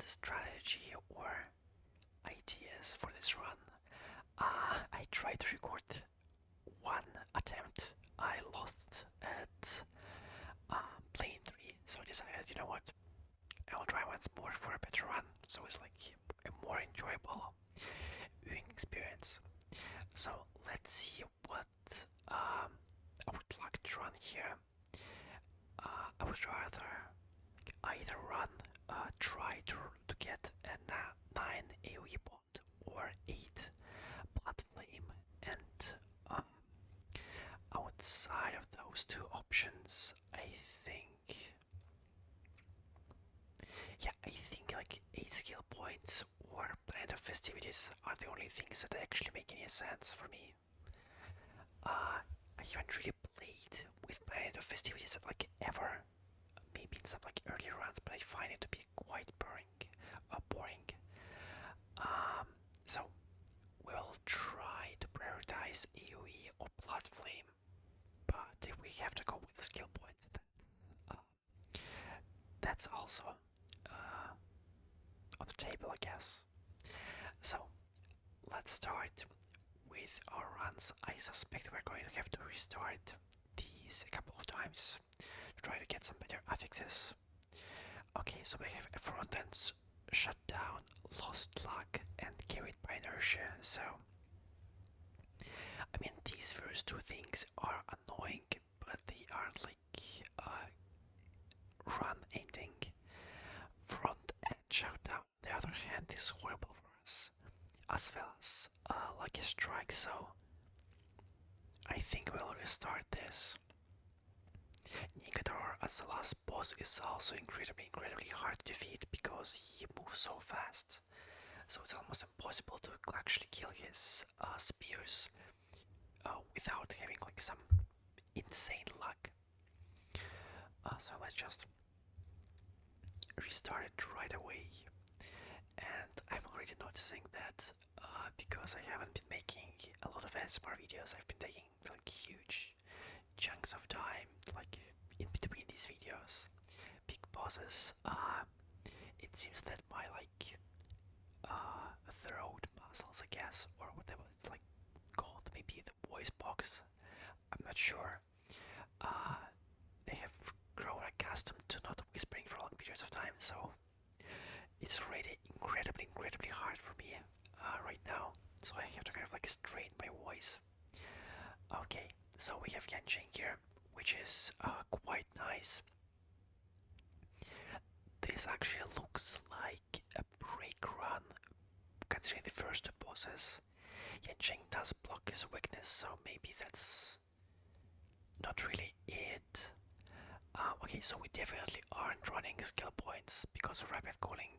strategy or ideas for this run. I tried to record one attempt. I lost at plane 3, so I decided, you know what, I'll try once more for a better run, so it's like a more enjoyable viewing experience. So let's see what I would like to run here. I would rather either run, try to get a 9 AoE bond or 8 blood flame, and outside of those two options, I think like 8 skill points or Planet of Festivities are the only things that actually make any sense for me. I haven't really played with Planet of Festivities like ever. Maybe in some like early runs, but I find it to be quite boring. So we'll try to prioritize AoE or Blood Flame, but if we have to go with the skill points, that's also on the table, I guess. So let's start with our runs. I suspect we're going to have to restart these a couple of times to try to get some better affixes. Okay, so we have a front end shut down, lost luck, and carried by inertia. So, I mean, these first two things are annoying, but they aren't like run ending. Front end shutdown, on the other hand, is horrible for us, as well as lucky strike. So, I think we'll restart this. Nigador as the last boss is also incredibly hard to defeat because he moves so fast. So it's almost impossible to actually kill his spears without having like some insane luck. So let's just restart it right away. And I'm already noticing that because I haven't been making a lot of ASMR videos, I've been taking like huge chunks of time like in between these videos. Big bosses. It seems that my like throat muscles, I guess, or whatever it's like called, maybe the voice box, I'm not sure. They have grown accustomed to not whispering for long periods of time, so it's already incredibly hard for me right now. So I have to kind of like strain my voice. Okay, so we have Qingque here, which is quite nice. This actually looks like a break run, considering the first two bosses. Qingque does block his weakness, so maybe that's not really it. Okay, so we definitely aren't running skill points because of rapid cooling.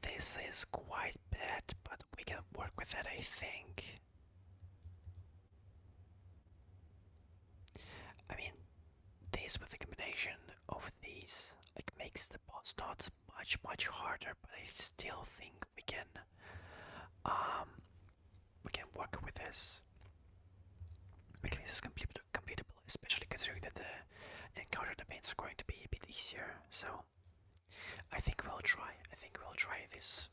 This is quite bad, but we can work with that, I think. I mean, this with the combination of these like makes the boss not much harder, but I still think we can work with this. Making this is completable, especially considering that the encounter domains are going to be a bit easier. So I think we'll try. This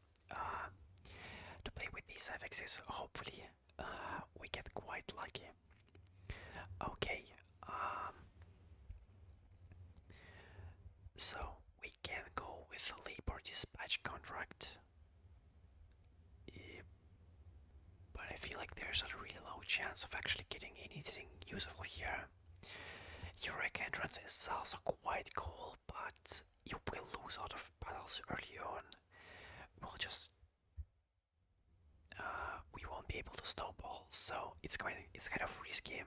to play with these affixes. Hopefully, we get quite lucky. Okay. So we can go with a labor dispatch contract. But I feel like there's a really low chance of actually getting anything useful here. Heroic entrance is also quite cool, but you will lose out of battles early on. We'll just we won't be able to snowball, so it's kind of risky.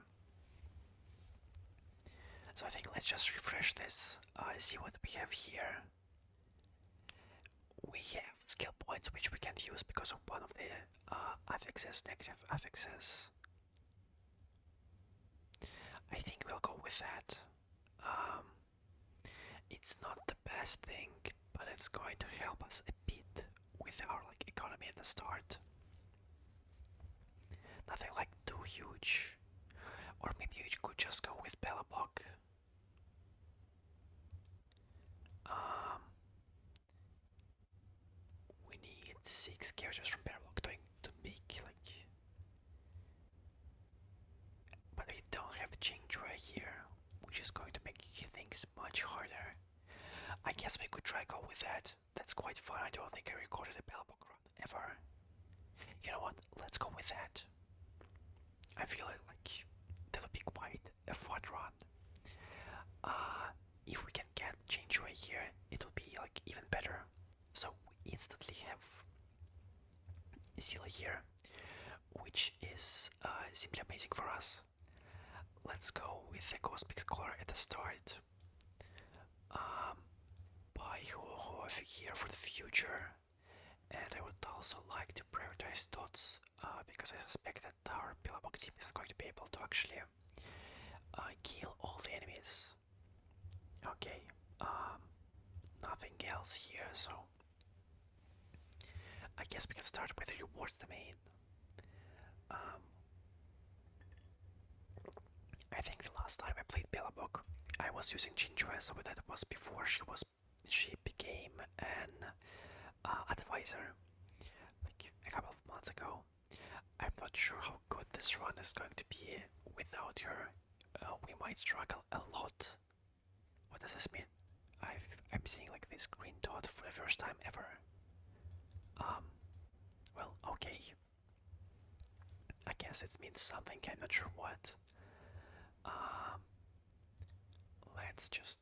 So I think let's just refresh this. See what we have here. We have skill points which we can't use because of one of the affixes, negative affixes. I think we'll go with that. It's not the best thing, but it's going to help us a bit with our like economy at the start. Nothing like too huge. Or maybe we could just go with Belabog. 6 characters from Belabog to make like, but we don't have Qingque here, which is going to make things much harder. I guess we could try go with that. That's quite fun. I don't think I recorded a Belabog run ever. You know what? Let's go with that. I feel like that would be quite a fun run. If we can get Qingque here, it will be like even better. So we instantly have Zilla here, which is simply amazing for us. Let's go with the Cosmic Scholar at the start. Buy Ho here for the future. And I would also like to prioritize dots because I suspect that our Belabog team is going to be able to actually kill all the enemies. Okay, nothing else here, so I guess we can start with the rewards domain. I think the last time I played Belabog, I was using Qingque, so that was before she became an advisor, like a couple of months ago. I'm not sure how good this run is going to be without her. We might struggle a lot. What does this mean? I'm seeing like this green dot for the first time ever. Well, okay. I guess it means something, I'm not sure what. Let's just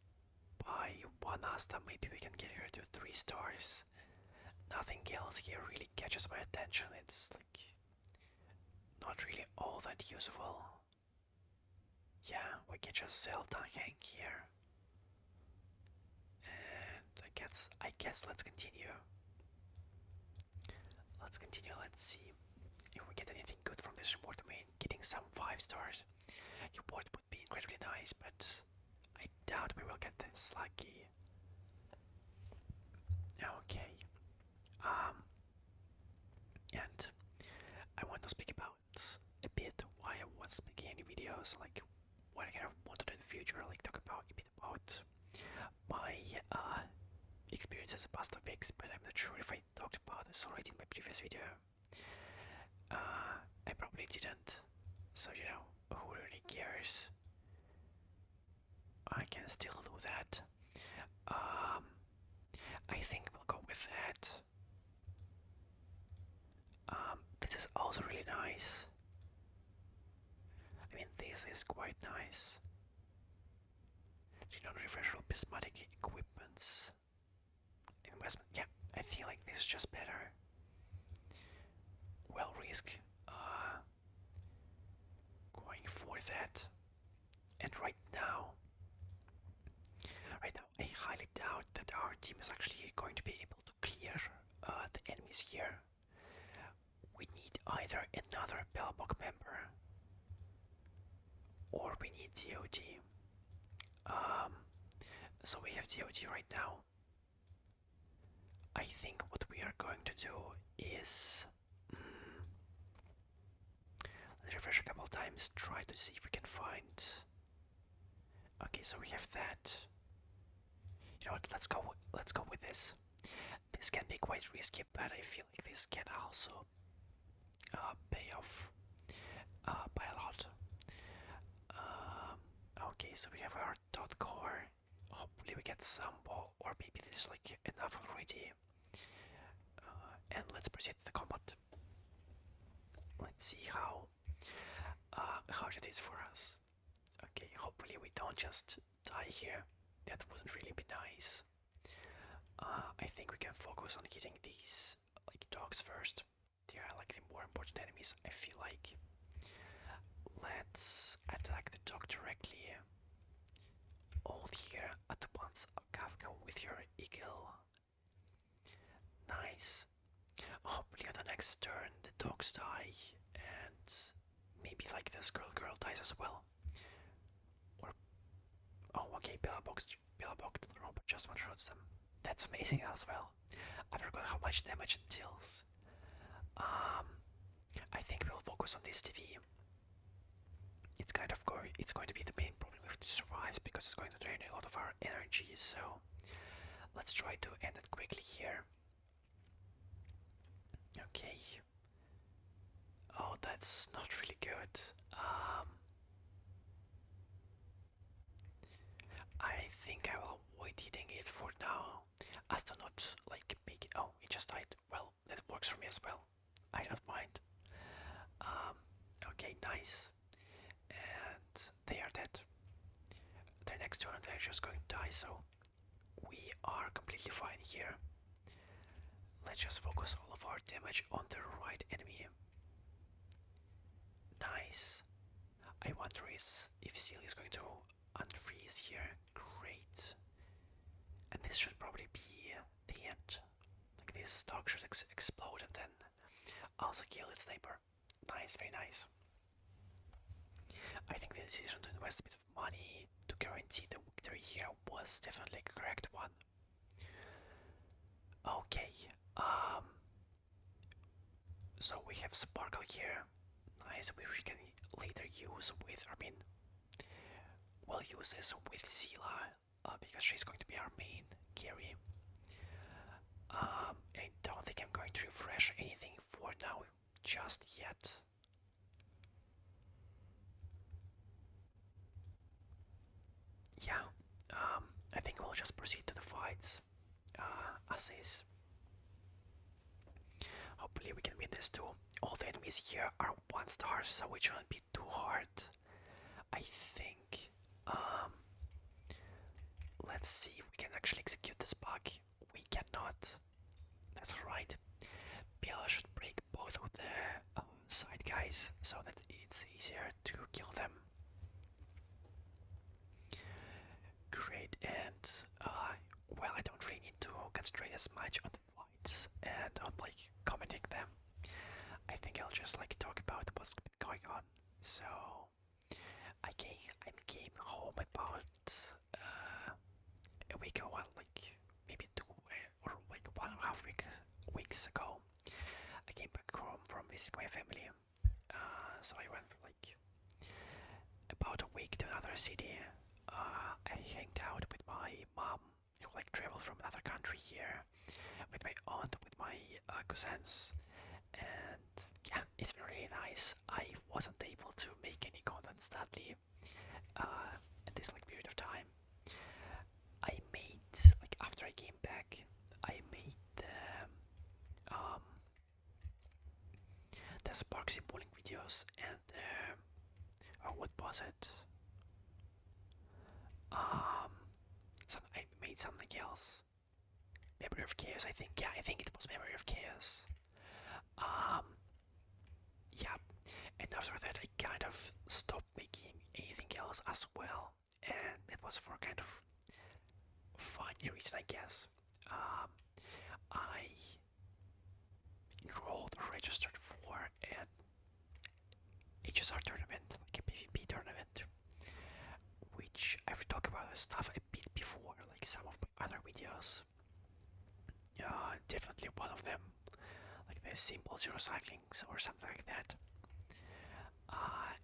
buy one Asta, maybe we can get her to 3 stars. Nothing else here really catches my attention, it's like not really all that useful. Yeah, we can just sell Qingque here. And I guess let's continue. Let's see if we get anything good from this reward domain. Getting some 5 stars reward would be incredibly nice, but I doubt we will get this lucky. Okay. And I want to speak about a bit why I was making any videos, like what I kind of want to do in the future, like talk about a bit about my experience as a past topics, but I'm not sure if I talked about this already in my previous video. I probably didn't, so you know, who really cares? I can still do that. I think we'll go with that. This is also really nice. I mean, this is quite nice. Non-refreshable prismatic equipments. Investment. Yeah, I feel like this is just better. Well, risk going for that. And right now, I highly doubt that our team is actually going to be able to clear the enemies here. We need either another Belabog member or we need DOD. So we have DOD right now. I think what we are going to do is let's refresh a couple times, try to see if we can find. Okay, so we have that. You know what? Let's go with this. This can be quite risky, but I feel like this can also pay off by a lot. Okay, so we have our dot core. Hopefully we get some ball, or maybe there's like enough already. And let's proceed to the combat. Let's see how hard it is for us. Okay, hopefully we don't just die here. That wouldn't really be nice. I think we can focus on hitting these like dogs first. They are like the more important enemies, I feel like. Let's attack the dog directly. All here at once, Kafka with your eagle. Nice. Hopefully on the next turn the dogs die and maybe like this girl dies as well. Or oh okay, Belabog the robot just one-shots them. That's amazing as well. I forgot how much damage it deals. I think we'll focus on this TV. It's going to be the main problem if it survives because it's going to drain a lot of our energy, so let's try to end it quickly here. Okay. Oh, that's not really good. Um, I think I will avoid eating it for now, as to not like make it. Oh, it just died. Well, that works for me as well. I don't mind. Um, okay, nice. And they are dead. They're next to and they're just going to die, so we are completely fine here. Let's just focus all of our damage on the right enemy. Nice. I wonder if Seal is going to unfreeze here. Great. And this should probably be the end. Like this stock should explode and then also kill its neighbor. Nice, very nice. I think the decision to invest a bit of money to guarantee the victory here was definitely a correct one. Okay, um, so we have Sparkle here. Nice, which we can later use with, I mean, we'll use this with Zila, because she's going to be our main carry. I don't think I'm going to refresh anything for now, just yet. Yeah, I think we'll just proceed to the fights, as is. Hopefully we can win this too. All the enemies here are 1 stars, so it shouldn't be too hard, I think. Um, let's see if we can actually execute this bug. We cannot. That's right. Bella should break both of the side guys so that it's easier to kill them. Great, and well, I don't really need to concentrate as much on the fights and on like commenting them. I think I'll just like talk about what's been going on. So I came home about a week ago, well, like maybe 2 or like 1.5 weeks ago. I came back home from visiting my family. So I went for like about a week to another city. I hanged out with my mom, who like traveled from another country here, with my aunt, with my cousins, and yeah, it's been really nice. I wasn't able to make any content, sadly, at this like period of time. I made like after I came back, I made um, the Sparksy bowling videos and what was it? Um, I made something else. Memory of Chaos, I think. Yeah, I think it was Memory of Chaos. Um, yeah, and after that, I kind of stopped making anything else as well, and it was for kind of funny reason, I guess. Um, I enrolled or registered for an HSR tournament, like a PvP tournament, which I've talked about this stuff a bit before, like some of my other videos. Definitely one of them, like the simple zero cyclings or something like that.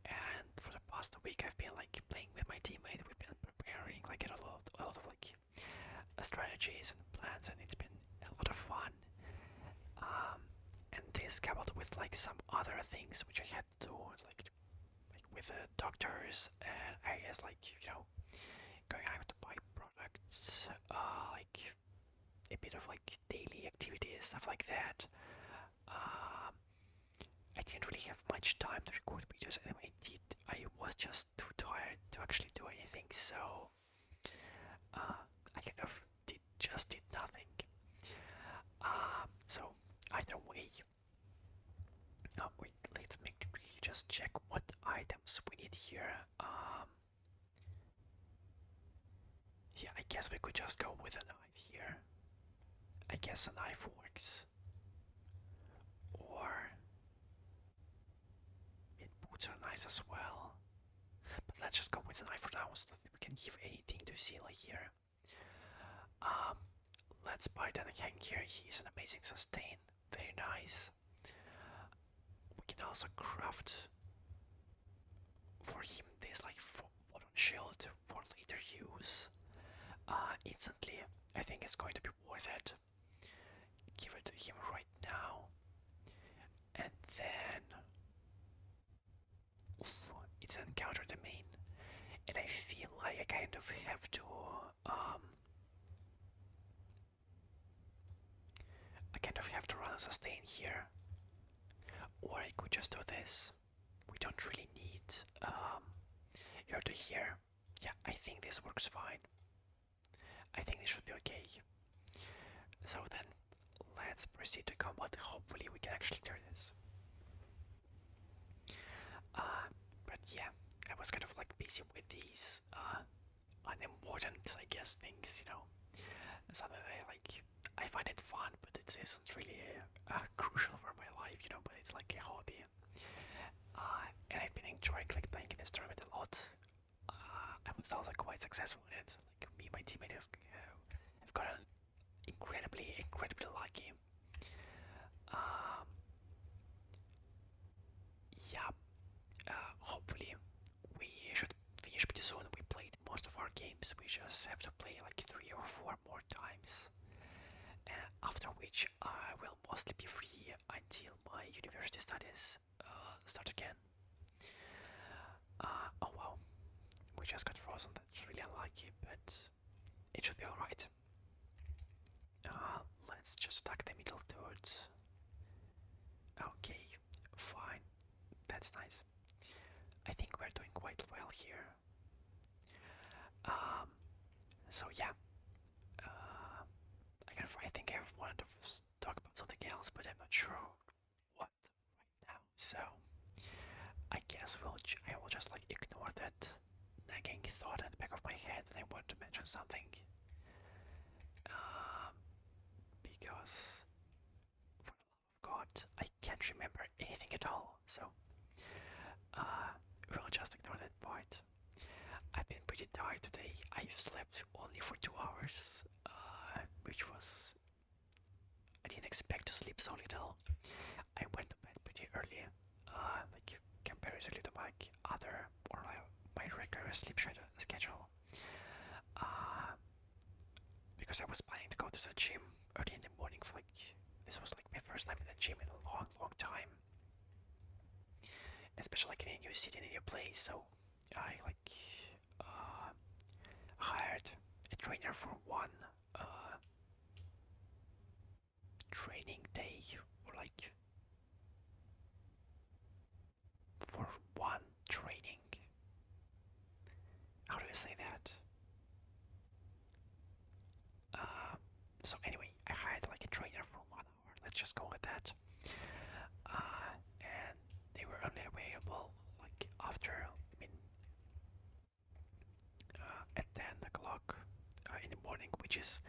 And for the past week, I've been like playing with my teammate. We've been preparing like a lot of like strategies and plans, and it's been a lot of fun. And this coupled with like some other things which I had to do, like with the doctors, and I guess like going out to buy products, like a bit of like daily activities, stuff like that. Um, I didn't really have much time to record videos, and when I did, I was just too tired to actually do anything. So I kind of did nothing. So either way, wait, let's really just check what items we need here. Yeah, I guess we could just go with a knife here. I guess a knife works. Or boots are nice as well. But let's just go with a knife for now so that we can give anything to Sela here. Um, let's buy that Qingque. He's an amazing sustain. Very nice. We can also craft for him this like photon shield for later use. Instantly. I think it's going to be worth it. Give it to him right now. kind of have to um, run a sustain here, or I could just do this. We don't really need here to here. Yeah, I think this works fine. I think this should be okay. So then, let's proceed to combat. Hopefully we can actually clear this. But yeah, I was kind of like busy with these unimportant, I guess, things, you know. Something that I find it fun, but it isn't really crucial for my life, you know, but it's like a hobby. And I've been enjoying like playing in this tournament a lot. I was also quite successful in it. Like me and my teammate have gotten incredibly lucky. Um, yeah, hopefully we should finish pretty soon. We played most of our games. We just have to play like 3 or 4 more times. After which I will mostly be free until my university studies start again. Oh wow, we just got frozen. That's really unlucky, but it should be alright. Let's just attack the middle dude. Okay, fine. That's nice. I think we're doing quite well here. So yeah. I think I wanted to talk about something else, but I'm not sure what right now. So I guess I will just like ignore that nagging thought in the back of my head that I want to mention something. Um, because for the love of God, I can't remember anything at all. So we'll just ignore that part. I've been pretty tired today. I've slept only for 2 hours, which was I didn't expect to sleep so little. I went to bed pretty early, like comparatively to my other or my regular sleep schedule, because I was planning to go to the gym early in the morning. For like this was like my first time in the gym in a long time, especially like in a new city, in a new place. So I hired a trainer for one training day, or like for one training. How do I say that? So anyway, I hired like a trainer for 1 hour. Let's just go with that. And they were only available like after, at 10 o'clock in the morning, which is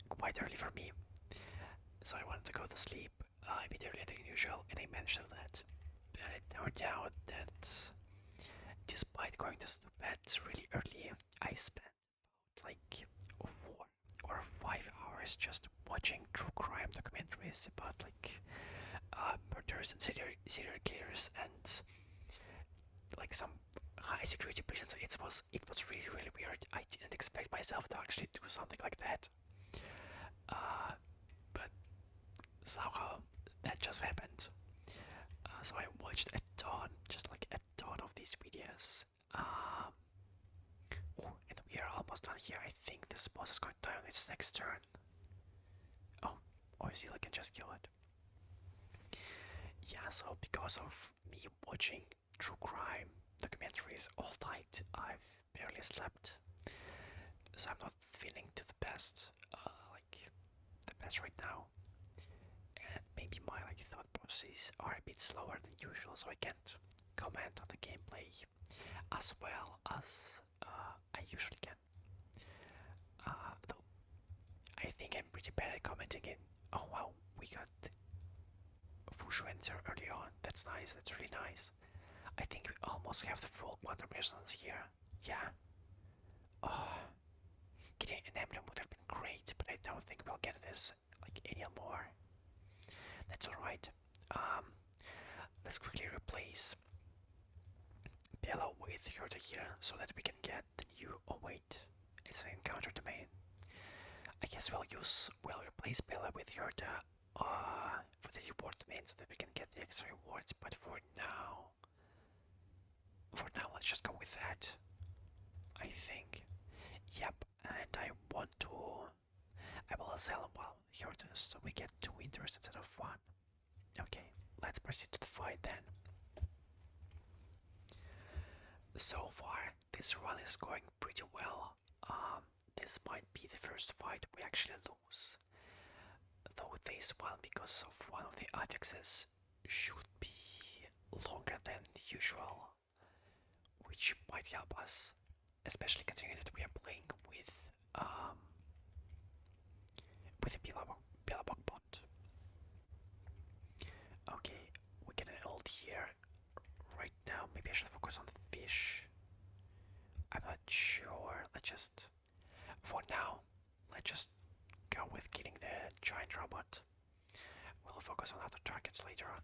quite early for me. So I wanted to go to sleep a bit earlier than usual, and I managed to do that. But it turned out that despite going to bed really early, I spent like 4 or 5 hours just watching true crime documentaries about like murders and serial killers and like some high security prisons. It was really weird. I didn't expect myself to actually do something like that. But somehow that just happened. So I watched a ton, just like a ton of these videos. And we are almost done here. I think this boss is going to die on its next turn. Oh, see, I can just kill it. Yeah, so because of me watching true crime documentaries all night, I've barely slept. So I'm not feeling to the best, right now. And maybe my thought processes are a bit slower than usual, so I can't comment on the gameplay as well as I usually can. Though I think I'm pretty bad at commenting in. Oh wow, we got Fushu enter early on. That's nice. That's really nice. I think we almost have the full quantum resonance here. Yeah. Oh, getting an emblem would have been great, but I don't think we'll get this any more. That's alright. Let's quickly replace Bella with Herta here so that we can get the new. Oh wait, it's an encounter domain. I guess we'll replace Bella with Herta for the reward domain so that we can get the extra rewards. But for now, let's just go with that. I think. Yep, and I will sell them while here it is, so we get 2 winters instead of 1. Okay, let's proceed to the fight then. So far, this run is going pretty well. This might be the first fight we actually lose. Though this one, because of one of the affixes, should be longer than usual, which might help us, especially considering that we are playing with a Belabog bot. Okay, we get an ult here. Right now, maybe I should focus on the fish. I'm not sure. For now, let's just go with killing the giant robot. We'll focus on other targets later on.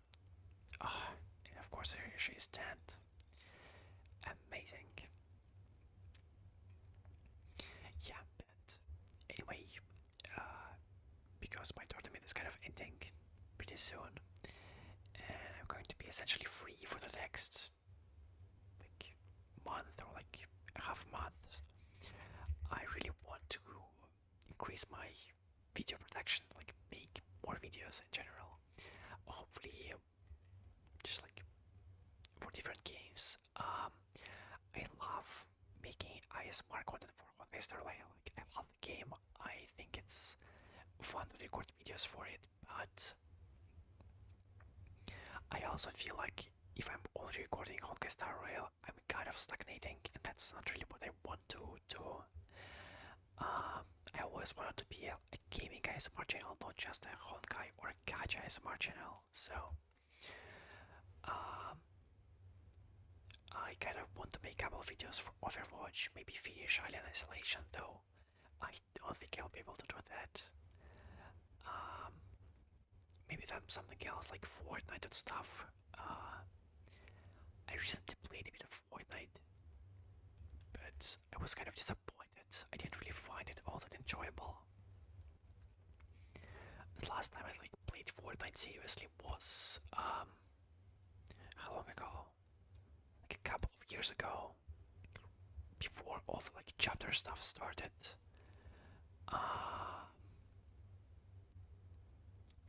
Ah, and of course here she is dead. Amazing. Yeah, but anyway, because my tournament is kind of ending pretty soon, and I'm going to be essentially free for the next like month or like half month. I really want to increase my video production, like make more videos in general. Hopefully, just like for different games. I love making ASMR content for Honkai Star Rail. Like I love the game. I think it's fun to record videos for it, but I also feel like if I'm only recording Honkai Star Rail, I'm kind of stagnating, and that's not really what I want to do. I always wanted to be a gaming ASMR channel, not just a Honkai or a gacha ASMR channel. So um, I kind of want to make a couple of videos for Overwatch, maybe finish Alien Isolation, though I don't think I'll be able to do that. Um, Maybe that's something else like Fortnite and stuff. I recently played a bit of Fortnite, but I was kind of disappointed. I didn't really find it all that enjoyable. The last time I like played Fortnite seriously was how long ago? Like a couple of years ago, before all the like chapter stuff started.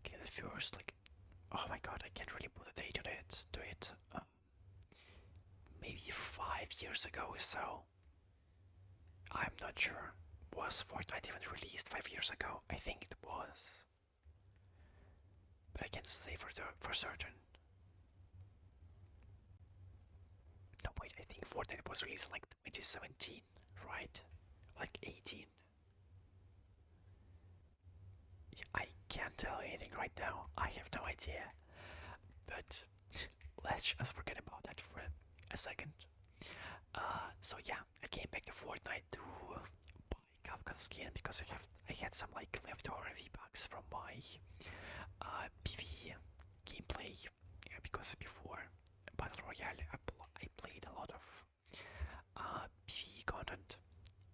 Okay, the first like, oh my god, I can't really put a date on it. To it, maybe 5 years ago or so. I'm not sure. Was Fortnite even released 5 years ago? I think it was, but I can't say for certain. No, wait, I think Fortnite was released in like 2017, right? Like 18. I can't tell anything right now. I have no idea. But let's just forget about that for a second. So yeah, I came back to Fortnite to buy Kafka's skin because I had some like leftover V-Bucks from my PvE gameplay. Yeah, because before Battle Royale, I played a lot of PvE content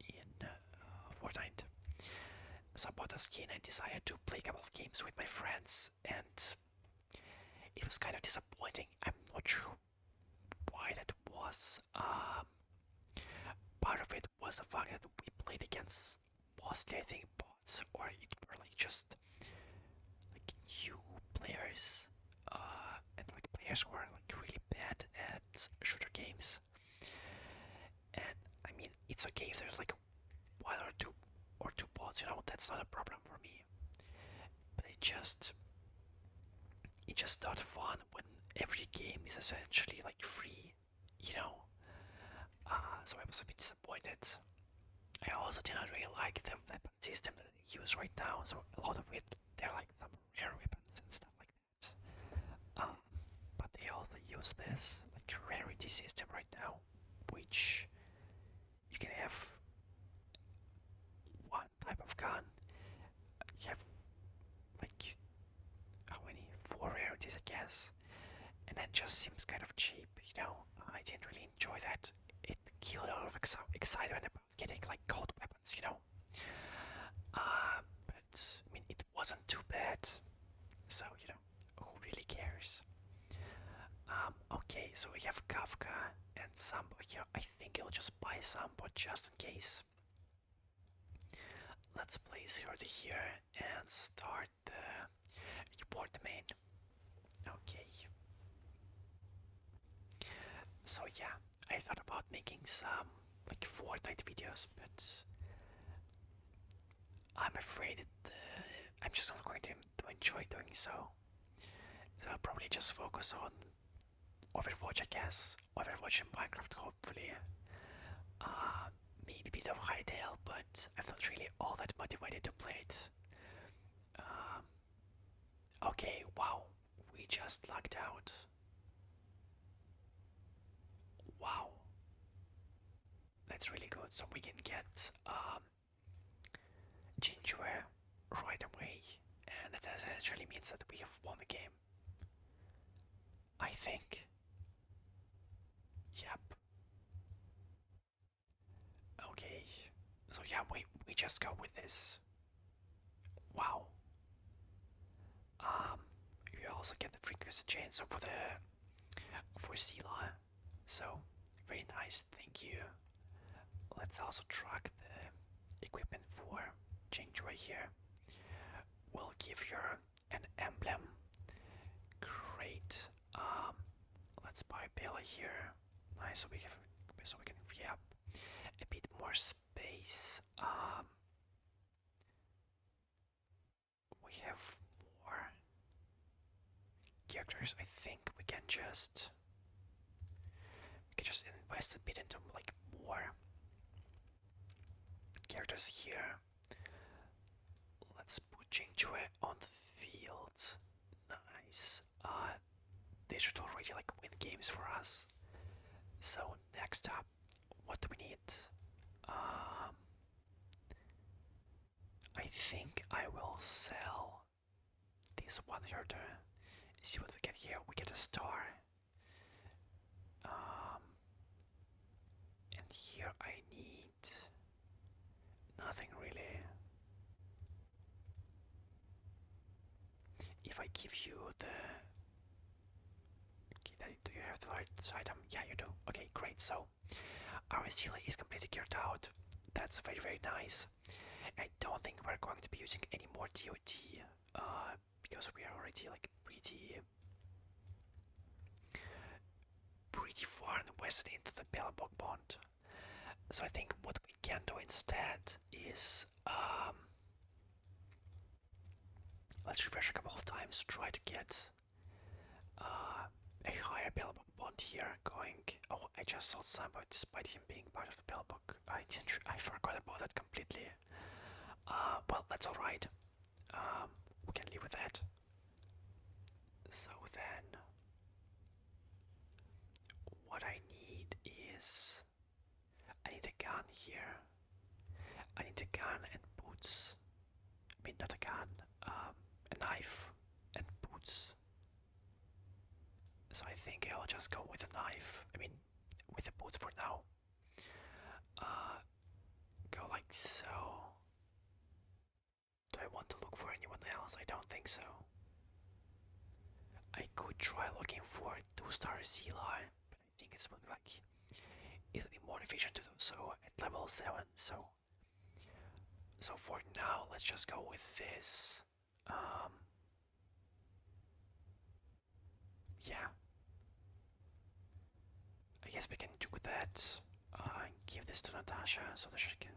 in Fortnite. So I bought a skin and decided to play a couple of games with my friends, and it was kind of disappointing. I'm not sure why that was. Part of it was the fact that we played against mostly, I think, bots, or it were like just like new players, and like players who are like really bad at shooter games. And I mean, it's okay if there's like one or two bots, you know, that's not a problem for me. But it's just not fun when every game is essentially like free, you know. So I was a bit disappointed. I also did not really like the weapon system that they use right now. So a lot of it, they're like some rare weapons and stuff like that. But they also use this like rarity system right now, which you can have one type of gun. You have like how many? 4 rarities, I guess, and that just seems kind of cheap. You know, I didn't really enjoy that. It killed a lot of excitement about getting like gold weapons. You know, but I mean, it wasn't too bad. So you know, who really cares? Okay, so we have Kafka and Sambo here. I think I'll just buy Sambo just in case. let's place her here and start the report main. Okay. So yeah, I thought about making some like Fortnite videos, but I'm afraid I'm just not going to enjoy doing so. So I'll probably just focus on Overwatch, I guess. Overwatch and Minecraft, hopefully. Uh, Maybe a bit of Hytale, but I'm not really all that motivated to play it. Um, okay, wow, we just lucked out. Wow, that's really good. So we can get Qingque right away, and that actually means that we have won the game. I think. Yep. Okay. So yeah, we just go with this. Wow. Um, you also get the frequency chainsaw for Sela. So very nice. Thank you. Let's also track the equipment for Qingque here. We'll give her an emblem. Great. Let's buy Bella here. Nice. So we can free up a bit more space. We have more characters. I think we can just invest a bit into like more characters here. Let's put Qingque on the field. Nice. They should already like win games for us. So next up, what do we need? Um, I think I will sell this one here to see what we get here. We get a star. Um, and here I need nothing really. If I give you the... Okay, do you have the right item? Yeah, you do. Okay, great. So our Sela is completely geared out. That's very, very nice. I don't think we're going to be using any more DOT because we are already like pretty far invested into the Belabog bond. So I think what we can do instead is let's refresh a couple of times to try to get a higher Belabog bond here going. Oh, I just saw somebody despite him being part of the Belabog. I forgot about that completely. Well, that's alright. We can live with that. So then, what I need is... I need a gun here. I need a gun and boots. I mean, not a gun, a knife and boots. So I think I'll just go with a knife. I mean, with the boots for now. Go like so. Do I want to look for anyone else? I don't think so. I could try looking for 2-star Sela, but I think it's like it'll be more efficient to do so at level 7. So for now, let's just go with this. Yeah. I guess we can do that. Give this to Natasha so that she can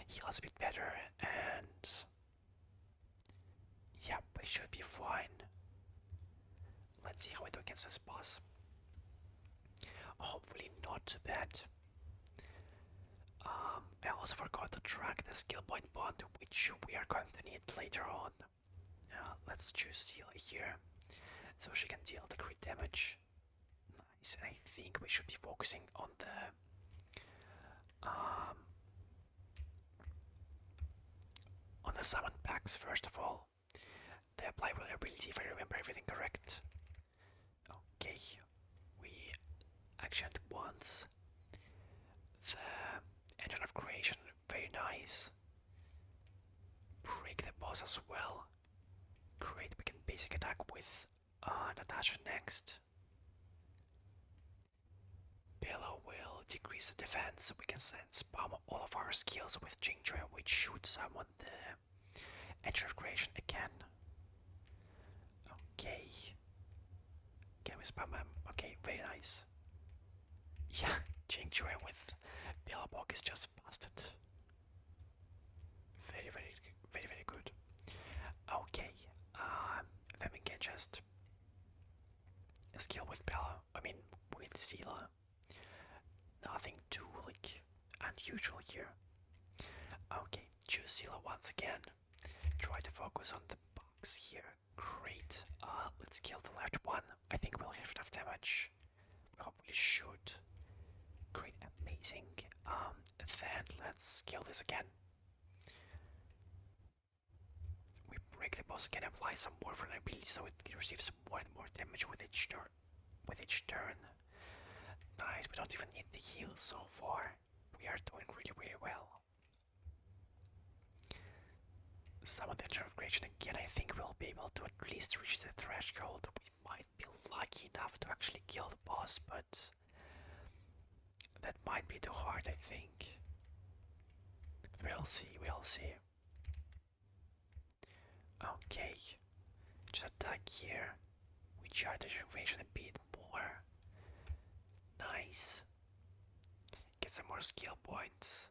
heal us a bit better, and yeah, we should be fine. Let's see how we do against this boss. Hopefully not too bad. I also forgot to track the skill point bond, which we are going to need later on. Let's choose Sela here, so she can deal the crit damage. Nice, and I think we should be focusing on the summon packs first of all. They apply vulnerability if I remember everything correct. Okay, we actioned once. The engine of creation, very nice. Break the boss as well. Great, we can basic attack with Natasha next. Bella will decrease the defense, so we can then spam all of our skills with Qingque, which should summon the Engine of Creation again. Okay. Can we spam him? Okay, very nice. Yeah, Qingque with Belabog is just busted. Very, very, very, very good. Okay, then we can just skill with Bella. I mean, with Sela. Nothing too like unusual here. Okay, choose Sela once again. Try to focus on the box here. Great. Let's kill the left one. I think we'll have enough damage. We hopefully should. Great, amazing. Then let's kill this again. We break the boss, can apply some more vulnerability so it receives more and more damage with each turn. Nice, we don't even need the heal so far. We are doing really, really well. Summon the Engine of Creation again. I think we'll be able to at least reach the threshold. We might be lucky enough to actually kill the boss, but that might be too hard, I think. We'll see, we'll see. Okay, just attack here. We charge the generation a bit more. Nice. Get some more skill points.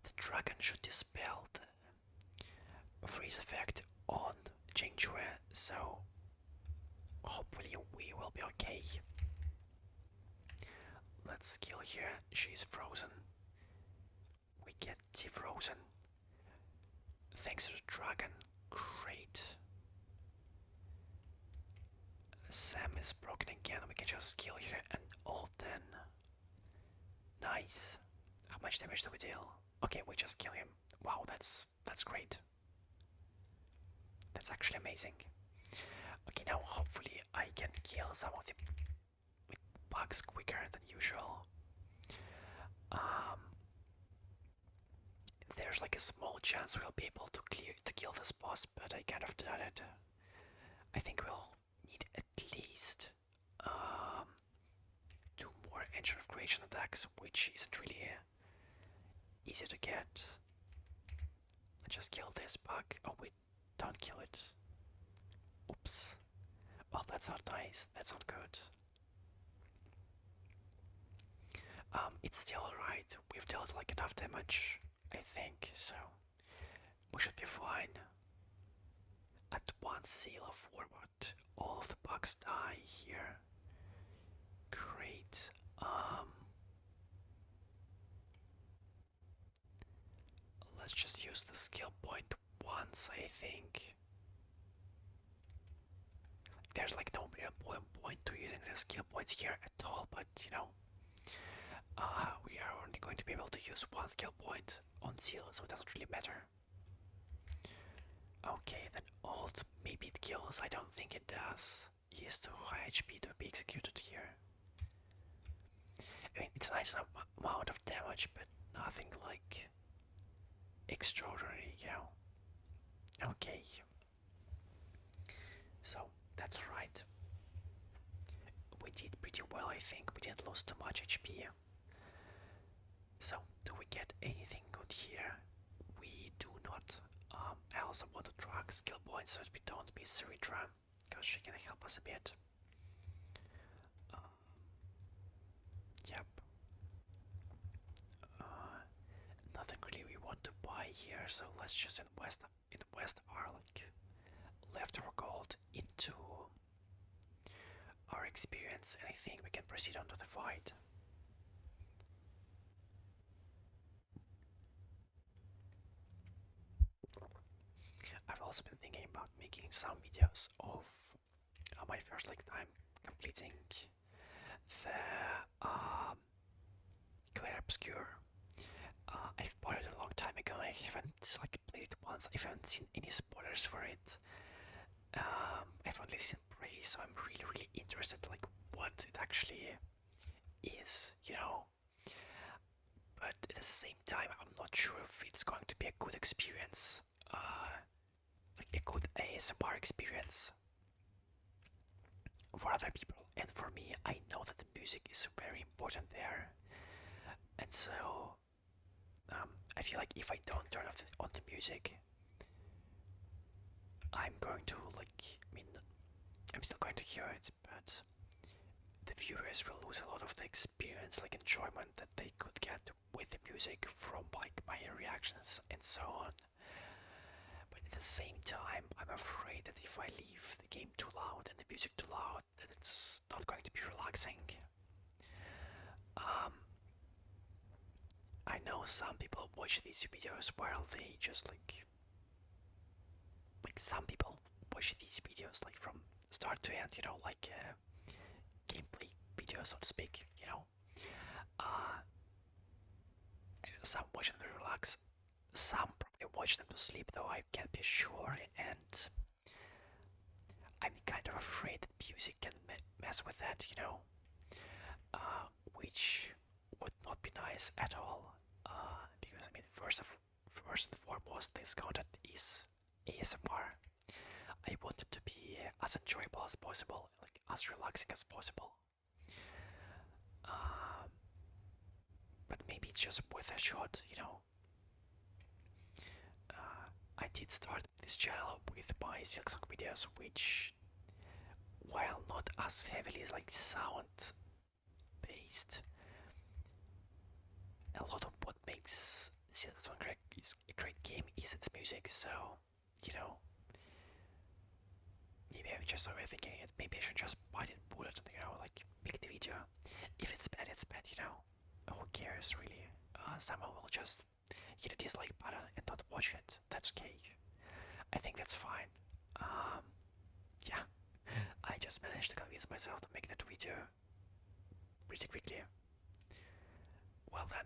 The dragon should dispel the freeze effect on Qingque, so hopefully we will be okay. Let's kill here. She's frozen. We get defrozen. Thanks to the dragon. Great. Sam is broken again. We can just kill here and ult then. Nice. How much damage do we deal? Okay, we just kill him. Wow, that's great. That's actually amazing. Okay, now hopefully I can kill some of the bugs quicker than usual. There's like a small chance we'll be able to kill this boss, but I kind of doubt it. I think we'll need at least 2 more Engine of Creation attacks, which isn't really easy to get. Let's just kill this bug. Oh wait, don't kill it. Oops. Well, that's not nice. That's not good. It's still alright. We've dealt like enough damage, I think, so we should be fine. At one Sela forward, all of the bugs die here. Great. Let's just use the skill point once, I think. There's like no real point to using the skill points here at all, but you know, we are only going to be able to use 1 skill point on Sela, so it doesn't really matter. Okay, then ult, maybe it kills. I don't think it does. He is too high HP to be executed here. I mean, it's a nice amount of damage, but nothing like extraordinary, you know. Okay. So, that's right. We did pretty well, I think. We didn't lose too much HP. So, do we get anything good here? We do not. I also want to track skill points so that we don't miss Ritra, because she can help us a bit. Yep. Nothing really we want to buy here, so let's just invest our like leftover gold into our experience, and I think we can proceed on to the fight. I've also been thinking about making some videos of my first time completing the Clair Obscure. I've bought it a long time ago. I haven't played it once. I haven't seen any spoilers for it. I've only seen praise, so I'm really interested what it actually is, you know. But at the same time, I'm not sure if it's going to be a good experience, a good ASMR experience for other people. and for me, I know that the music is very important there, and so I feel like if I don't turn off on the music, I'm going to I'm still going to hear it, but the viewers will lose a lot of the experience, like enjoyment that they could get with the music from like my reactions and so on. But at the same time, I'm afraid that if I leave the game too loud and the music too loud, that it's not going to be relaxing. Um, I know some people watch these videos while they just like some people watch these videos like from start to end, like gameplay videos, so to speak, Uh, some watch them to relax, some probably watch them to sleep, though I can't be sure, and I'm kind of afraid that music can mess with that, which would not be nice at all, because I mean, first and foremost, this content is ASMR. I want it to be as enjoyable as possible, like as relaxing as possible. Um, but maybe it's just worth a shot, I did start this channel with my Silksong videos, which, while not as heavily like sound based, a lot of what makes Silksong a great game is its music. So, you know, maybe I'm just overthinking it. Maybe I should just bite it, bullet, like make the video. If it's bad, it's bad. Who cares really? Someone will just hit a dislike button and not watch it. That's okay. I think that's fine. Um, yeah, I just managed to convince myself to make that video pretty quickly. Well then,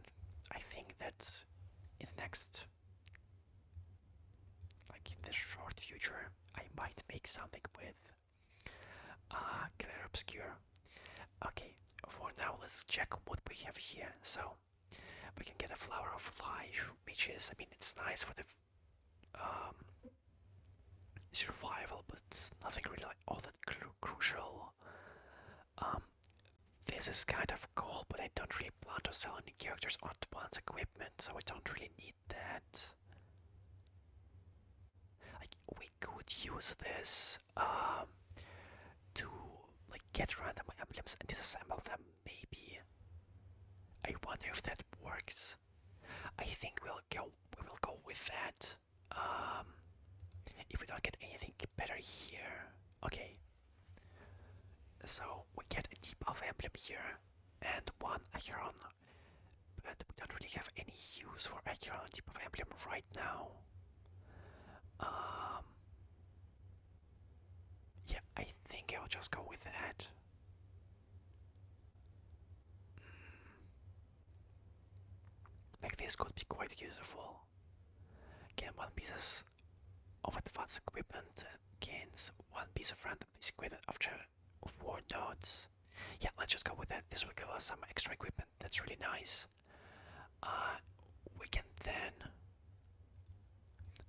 I think that in the next, like in the short future, I might make something with Killer Obscure. Okay, for now let's check what we have here. So, we can get a Flower of Life, which is, I mean, it's nice for the um, survival, but it's nothing really like all that crucial. Um, this is kind of cool, but I don't really plan to sell any characters on one's equipment, so I don't really need that. Like, we could use this to like get random emblems and disassemble them, maybe. I wonder if that works. I think we will go with that. If we don't get anything better here. Okay. So we get a debuff emblem here and one Acheron, but we don't really have any use for Acheron debuff emblem right now. Yeah, I think I'll just go with that. Like this could be quite useful. Gain 1 pieces of advanced equipment, gains 1 piece of random equipment after 4 nodes. Yeah, let's just go with that. This will give us some extra equipment. That's really nice. We can then.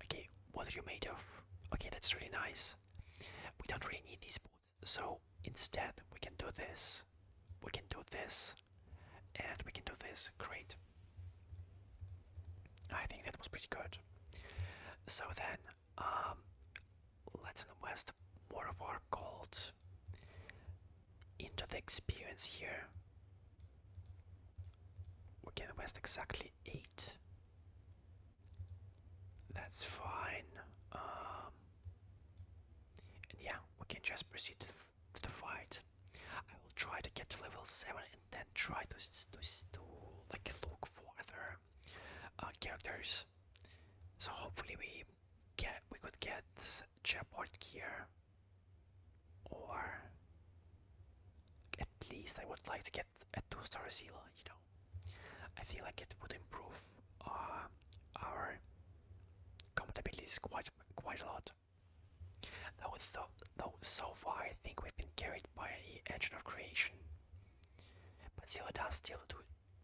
Okay, what are you made of? Okay, that's really nice. We don't really need these boots, so instead we can do this. We can do this, and we can do this. Great. I think that was pretty good. So then, let's invest more of our gold into the experience here. We can invest exactly 8. That's fine. And yeah, we can just proceed to the fight. I will try to get to level 7 and then try to like look for other characters. So hopefully we could get Jeopard gear, or at least I would like to get a 2-star Zilla. I feel like it would improve our combat abilities quite a lot. Though so far I think we've been carried by Engine of Creation, but Zilla does still do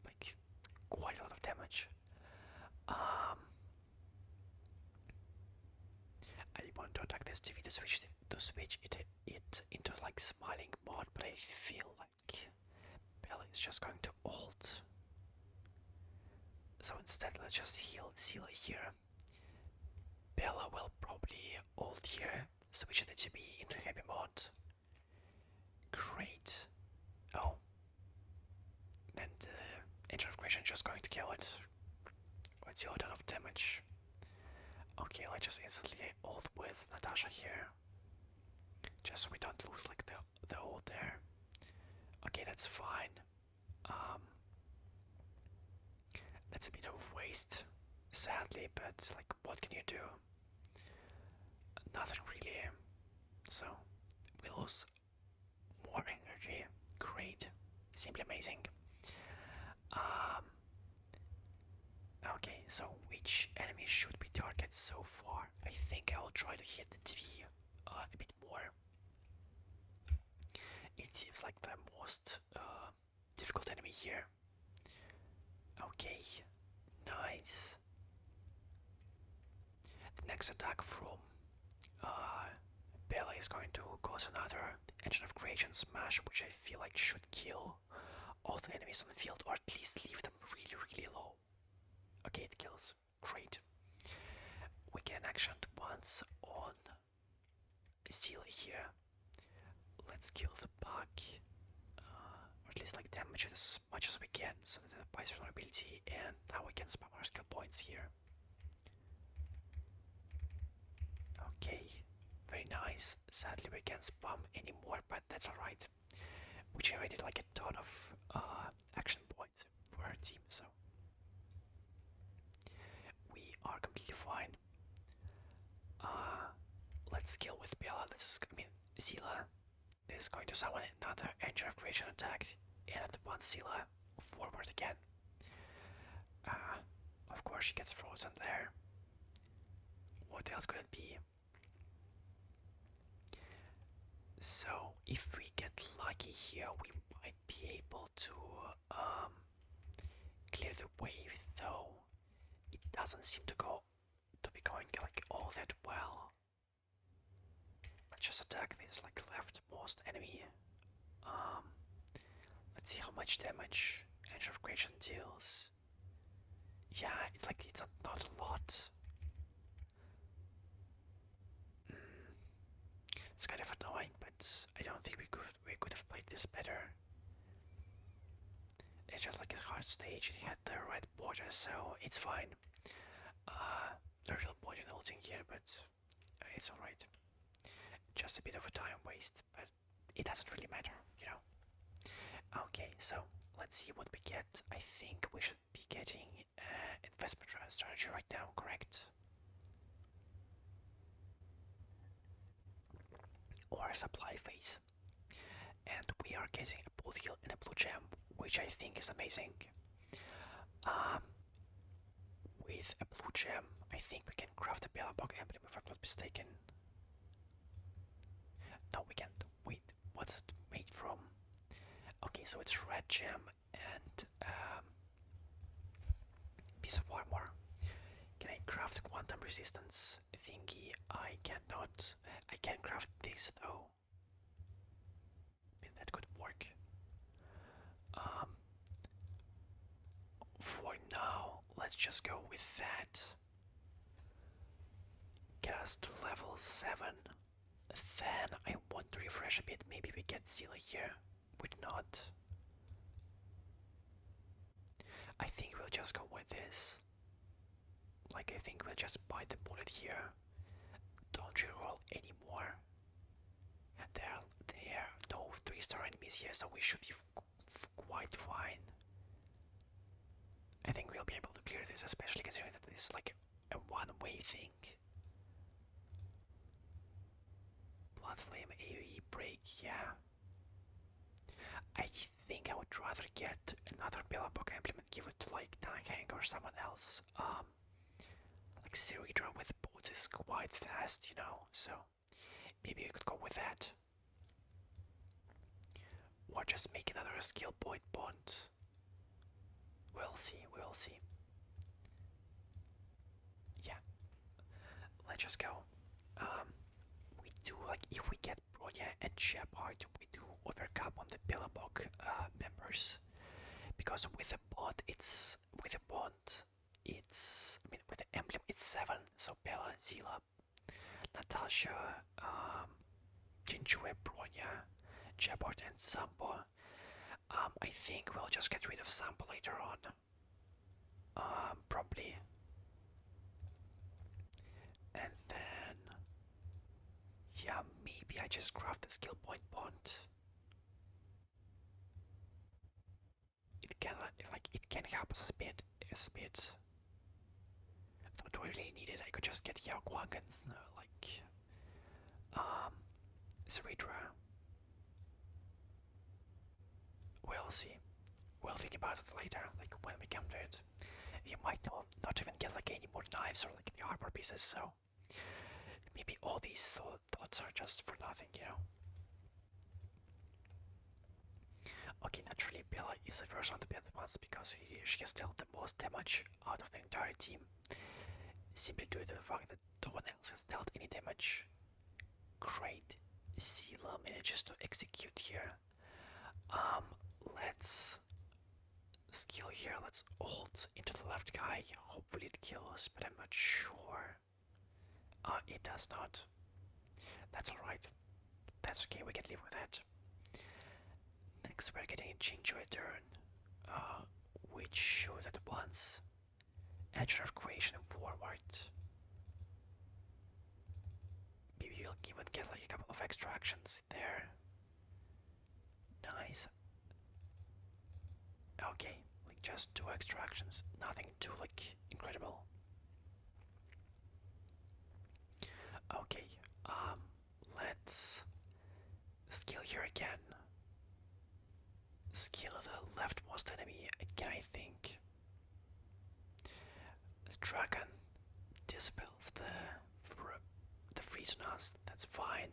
like quite a lot of damage. I want to attack this TV to switch it into like smiling mode, but I feel like Bella is just going to ult. So instead, let's just heal Zilla here. Bella will probably ult here, switch the TB into heavy mode. Great. Oh. And Engine of Creation just going to kill it. It's a ton of damage. Okay, let's just instantly ult with Natasha here. Just so we don't lose like the ult there. Okay, that's fine. That's a bit of waste, sadly, but like what can you do? Nothing really. So we lose more energy. Great. Simply amazing. Okay, so which enemy should we target so far? I think I'll try to hit the TV a bit more. It seems like the most difficult enemy here. Okay, nice. The next attack from Bella is going to cause another Engine of Creation smash, which I feel like should kill all the enemies on the field, or at least leave them really, really low. Okay, it kills. Great. We get an action once on Zilla here. Let's kill the bug. Or at least like damage it as much as we can so that it buys vulnerability, and now we can spam our skill points here. Okay, very nice. Sadly we can't spam anymore, but that's alright. We generated like a ton of action points for our team, so we are completely fine. Let's kill with Bella. Zilla. This is going to summon another Engine of Creation attack, and at once Zilla forward again. Of course she gets frozen there. What else could it be? So if we get lucky here, we might be able to clear the wave, though it doesn't seem to be going like all that well. Let's just attack this like leftmost enemy. Let's see how much damage Engine of Creation deals. Yeah, it's not a lot. It's kind of annoying, but I don't think we could have played this better. It's just like a hard stage. It had the red border, so it's fine. There's real point in ulting here, but it's alright. Just a bit of a time waste, but it doesn't really matter, you know. Okay, so let's see what we get. I think we should be getting investment strategy right now, correct? Or a supply phase. And we are getting a blue heal and a blue gem, which I think is amazing. With a blue gem, I think we can craft a Belabog emblem if I'm not mistaken. No, we can't. Wait, what's it made from? Okay, so it's red gem and piece of armor. Can I craft quantum resistance thingy? I cannot. I can craft this though. That could work. For now, let's just go with that. Get us to level 7. Then I want to refresh a bit. Maybe we get Zilla here. Would not. I think we'll just go with this. Like, I think we'll just bite the bullet here. Don't reroll anymore. There are no 3-star enemies here, so we should be quite fine. I think we'll be able to clear this, especially considering that this is like a one-way thing. Blood Flame AoE break, yeah. I think I would rather get another Belabog emblem and give it to like Tankhang or someone else. Like Siridra with boots is quite fast, you know, so maybe we could go with that. Or just make another skill point bond. We'll see, we'll see. Yeah. Let's just go. do, like, if we get Bronya and Shepard, we do overcap on the Belabog members. Because with a bot, I mean, with the emblem, it's 7. So Bella, Zila, Natasha, Qingque, Bronya, Shepard, and Sambo. I think we'll just get rid of Sambo later on. Probably. And then, yeah, maybe I just craft the skill point bond. It can help us a bit. So do I really need it? I could just get Yao Guang and um Cerebra. We'll see. We'll think about it later, like when we come to it. You might not even get like any more knives or like the armor pieces, so maybe all these thoughts are just for nothing, you know. Okay, naturally Bella is the first one to be at once because she has dealt the most damage out of the entire team. Simply due to the fact that no one else has dealt any damage. Great. Sela manages to execute here. Let's skill here. Let's ult into the left guy. Hopefully it kills, but I'm not sure. It does not. That's alright. That's okay, we can live with that. Next we're getting a Qingque turn, which shows at once engine of creation forward. Maybe you'll even get like a couple of extractions there. Nice. Okay, like just 2 extractions, nothing too like incredible. Okay, let's skill here again. Skill the leftmost enemy again, I think. The dragon dispels the freeze on us, that's fine.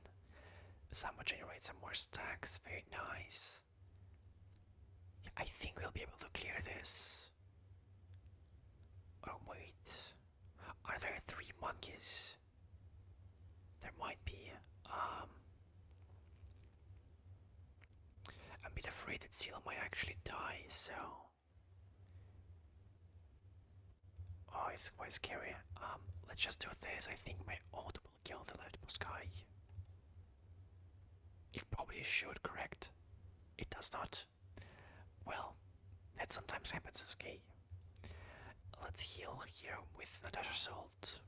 Someone generates some more stacks, very nice. Yeah, I think we'll be able to clear this. Oh wait, are there 3 monkeys? There might be. I'm a bit afraid that Seal might actually die, so. Oh, it's quite scary. Let's just do this. I think my ult will kill the leftmost guy. It probably should, correct? It does not. Well, that sometimes happens, it's okay. Let's heal here with Natasha's ult.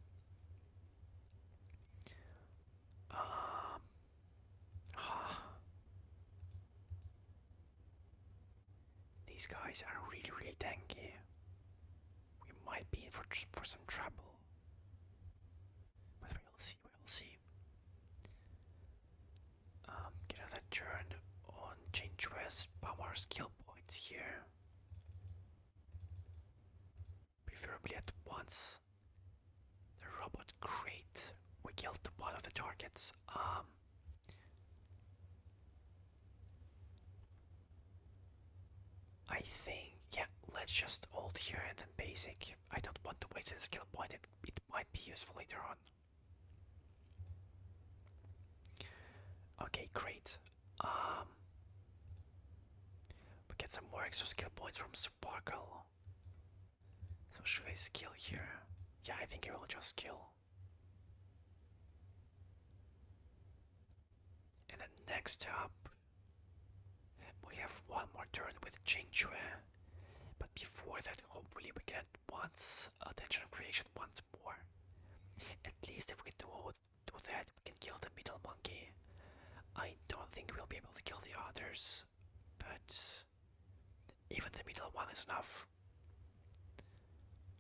These guys are really, really tanky. We might be in for some trouble. But we'll see, we'll see. Get another turn on Qingque's power skill points here. Preferably at once. The robot, great. We killed one of the targets. I think, yeah, let's just hold here and then basic. I don't want to waste a skill point, it might be useful later on. Okay, great. We get some more extra skill points from Sparkle. So should I skill here? Yeah, I think I will just skill. And then next up, we have one more turn with Qingque. But before that, hopefully we get once attention creation once more. At least if we do that, we can kill the middle monkey. I don't think we'll be able to kill the others, but even the middle one is enough.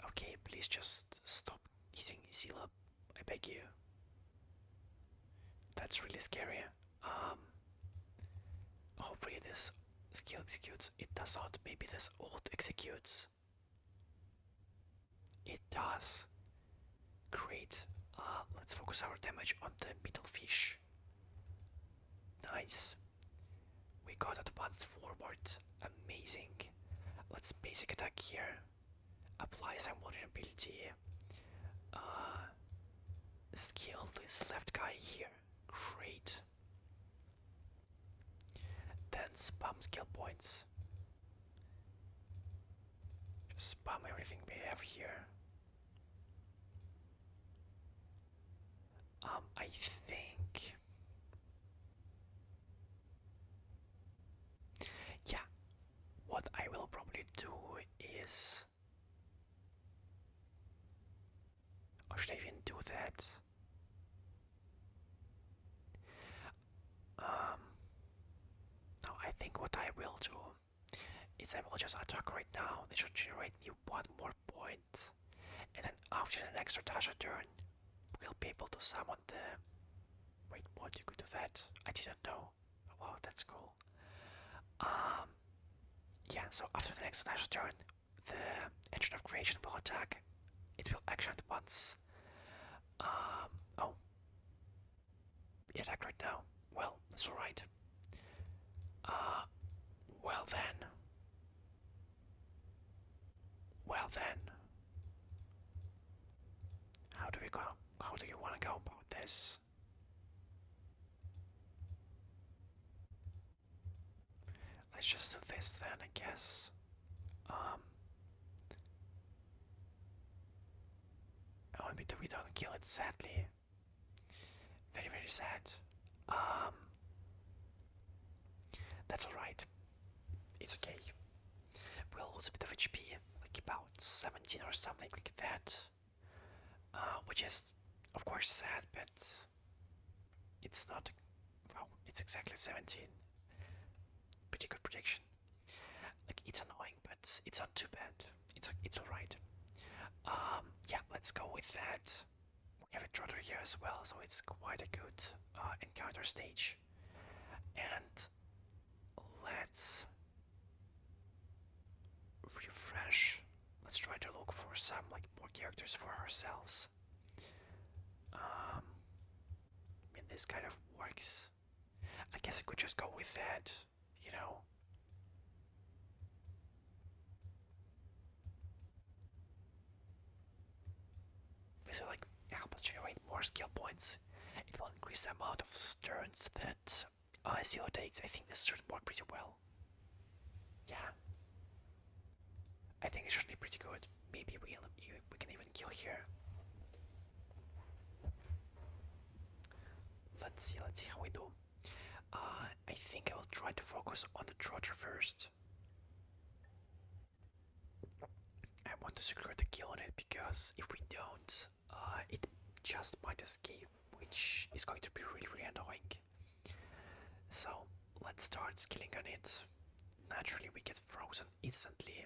Okay, please just stop hitting Zila, I beg you. That's really scary. Hopefully this skill executes. It does not. Maybe this ult executes. It does. Great. Let's focus our damage on the middle fish. Nice. We got advanced forward. Amazing. Let's basic attack here. Apply some vulnerability. Skill this left guy here. Great. Then spam skill points. Just spam everything we have here. I think. Yeah, what I will probably do is. Or should I even do that? Um, no, I think what I will do is I will just attack right now. They should generate me one more point. And then after the next Ratasha turn, we'll be able to summon the. Wait, what? You could do that? I didn't know. Oh, wow, that's cool. Yeah, so after the next Ratasha turn, the engine of creation will attack. It will action at once. Oh, it attacked right now. Well, that's alright. Uh, well then. Well then. How do we go? How do you want to go about this? Let's just do this then, I guess. Um, oh, we don't kill it, sadly. Very, very sad. Um, that's alright. It's okay. We'll lose a bit of HP, like about 17 or something like that. Which is, of course, sad, but it's not. Well, it's exactly 17. Pretty good prediction. Like, it's annoying, but it's not too bad. It's alright. Yeah, let's go with that. We have a trotter here as well, so it's quite a good encounter stage. And let's refresh. Let's try to look for some like more characters for ourselves. I mean, this kind of works. I guess I could just go with that, you know. This will like help us generate more skill points. It will increase the amount of turns that Zero takes. I think this should work pretty well. Yeah, I think this should be pretty good. Maybe we can even kill here. Let's see how we do. I think I will try to focus on the trotter first. I want to secure the kill on it because if we don't, it just might escape, which is going to be really, really annoying. So let's start skilling on it. Naturally, we get frozen instantly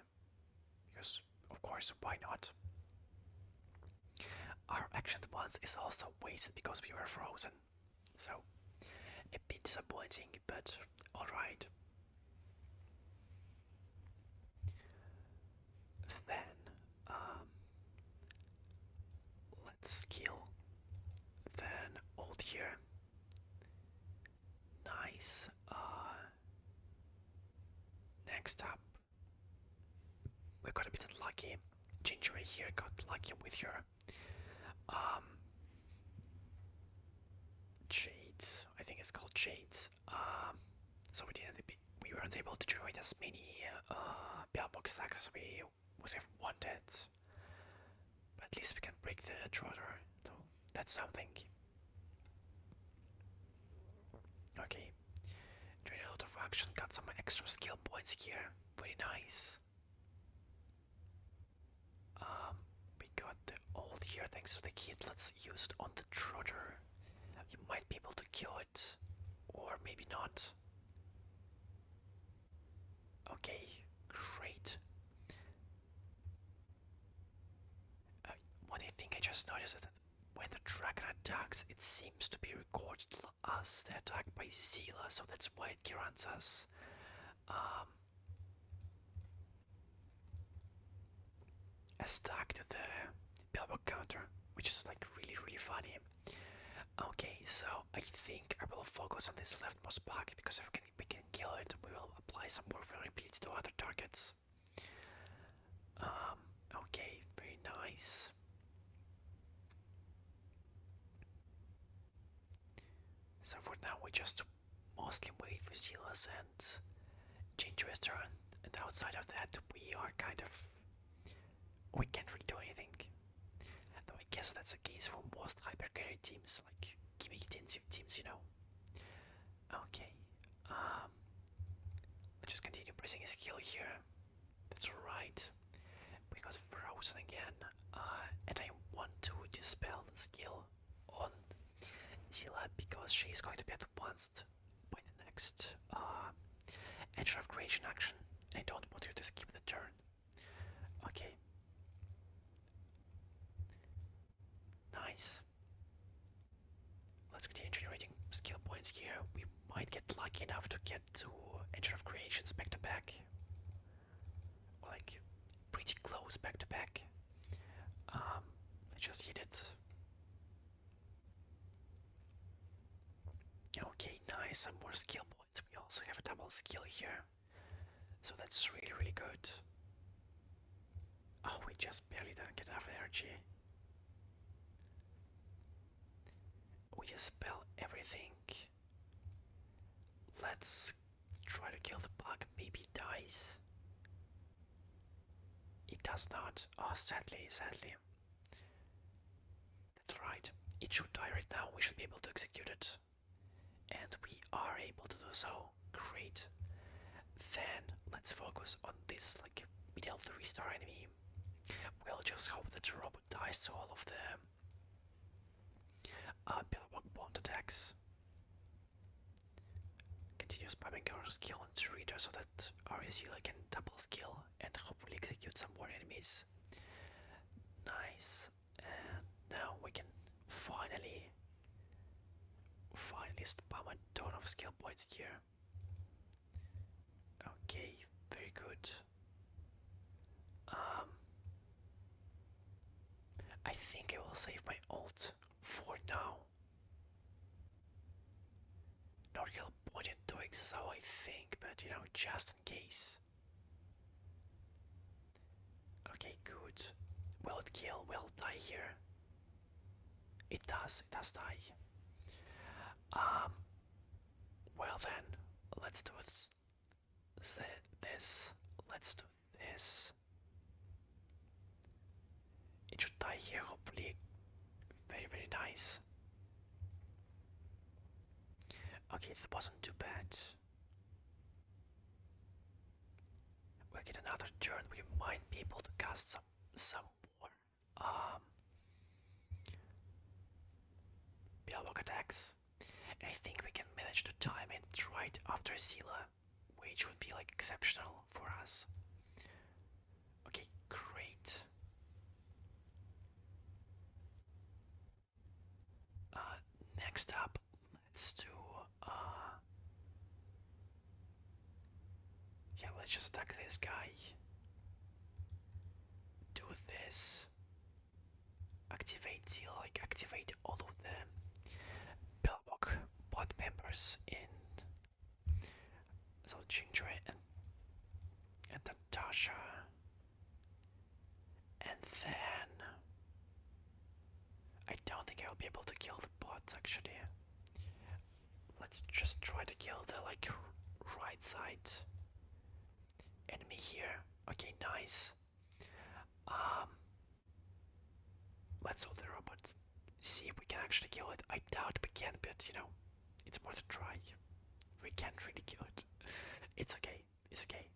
because, of course, why not? Our action once is also wasted because we were frozen. So a bit disappointing, but alright. Then let's kill. Then hold here. Nice. Next up, we got a bit unlucky. Qingque here got lucky with her Jades. I think it's called Jades. So we weren't able to generate as many Belabog stacks as we would have wanted. But at least we can break the trotter, so that's something. Okay, generated a lot of action, got some extra skill points here. Very nice. We got the ult here thanks to the kit. Let's use it on the trotter. You might be able to kill it, or maybe not. Okay, great. What I think I just noticed is that when the dragon attacks, it seems to be recorded as the attack by Zila, so that's why it grants us a stack to the Belabog counter, which is like really, really funny. Okay, so I think I will focus on this leftmost pack because if we can kill it, we will apply some more vulnerability to other targets. Okay, very nice. So for now we just mostly wait for Silas and change his turn, and outside of that we are kind of, we can't really do anything. Though I guess that's the case for most hyper carry teams, like gimmicky teams, you know. Okay, let's just continue pressing his skill here. That's alright. We got frozen again, and I want to dispel the skill on Zilla because she's going to be advanced by the next Engine of Creation action, and I don't want her to skip the turn. Okay. Nice. Let's continue generating skill points here. We might get lucky enough to get to Engine of Creations back to back. Like, pretty close back to back. I just hit it. Okay, nice. Some more skill points. We also have a double skill here. So that's really, really good. Oh, we just barely don't get enough energy. We dispel everything. Let's try to kill the bug. Maybe it dies. It does not. Oh, sadly. That's right. It should die right now. We should be able to execute it. And we are able to do so. Great. Then let's focus on this like middle 3-star enemy. We'll just hope that the robot dies to all of the Belabog bond attacks. Continue spamming our skill on Reader so that our Azila can double skill and hopefully execute some more enemies. Nice. And now we can finally spam a ton of skill points here. Okay, very good. I think I will save my ult for now. Not real point in doing so, I think, but you know, just in case. Okay, good. Will it kill? Will it die here? It does die. Well then, let's do this. Let's do this. It should die here, hopefully. Very, very nice. Okay, it wasn't too bad. We'll get another turn. We might be able to cast some more Belabog attacks. And I think we can manage to time it right after Zilla, which would be like exceptional for us. Okay, great. Next up, let's do yeah, let's just attack this guy. Do this. Activate Zilla, like activate all of the Belabog bot members in so Qingque and Natasha. And then I don't think I'll be able to kill the bots actually. Let's just try to kill the like right side enemy here. Okay, nice. Let's hold the robot. See if we can actually kill it. I doubt we can, but you know, it's worth a try. We can't really kill it. It's okay. It's okay.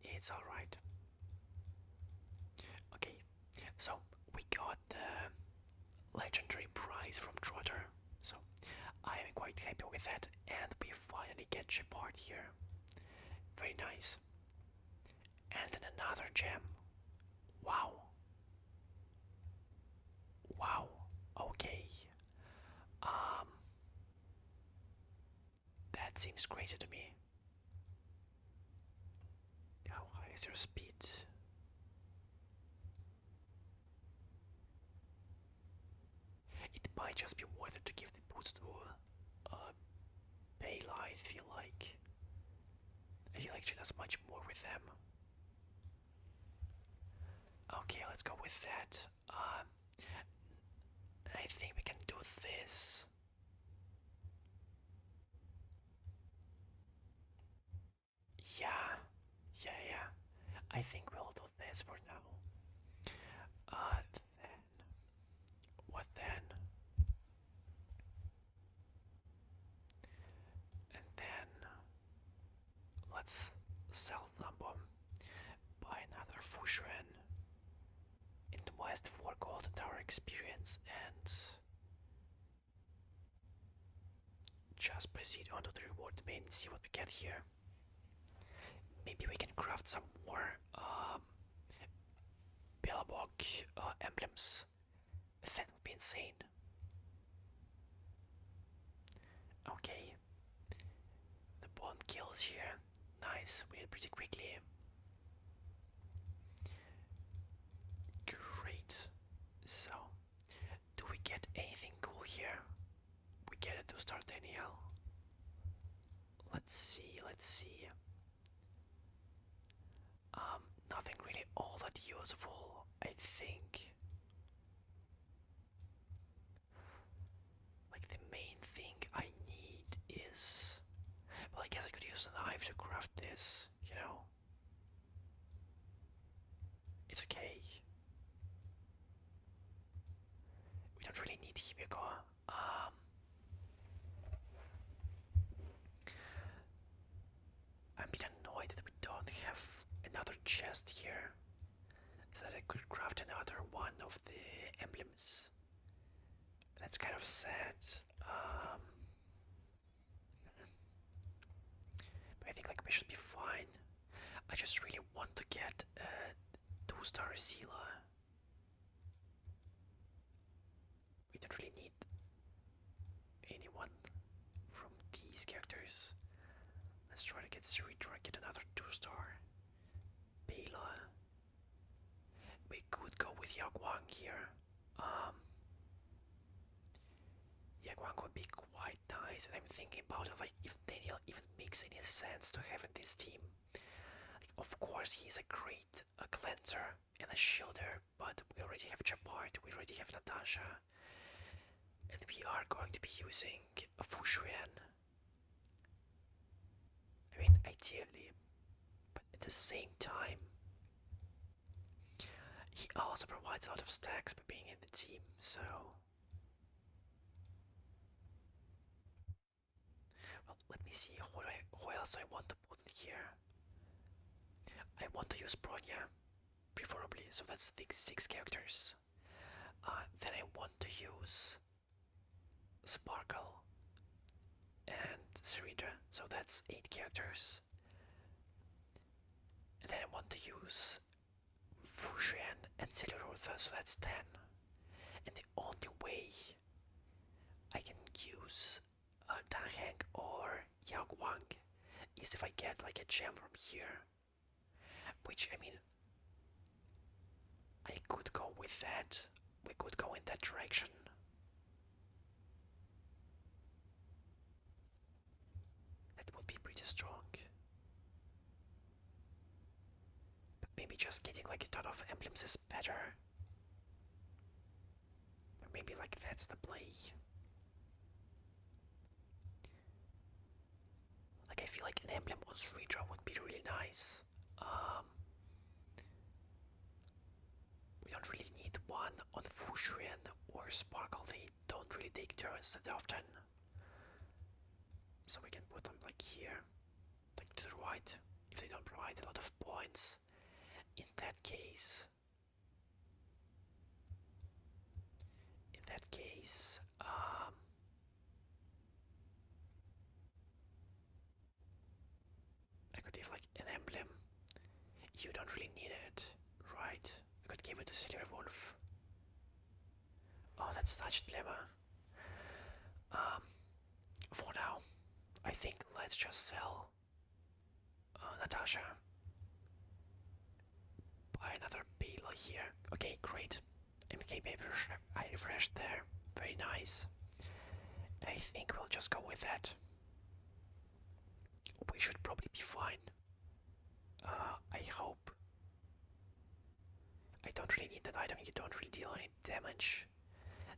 It's alright. Okay, so we got the legendary prize from Trotter, so I am quite happy with that, and we finally get Shepard here. Very nice. And then another gem. Wow. Wow. Okay. That seems crazy to me. How high is your speed? It might just be worth it to give the boots to Bayla, I feel like. She does much more with them. Okay, let's go with that. I think we this. Yeah, yeah. I think we'll do this for now. Then, what then? And then, let's sell Thumbo, buy another Fushuan, invest 4 gold in our experience, and just proceed onto the reward domain and see what we get here. Maybe we can craft some more Belabog emblems. That would be insane. Okay, the bond kills here. Nice, we did pretty quickly. Great. So, do we get anything cool here? We get it to start Daniel. Let's see, let's see. Nothing really all that useful, I think. Like the main thing I need is, well, I guess I could use a knife to craft this, you know. It's okay. We don't really need Himiko. I'm a bit annoyed that we don't have another chest here, so that I could craft another one of the emblems. That's kind of sad. But I think like we should be fine. I just really want to get a 2-star Zila. We don't really need anyone from these characters. Let's try to get Saritra, get another 2-star. Bela. We could go with Yaguang here. Yaguang would be quite nice, and I'm thinking about it, like if Daniel even makes any sense to have in this team. Like, of course, he's a great cleanser and a shielder, but we already have Chapart, we already have Natasha, and we are going to be using a Fushuan. I mean, ideally, but at the same time, he also provides a lot of stacks by being in the team, so. Well, let me see, who else do I want to put in here? I want to use Bronya, preferably, so that's the 6 characters. Then I want to use Sparkle and Sarita, so that's 8 characters. And then I want to use Fushuan and Celurutha, so that's 10. And the only way I can use Tanheng or Yaguang is if I get like a gem from here. Which, I mean, I could go with that. We could go in that direction. That would be pretty strong. But maybe just getting like a ton of emblems is better. Or maybe like that's the play. Like I feel like an emblem on Sridra would be really nice. We don't really need one on Fushuan or Sparkle. They don't really take turns that often. So we can put them like here, like to the right, if they don't provide a lot of points. In that case, I could give like an emblem. You don't really need it, right? I could give it to Silver Wolf. Oh, that's such a dilemma. For now, I think let's just sell Natasha. Buy another Bela here. Okay, great. MK I refreshed there. Very nice. And I think we'll just go with that. We should probably be fine. I hope. I don't really need that item, you don't really deal any damage.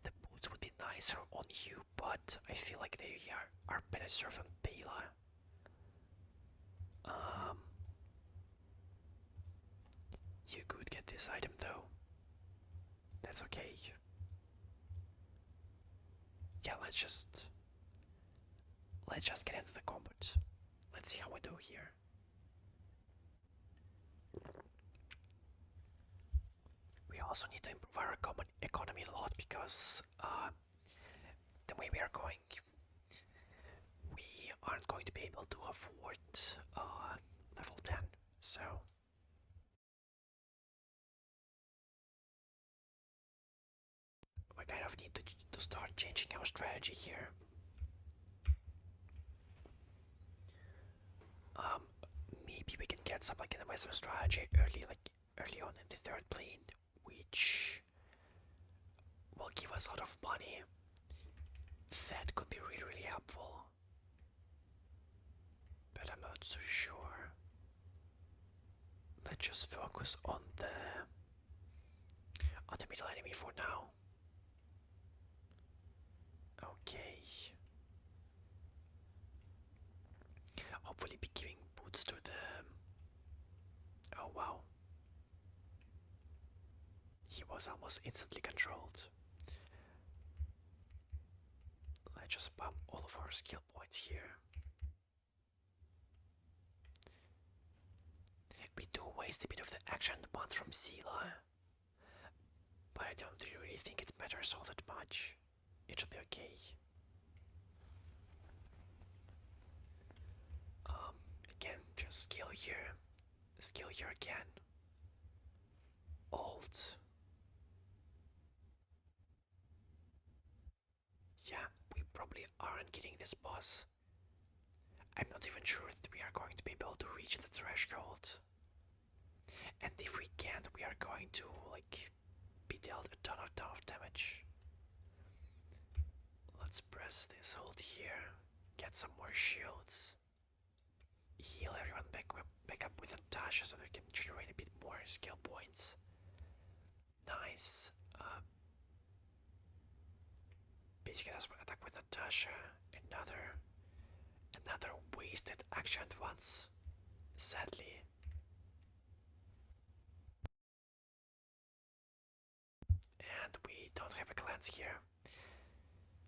The boots would be nicer on on you, but I feel like they are better served on Bela. Um, you could get this item though. That's okay. Yeah, let's just get into the combat. Let's see how we do here. We also need to improve our common economy a lot because the way we are going, we aren't going to be able to afford level 10. So we kind of need to start changing our strategy here. Um, Maybe we can get some like investment strategy early on in the third plane, which will give us a lot of money. That could be really helpful, but I'm not so sure. Let's just focus on the middle enemy for now. Okay. Hopefully be giving boots to the... Oh wow. He was almost instantly controlled. Let's just pump all of our skill points here. We do waste a bit of the action points from Sela, but I don't really think it matters all that much. It should be okay. Again, just skill here again. Alt. Yeah, we probably aren't getting this boss. I'm not even sure that we are going to be able to reach the threshold. And if we can't, we are going to like be dealt a ton of damage. Let's press this hold here, get some more shields, heal everyone back up with Natasha so we can generate a bit more skill points. Nice. Basically, that's attack with Natasha. Another wasted action at once. Sadly. And we don't have a glance here.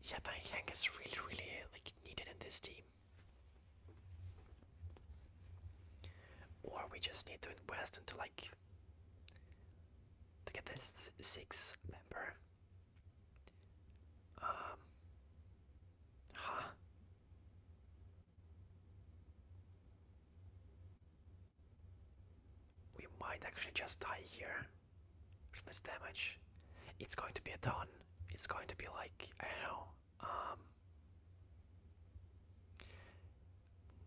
Yeah, Hank is really like needed in this team. Or we just need to invest into like to get this 6 member. Huh. We might actually just die here from this damage. It's going to be a ton. It's going to be like, I don't know,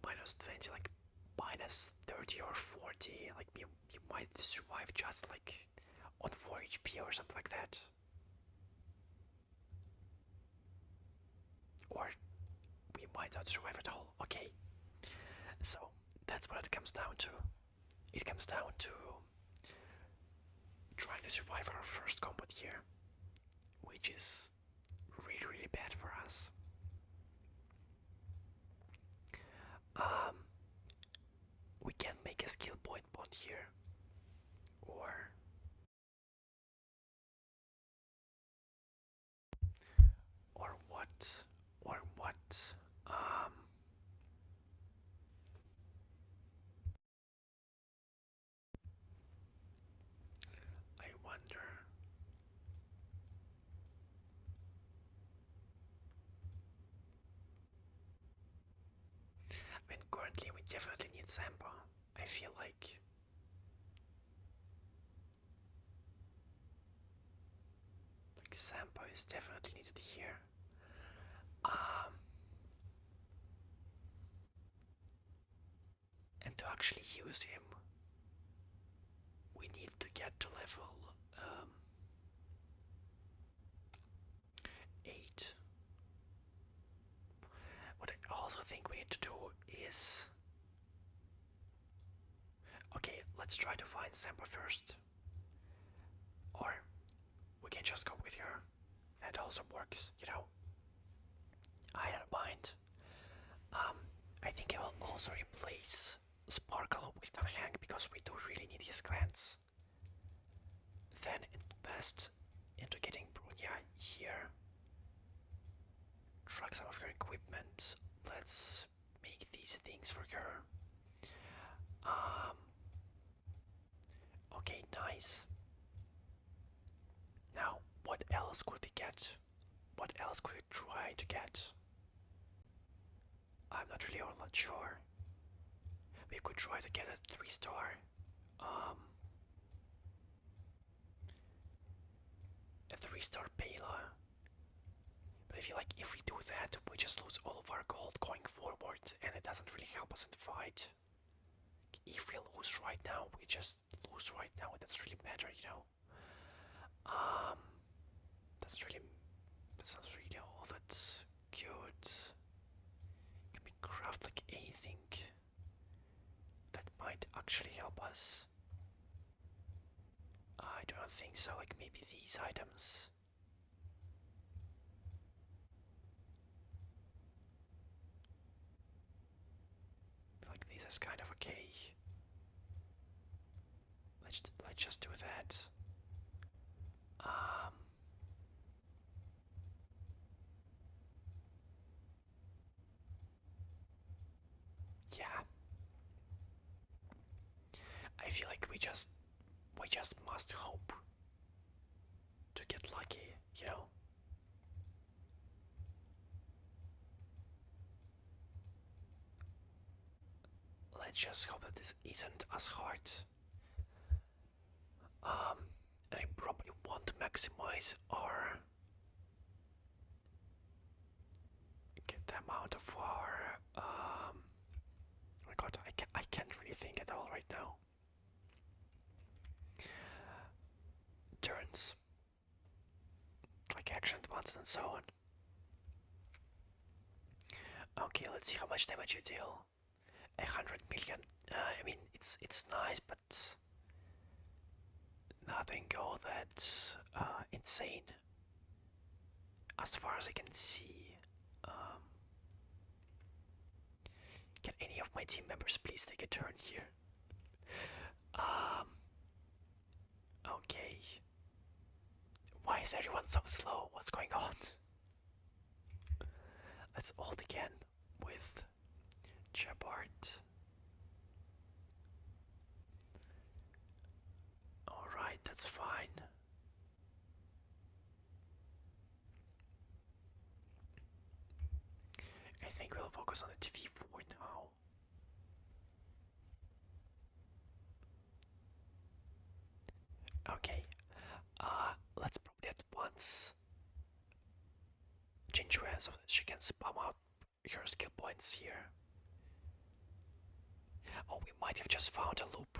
minus 20, like minus 30 or 40. Like you might survive just like on 4 HP or something like that. Or we might not survive at all. Okay, so that's what it comes down to. It comes down to trying to survive our first combat here, which is really bad for us. We can make a skill point bond here, or what, or what. I wonder. I mean, currently we definitely need Sampa. I feel like Sampa is definitely needed here. And to actually use him, we need to get to level 8. What I also think we need to do is... Okay, let's try to find Sampa first. Or we can just go with her. That also works, you know? I don't mind. Um, I think I will also replace Sparkle with Tanhang because we do really need his glance. Then invest into getting Brunya here. Track some of her equipment. Let's make these things for her. Um, okay, nice. Now, what else could we get? What else could we try to get? I'm not really all that sure. We could try to get a 3-star. A 3-star Pela. But I feel like if we do that, we just lose all of our gold going forward, and it doesn't really help us in the fight. If we lose right now, we just lose right now. It doesn't really matter, you know. Doesn't really. That's not really all that good. Can we craft like anything that might actually help us? I do not think so. Like maybe these items. Like this is kind of okay. Let's just do that. Yeah. I feel like we just must hope to get lucky, you know. Let's just hope that this isn't as hard. I probably want to maximize our get the amount of our oh my god, I can't really think at all right now. Turns. Like action advances and so on. Okay, let's see how much damage you deal. 100 million. I mean, it's nice, but nothing all that insane. As far as I can see. Can any of my team members please take a turn here? Okay. Why is everyone so slow? What's going on? Let's hold again with Jabart. Alright, that's fine. I think we'll focus on the TV for now. Okay, let's probably at once change her so that she can spam up her skill points here. Oh, we might have just found a loop.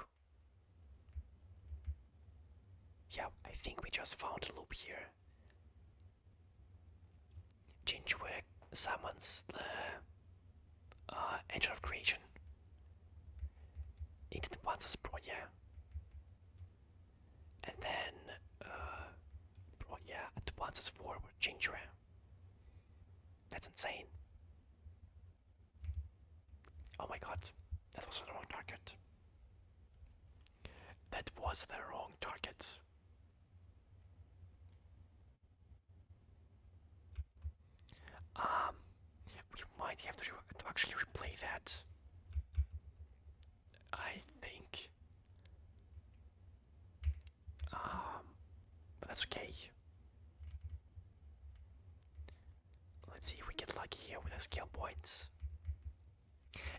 Yeah, I think we just found a loop here. Qingque summons the Engine of Creation. It advances Bronya. And then Bronya advances forward Qingque. That's insane. Oh my god, that was the wrong target. That was the wrong target. We might have to actually replay that. I think. But that's okay. Let's see if we get lucky here with the skill points.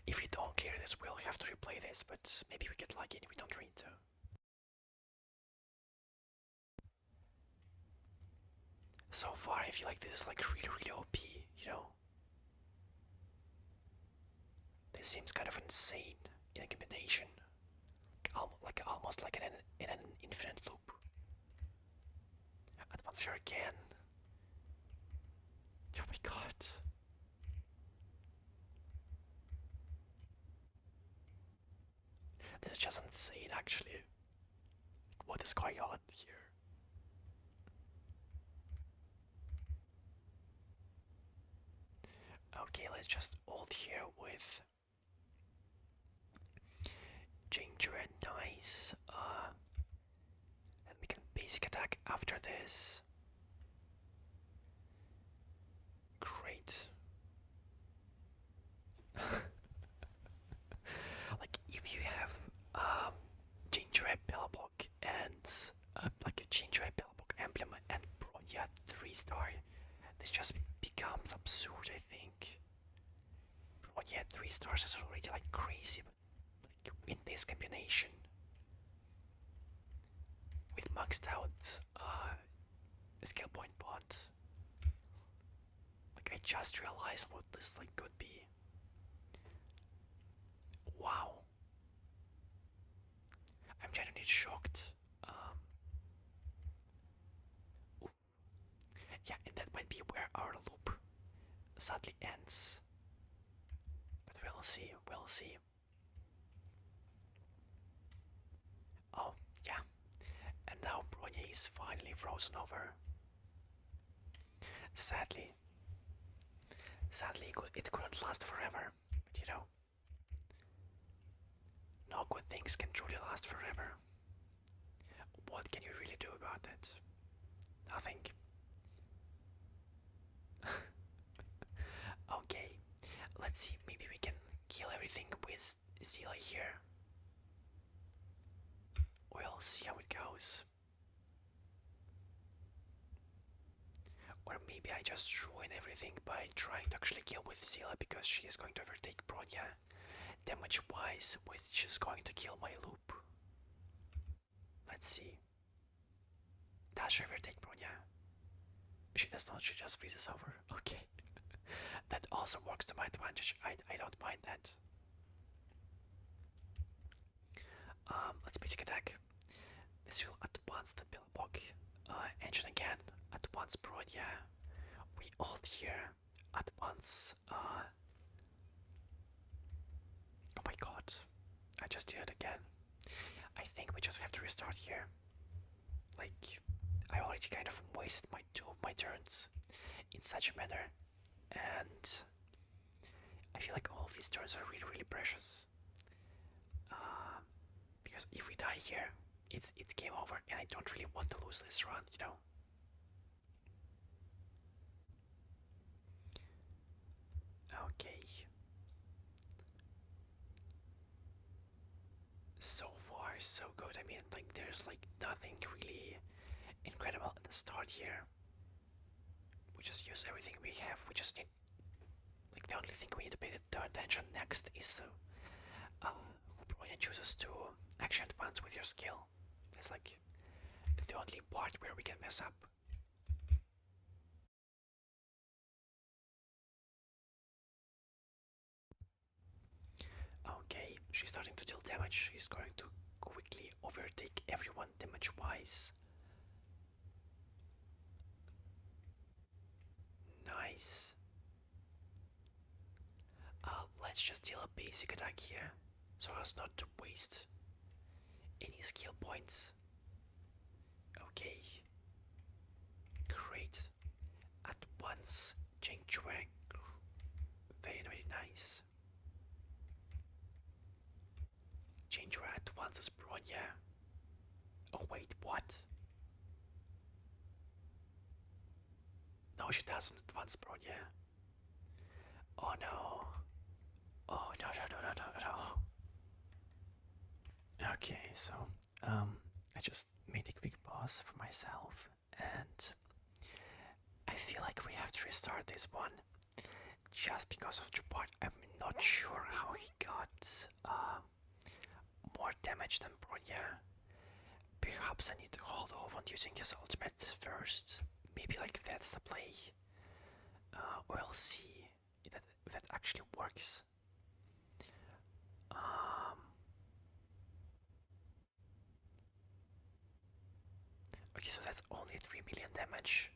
If we don't clear this, we'll have to replay this, but maybe we get lucky and we don't need to. So far, I feel like this is like really OP, you know? This seems kind of insane in a combination. Like almost like in an infinite loop. Advance here again. Oh my god. This is just insane, actually. What is going on here? Okay, let's just hold here with Qingque, nice. And we can basic attack after this. Great. Like if you have Qingque Belabog and like a Qingque Belabog emblem and Bronya 3-star, this just becomes absurd, I think. Bronya 3 stars is already like crazy, but like in this combination with maxed out skill point bond, like I just realized what this like could be. Wow. I'm genuinely shocked. Yeah, and that might be where our loop sadly ends. But we'll see, we'll see. Oh, yeah. And now Bronya is finally frozen over. Sadly. Sadly, it couldn't last forever. But you know, no good things can truly last forever. What can you really do about it? Nothing. Okay, let's see, maybe we can kill everything with Zila here. We'll see how it goes. Or maybe I just ruin everything by trying to actually kill with Zila because she is going to overtake Bronya. Damage wise, which is going to kill my loop. Let's see. Does she overtake Bronya? She does not, she just freezes over. Okay. That also works to my advantage. I don't mind that. Let's basic attack. This will advance the Belabog engine again. Advance Bronya. We ult here. Advance. Oh my god. I just did it again. I think we just have to restart here. Like, I already kind of wasted my 2 of my turns in such a manner. And I feel like all of these turns are really, really precious. Because if we die here, it's game over, and I don't really want to lose this run, you know. Okay. So far, so good. I mean, like, there's like nothing really incredible at the start here. We just use everything we have. We just need, like, the only thing we need to pay the attention next is who Brian chooses to actually advance with your skill. That's like the only part where we can mess up. Okay, she's starting to deal damage. She's going to quickly overtake everyone damage wise. Nice. Let's just deal a basic attack here so as not to waste any skill points. Okay. Great. At once, Qingque. Very, very nice. Qingque advances Bronya. Oh wait, what? No, she doesn't advance Bronya. Oh no. Oh no no no no no no. Okay, so I just made a quick pause for myself, and I feel like we have to restart this one just because of Jupart. I'm not sure how he got more damage than Bronya. Perhaps I need to hold off on using his ultimate first. Maybe like that's the play. We'll see if that actually works. Okay, so that's only 3 million damage.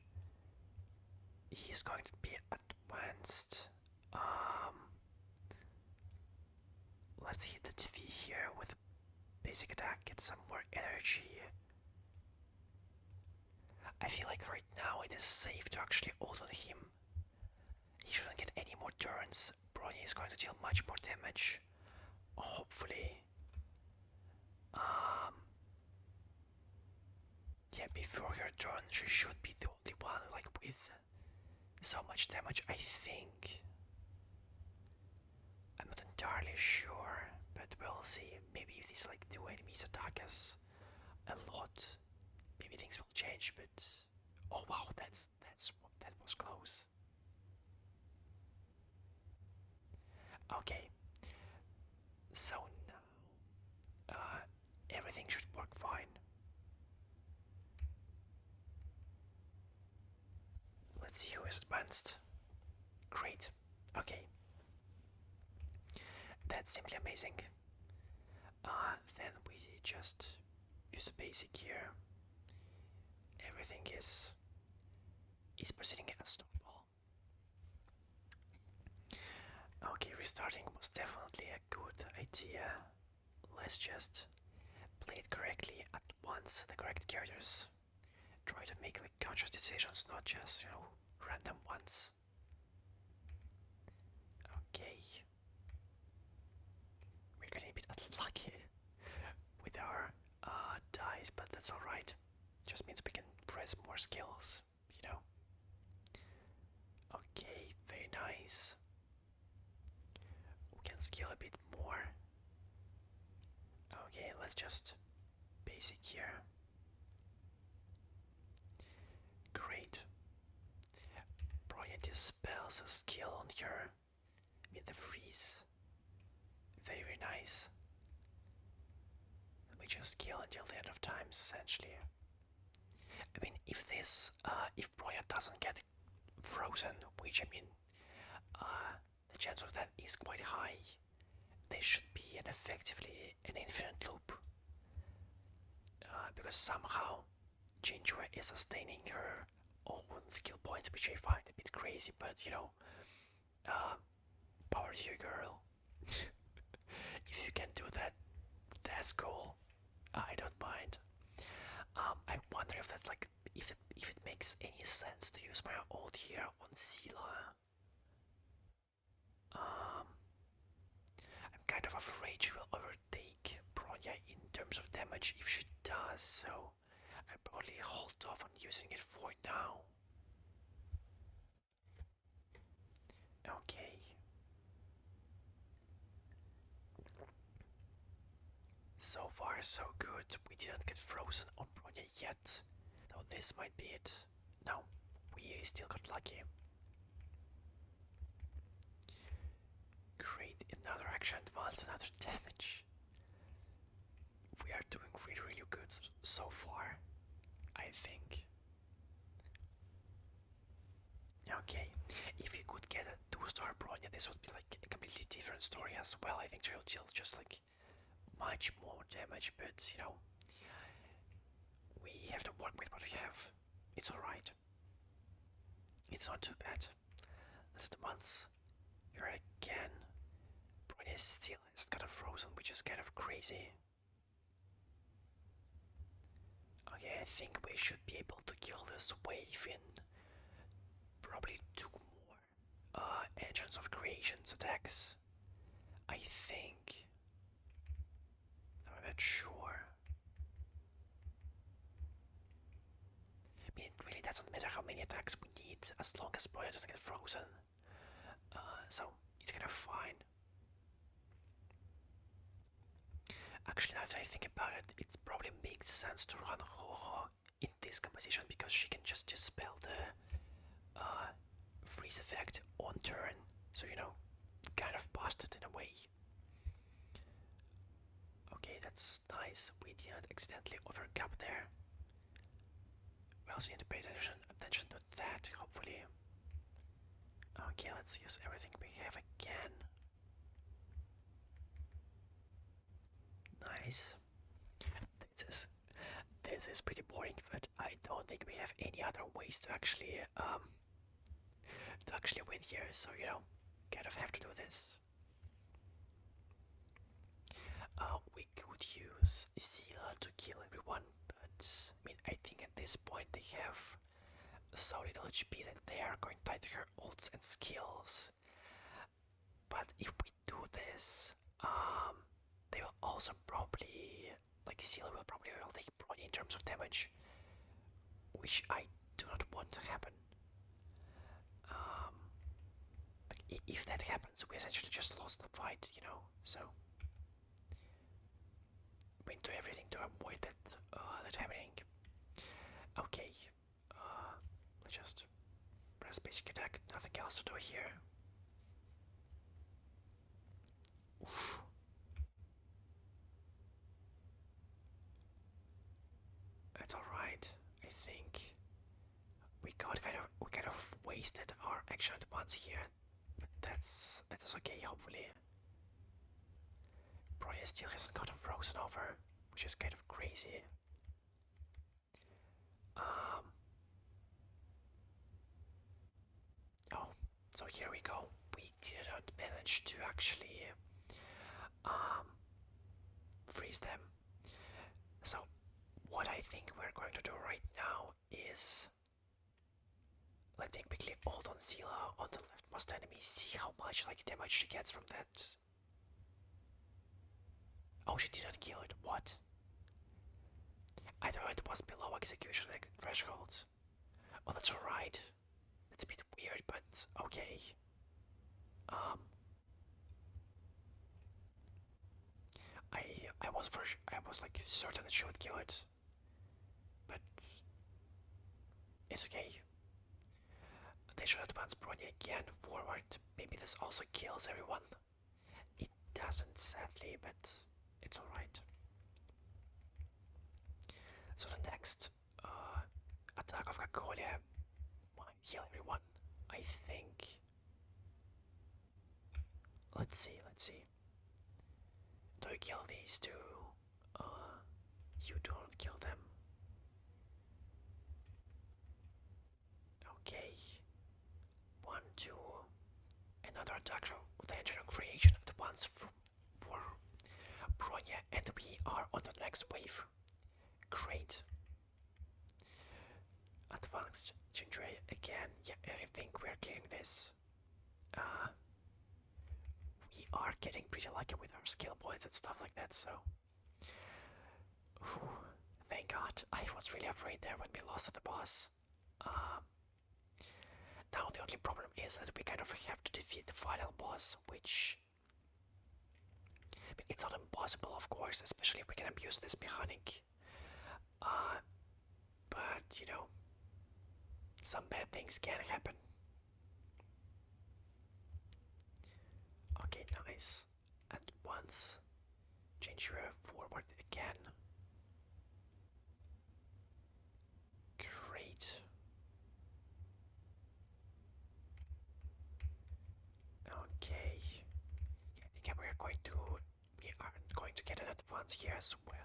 He's going to be advanced. Let's hit the TV here with basic attack, get some more energy. I feel like right now it is safe to actually ult on him. He shouldn't get any more turns, Bronya is going to deal much more damage. Hopefully. Um, yeah, before her turn, she should be the only one, like, with so much damage, I think. I'm not entirely sure, but we'll see. Maybe if these, like, two enemies attack us a lot, maybe things will change, but... Oh wow, that was close. Okay, so now everything should work fine. Let's see who is advanced. Great. Okay. That's simply amazing. Then we just use the basic here. Everything is proceeding as normal. Okay, restarting was definitely a good idea. Let's just play it correctly at once, the correct characters. Try to make like conscious decisions, not just, random ones. Okay. We're getting a bit unlucky with our dice, but that's alright. Just means we can press more skills, you know. Okay, very nice. We can skill a bit more. Okay, let's just basic here. Great. Brilliant dispels a skill on her with the freeze. Very, very nice. We just kill until the end of times, essentially. I mean, if Broya doesn't get frozen, which I mean, the chance of that is quite high, there should be effectively an infinite loop. Because somehow Qingque is sustaining her own skill points, which I find a bit crazy, but power to you, girl. If you can do that, that's cool. I don't mind. I wonder if that's like if it makes any sense to use my ult here on Sela. Um, I'm kind of afraid she will overtake Bronya in terms of damage if she does, so I'll probably hold off on using it for now. Okay. So far, so good. We didn't get frozen on Bronya yet. Now this might be it. No, we still got lucky. Great, another action advance, another damage. We are doing really, really good so far, I think. Okay, if you could get a 2-star Bronya, this would be like a completely different story as well. I think she'll deal just like much more damage, but we have to work with what we have. It's alright. It's not too bad. Let's advance here again. Bronya still has got a frozen, which is kind of crazy. Okay, I think we should be able to kill this wave in probably 2 more Agents of Creation's attacks. I think. I'm not sure. I mean, it really doesn't matter how many attacks we need as long as Bronya doesn't get frozen. So it's kind of fine. Actually, now that I think about it, it probably makes sense to run Ho-Ho in this composition because she can just dispel the freeze effect on turn. So, kind of busted in a way. Okay, that's nice. We did not accidentally overcap there. We also need to pay attention to that, hopefully. Okay, let's use everything we have again. Nice. This is pretty boring, but I don't think we have any other ways to actually win here. So kind of have to do this. We could use Sela to kill everyone, but I mean, I think at this point they have so little HP that they are going to die to her ults and skills. but if we do this, they will also probably, like Seal will probably take Brony in terms of damage, which I do not want to happen. Um, if that happens, we essentially just lost the fight, you know. So we need to do everything to avoid that happening. Okay, let's just press basic attack. Nothing else to do here. Oof. That's all right. I think we kind of wasted our action at once here. But that is okay. Hopefully, Broya still hasn't gotten frozen over, which is kind of crazy. Um. Oh, so here we go. We didn't manage to actually um freeze them. So what I think we're going to do right now is let me quickly hold on Zila on the leftmost enemy, see how much like damage she gets from that. Oh, she didn't kill it. What? I thought it was below execution threshold. Well, that's alright. It's a bit weird, but okay. Um, I was like certain that she would kill it, but it's okay. They should advance Bronya again forward. Maybe this also kills everyone. It doesn't, sadly, but it's alright. So the next attack of Kakolia might heal everyone, I think. Let's see. Do you kill these two? You don't kill them. Okay. 1, 2. Another attack of the engine creation at once for Bronya, and we are on the next wave. Great. Advanced Qingque again. Yeah, I think we're clearing this. We are getting pretty lucky with our skill points and stuff like that, so. Whew, thank God. I was really afraid there when we lost to the boss. Now the only problem is that we kind of have to defeat the final boss, which it's not impossible, of course, especially if we can abuse this mechanic. But you know, some bad things can happen. Okay, nice. At once, change your forward again. Great. Okay. Yeah, I think we aren't going to get an advance here as well.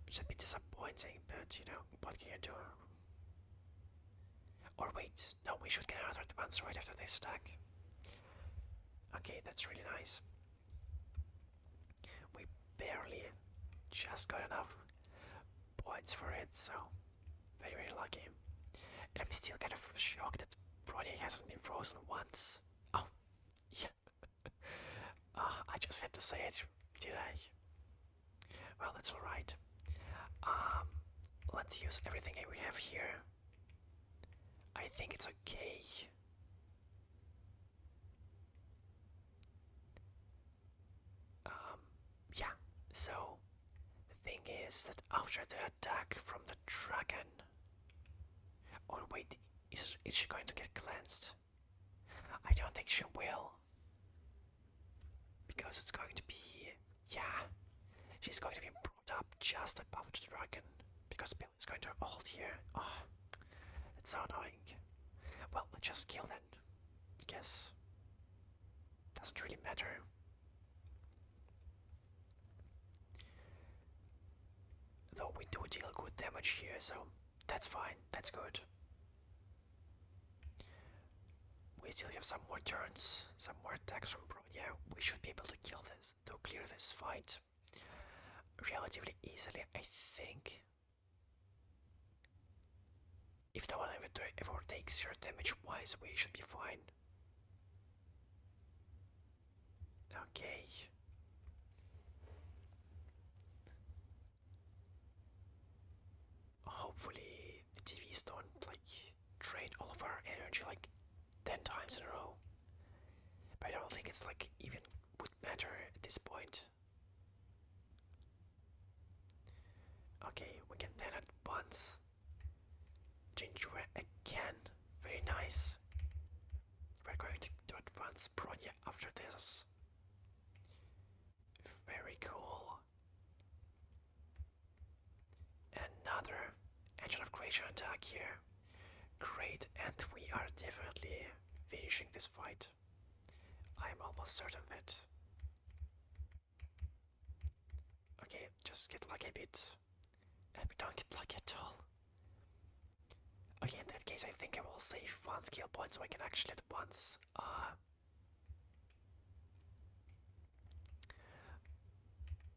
Which is a bit disappointing, but you know, what can you do? Or wait, no, we should get another advance right after this attack. Okay, that's really nice. We barely just got enough points for it, so very, very lucky. And I'm still kind of shocked that Brony hasn't been frozen once. Oh, yeah. I just had to say it, did I? Well, that's alright. Let's use everything we have here. I think it's okay. Yeah, so the thing is that after the attack from the dragon. Or wait, is she going to get cleansed? I don't think she will. Because it's going to be. Yeah, she's going to be brought up just above the dragon. Because Bill is going to hold here. Oh, that's so annoying. Well, let's just kill then. I guess. Doesn't really matter. Though we do deal good damage here, so that's fine. That's good. We still have some more turns, some more attacks from Bronya. We should be able to kill this, to clear this fight relatively easily, I think. If no one ever takes your damage wise, we should be fine. Okay. Hopefully the TVs don't like drain all of our energy like 10 times in a row. But I don't think it's like even would matter at this point. Okay, we can then at once change again. Very nice. We're going to do advance Bronya after this. Very cool. Another engine of creation attack here. Great, and we are definitely finishing this fight. I'm almost certain of it. Okay, just get lucky a bit. And we don't get lucky at all. Okay, in that case, I think I will save one skill point so I can actually at once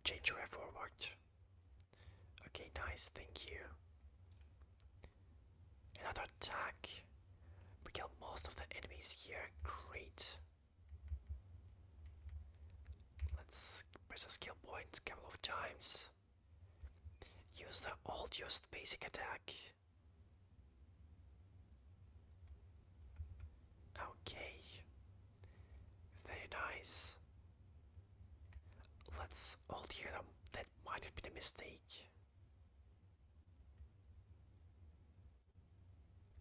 change your way forward. Okay, nice, thank you. Another attack. We kill most of the enemies here. Great. Let's press a skill point a couple of times. Use the ult, use the basic attack. Okay. Very nice. Let's ult here. That might have been a mistake.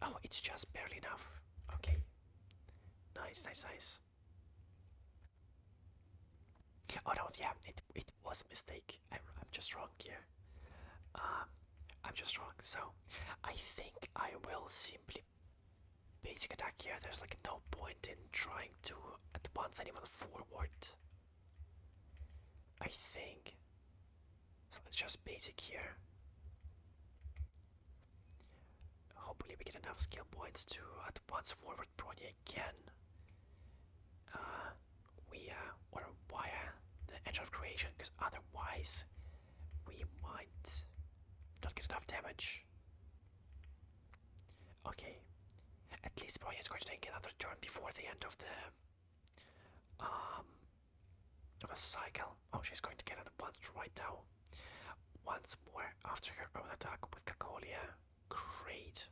Oh, it's just barely enough. Okay. Nice, nice, nice. Oh no, yeah, it was a mistake. I'm just wrong here. I'm just wrong. So, I think I will simply basic attack here. There's like no point in trying to advance anyone forward. I think. So let's just basic here. Hopefully we get enough skill points to advance forward Bronya again. Or via the Edge of Creation, because otherwise we might not get enough damage. Okay, at least Bronya is going to take another turn before the end of the cycle. Oh, she's going to get advanced right now. Once more after her own attack with Cacolia. Great.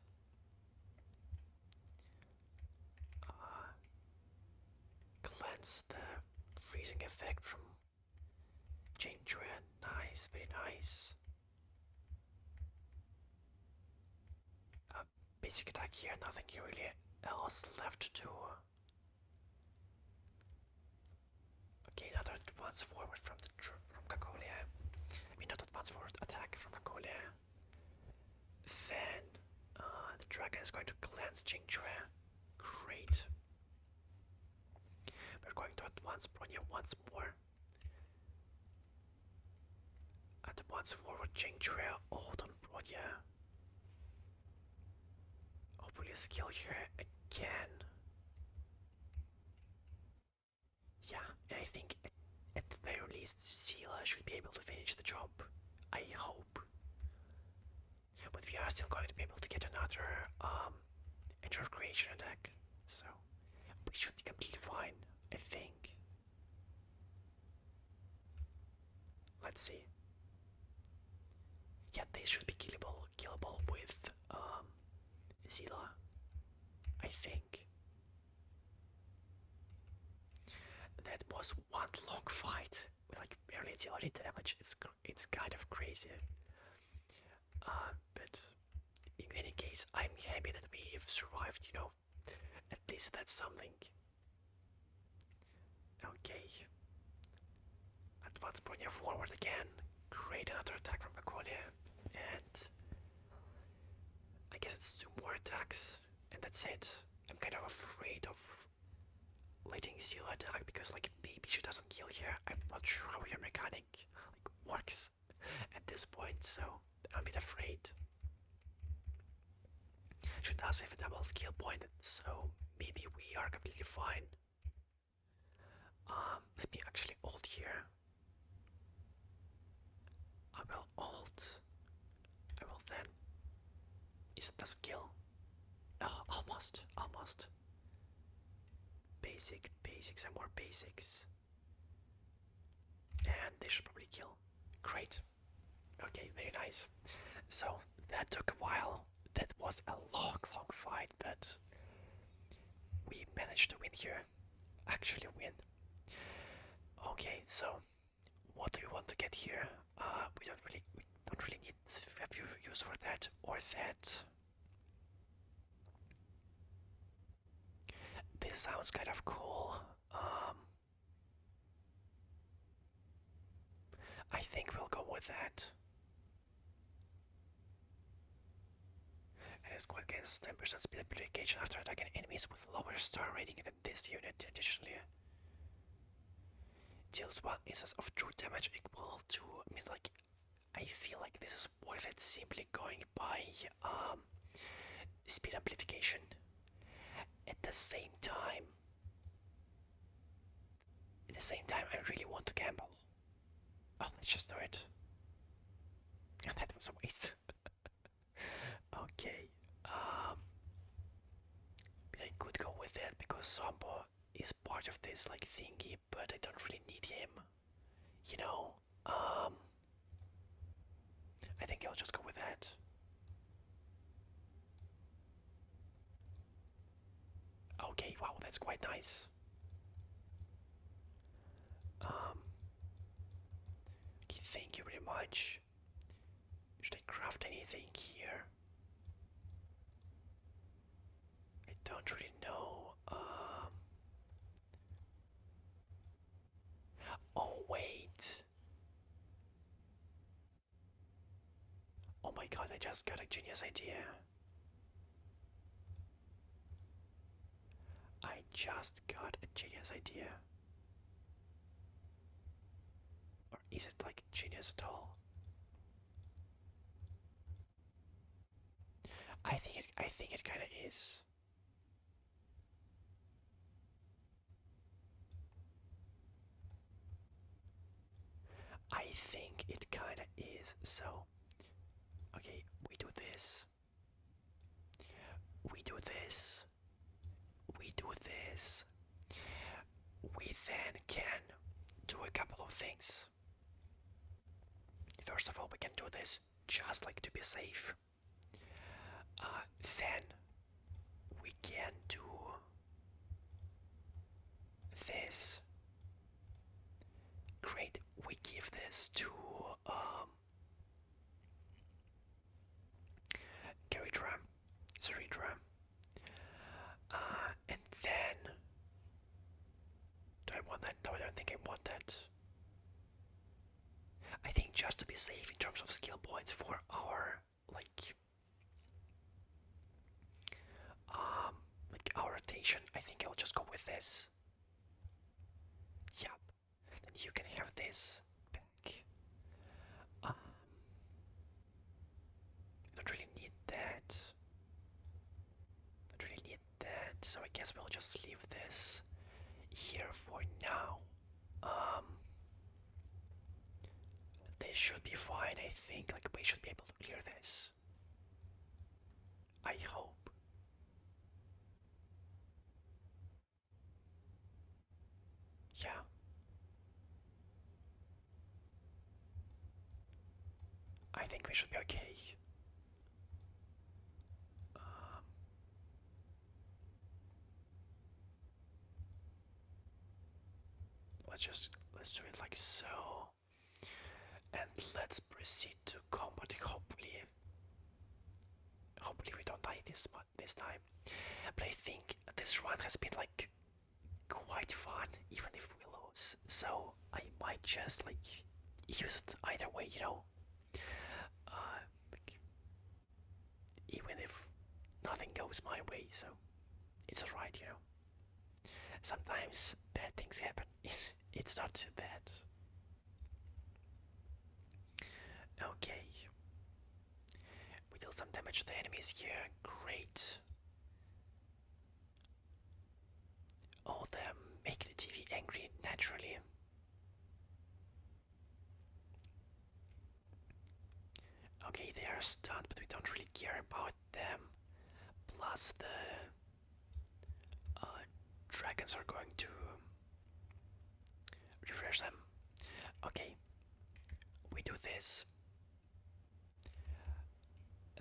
Cleanse the freezing effect from Qingque. Nice, very nice. Basic attack here, nothing really else left to do. Okay, another advance forward from Cacolia. I mean, not advance forward, attack from Cacolia. Then the dragon is going to cleanse Qingque. Great. We're going to advance Bronya once more. Advance forward Qingque, hold on Bronya. Hopefully a skill here again. Yeah, and I think at the very least Sela should be able to finish the job. I hope. But we are still going to be able to get another Engine of Creation attack. So we should be completely fine, I think. Let's see. Yeah, they should be killable with Zila, I think. That was one long fight with like barely any damage. It's kind of crazy. But in any case, I'm happy that we've survived. You know, at least that's something. Okay. Advance Bronya forward again. Great, another attack from Macaulay. And I guess it's 2 more attacks, and that's it. I'm kind of afraid of letting Zero attack because like maybe she doesn't kill here. I'm not sure how her mechanic like works at this point, so I'm a bit afraid. She does have a double skill point, so maybe we are completely fine. Let me actually ult here. I will ult. I will then. Is the skill? Oh, almost. Basics and more basics. And they should probably kill. Great. Okay, very nice. So that took a while. That was a long, long fight, but we managed to win here. Actually win. Okay, so what do we want to get here? We don't really need a few use for that or that. This sounds kind of cool. I think we'll go with that. And it's quite against 10% speed amplification after attacking enemies with lower star rating than this unit. Additionally, deals 1 instance of true damage equal to. I mean, like, I feel like this is worth it simply going by speed amplification. At the same time, I really want to gamble. Oh, let's just do it. And that was a waste. Okay. But I could go with that because Sambo is part of this like thingy, but I don't really need him. You know. I think I'll just go with that. Okay, wow, that's quite nice. Okay, thank you very much. Should I craft anything here? I don't really know. Oh, wait. Oh my god, I just got a genius idea. I just got a genius idea. Or is it like genius at all? I think it kinda is. I think it kinda is. So, okay, we do this. We do this. We do this. We then can do a couple of things. First of all, we can do this just like to be safe. Then we can do this. Great, we give this to Garydra, Zeridra. And then, do I want that? No, I don't think I want that. I think just to be safe in terms of skill points for our like our rotation, I think I'll just go with this. Yep. Then you can have this back. Don't really need that. Don't really need that. So I guess we'll just leave this here for now. This should be fine, I think. Like, we should be able to clear this. I hope. Yeah. I think we should be okay. Um, let's do it like so, and let's proceed to combat. Hopefully we don't die this time. But I think this run has been like quite fun, even if we lose. So I might just like use it either way, you know. Like, even if nothing goes my way, so it's alright, you know. Sometimes bad things happen. It's not too bad. Okay. We deal some damage to the enemies here. Great. All them make the TV angry naturally. Okay, they are stunned, but we don't really care about them. Plus, the dragons are going to refresh them. Okay, we do this.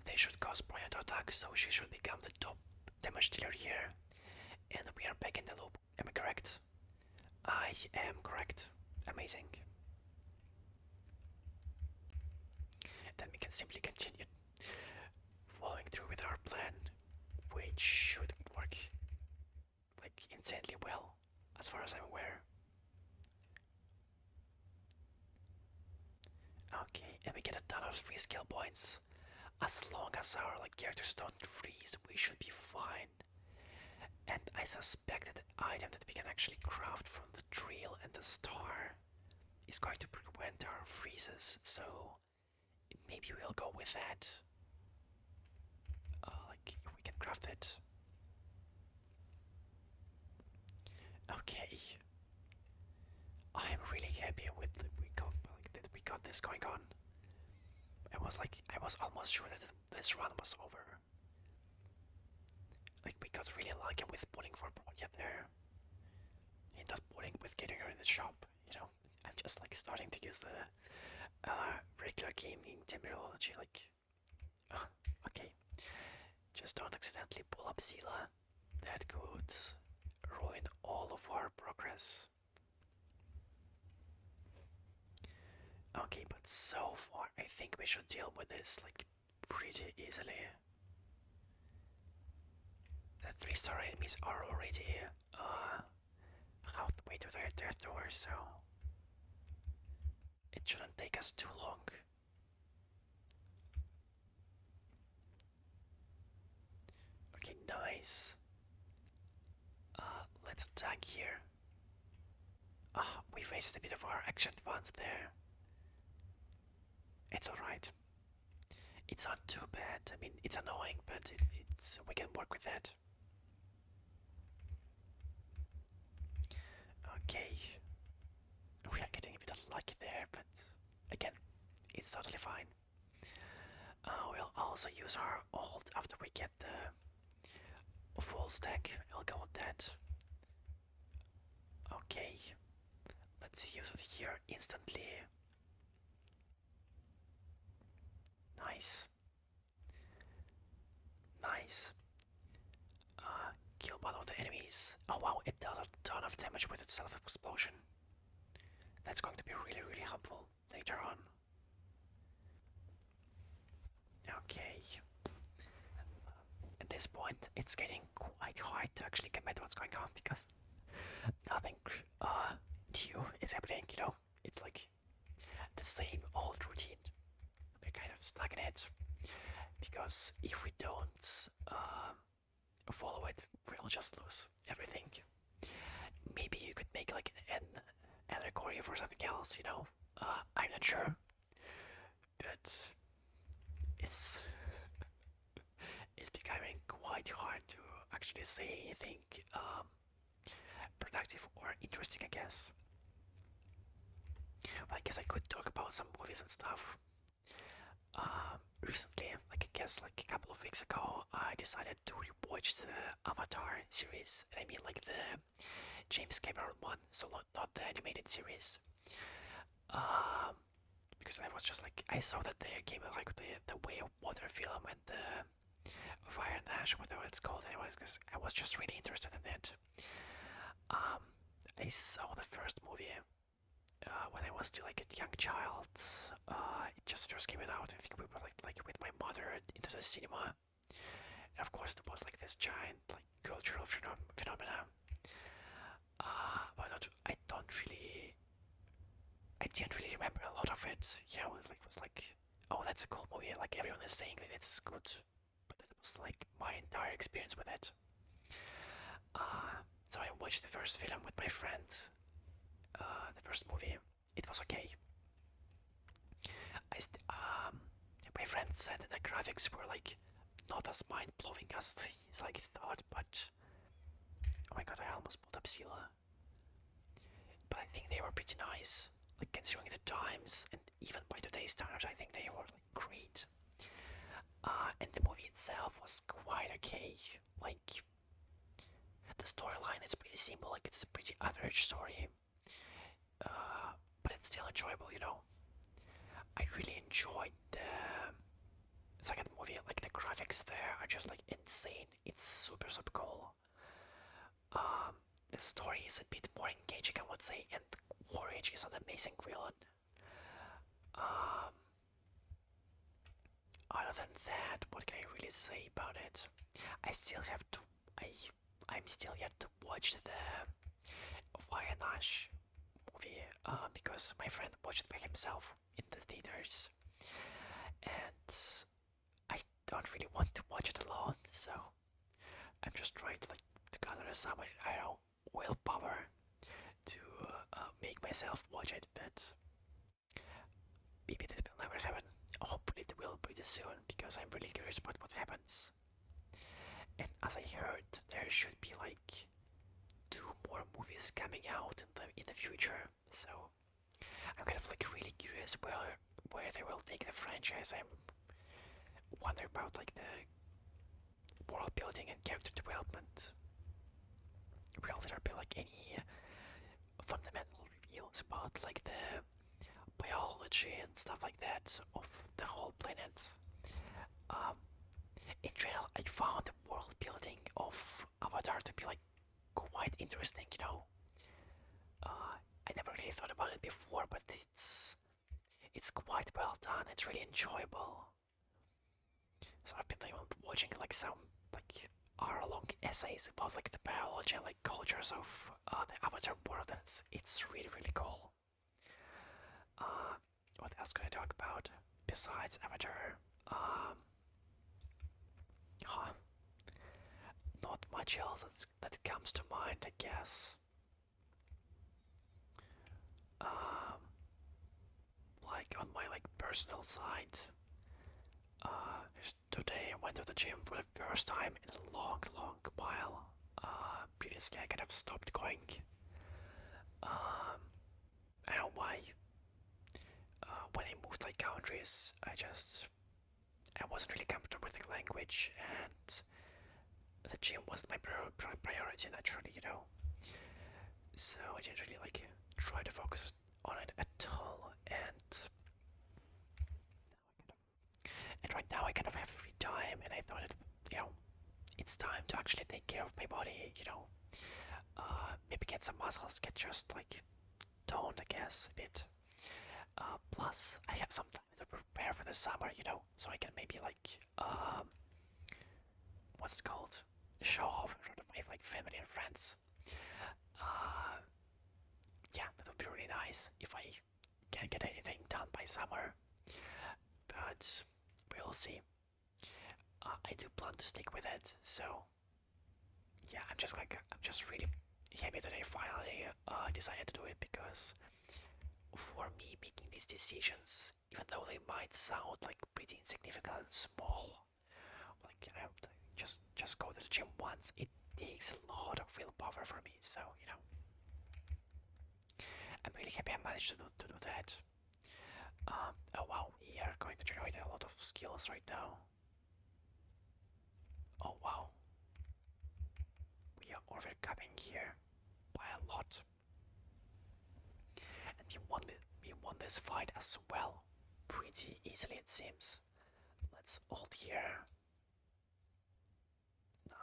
They should cause Brian to attack, so she should become the top damage dealer here. And we are back in the loop. Am I correct? I am correct. Amazing. Then we can simply continue following through with our plan, which should work like insanely well, as far as I'm aware. Okay, and we get a ton of free skill points. As long as our characters don't freeze, we should be fine. And I suspect that the item that we can actually craft from the drill and the star is going to prevent our freezes, so maybe we'll go with that. We can craft it. Okay. I'm really happy with that we got this going on. I was almost sure that this run was over. Like we got really lucky with pulling for Bronya there. And not pulling with getting her in the shop, you know. I'm just starting to use the regular gaming terminology, okay. Just don't accidentally pull up Zila. That could ruin all of our progress. Okay, but so far I think we should deal with this pretty easily. The 3-star enemies are already halfway to their territory, so it shouldn't take us too long. Okay, nice. Let's attack here. We wasted a bit of our action funds there. It's alright. It's not too bad. I mean, it's annoying, but we can work with that. Okay. We are getting a bit unlucky there, but again, it's totally fine. We'll also use our ult after we get the full stack. I'll go with that. Okay. Let's use it here instantly. Nice. Nice. Kill one of the enemies. Oh wow, it does a ton of damage with its self-explosion. That's going to be really, really helpful later on. Okay. At this point, it's getting quite hard to actually commit what's going on because nothing new is happening, you know? It's like the same old routine. We're kind of stuck in it because if we don't follow it, we'll just lose everything. Maybe you could make another choreo for something else, you know? I'm not sure, but it's becoming quite hard to actually say anything productive or interesting, I guess. Well, I guess I could talk about some movies and stuff. Recently, I guess a couple of weeks ago, I decided to rewatch the Avatar series, and I mean the James Cameron one, so not the animated series. Because I was just I saw that they gave the Way of Water film and the Fire and Ash, whatever it's called. I was just really interested in it. I saw the first movie when I was still a young child. It just first came out. I think we were with my mother into the cinema, and of course it was this giant cultural phenomena. But I didn't really remember a lot of it. You know, it was oh, that's a cool movie. Everyone is saying that it's good, but that was my entire experience with it. So I watched the first film with my friend. The first movie, it was okay. My friend said that the graphics were not as mind-blowing as he's thought, but oh my god, I almost pulled up Sela. But I think they were pretty nice, considering the times, and even by today's standards, I think they were great. And the movie itself was quite okay. The storyline is pretty simple, it's a pretty average story. But it's still enjoyable, you know. I really enjoyed the second movie. Like the graphics there are just like insane. It's super cool. Um, the story is a bit more engaging, I would say, and Warwick is an amazing villain. Um, Other than that, what can I really say about it? I still have to. I I'm still yet to watch the Fire and Ash movie because my friend watched it by himself in the theaters, and I don't really want to watch it alone. So I'm just trying to like to gather some I don't know willpower to make myself watch it, but maybe that will never happen. Hopefully it will pretty soon because I'm really curious about what happens. And as I heard, there should be like two more movies coming out in the future. So I'm kind of like really curious where they will take the franchise. I'm wondering about like the world building and character development. Will there be like any fundamental reveals about like the biology and stuff like that of the whole planet? Um, in general, I found the world building of Avatar to be like quite interesting. You know, I never really thought about it before, but it's quite well done. It's really enjoyable. So I've been like watching like some like hour-long essays about like the biology and like cultures of the Avatar world. And it's really cool. Uh, what else could I talk about besides Avatar? Um, huh, not much else that comes to mind, I guess. Um, like on my like personal side, just today I went to the gym for the first time in a long while. Previously I kind of stopped going. Um, I don't know why. When I moved like countries, I wasn't really comfortable with the language, and the gym wasn't my priority naturally, you know. So I didn't really like try to focus on it at all, and right now I kind of have free time, and I thought you know, it's time to actually take care of my body, you know. Maybe get some muscles, get just like toned, I guess, a bit. Plus, I have some time to prepare for the summer, you know, so I can maybe like, what's it called? Show off in front of my like family and friends. Uh, yeah, that would be really nice if I can get anything done by summer, but we'll see. I do plan to stick with it, so yeah, I'm just really happy that I finally decided to do it because for me making these decisions, even though they might sound like pretty insignificant and small, like you know, just go to the gym once, it takes a lot of willpower for me. So you know, I'm really happy I managed to do that. Oh wow, we are going to generate a lot of skills right now. Oh wow, we are overcoming here by a lot, and we won this fight as well, pretty easily it seems. Let's ult here.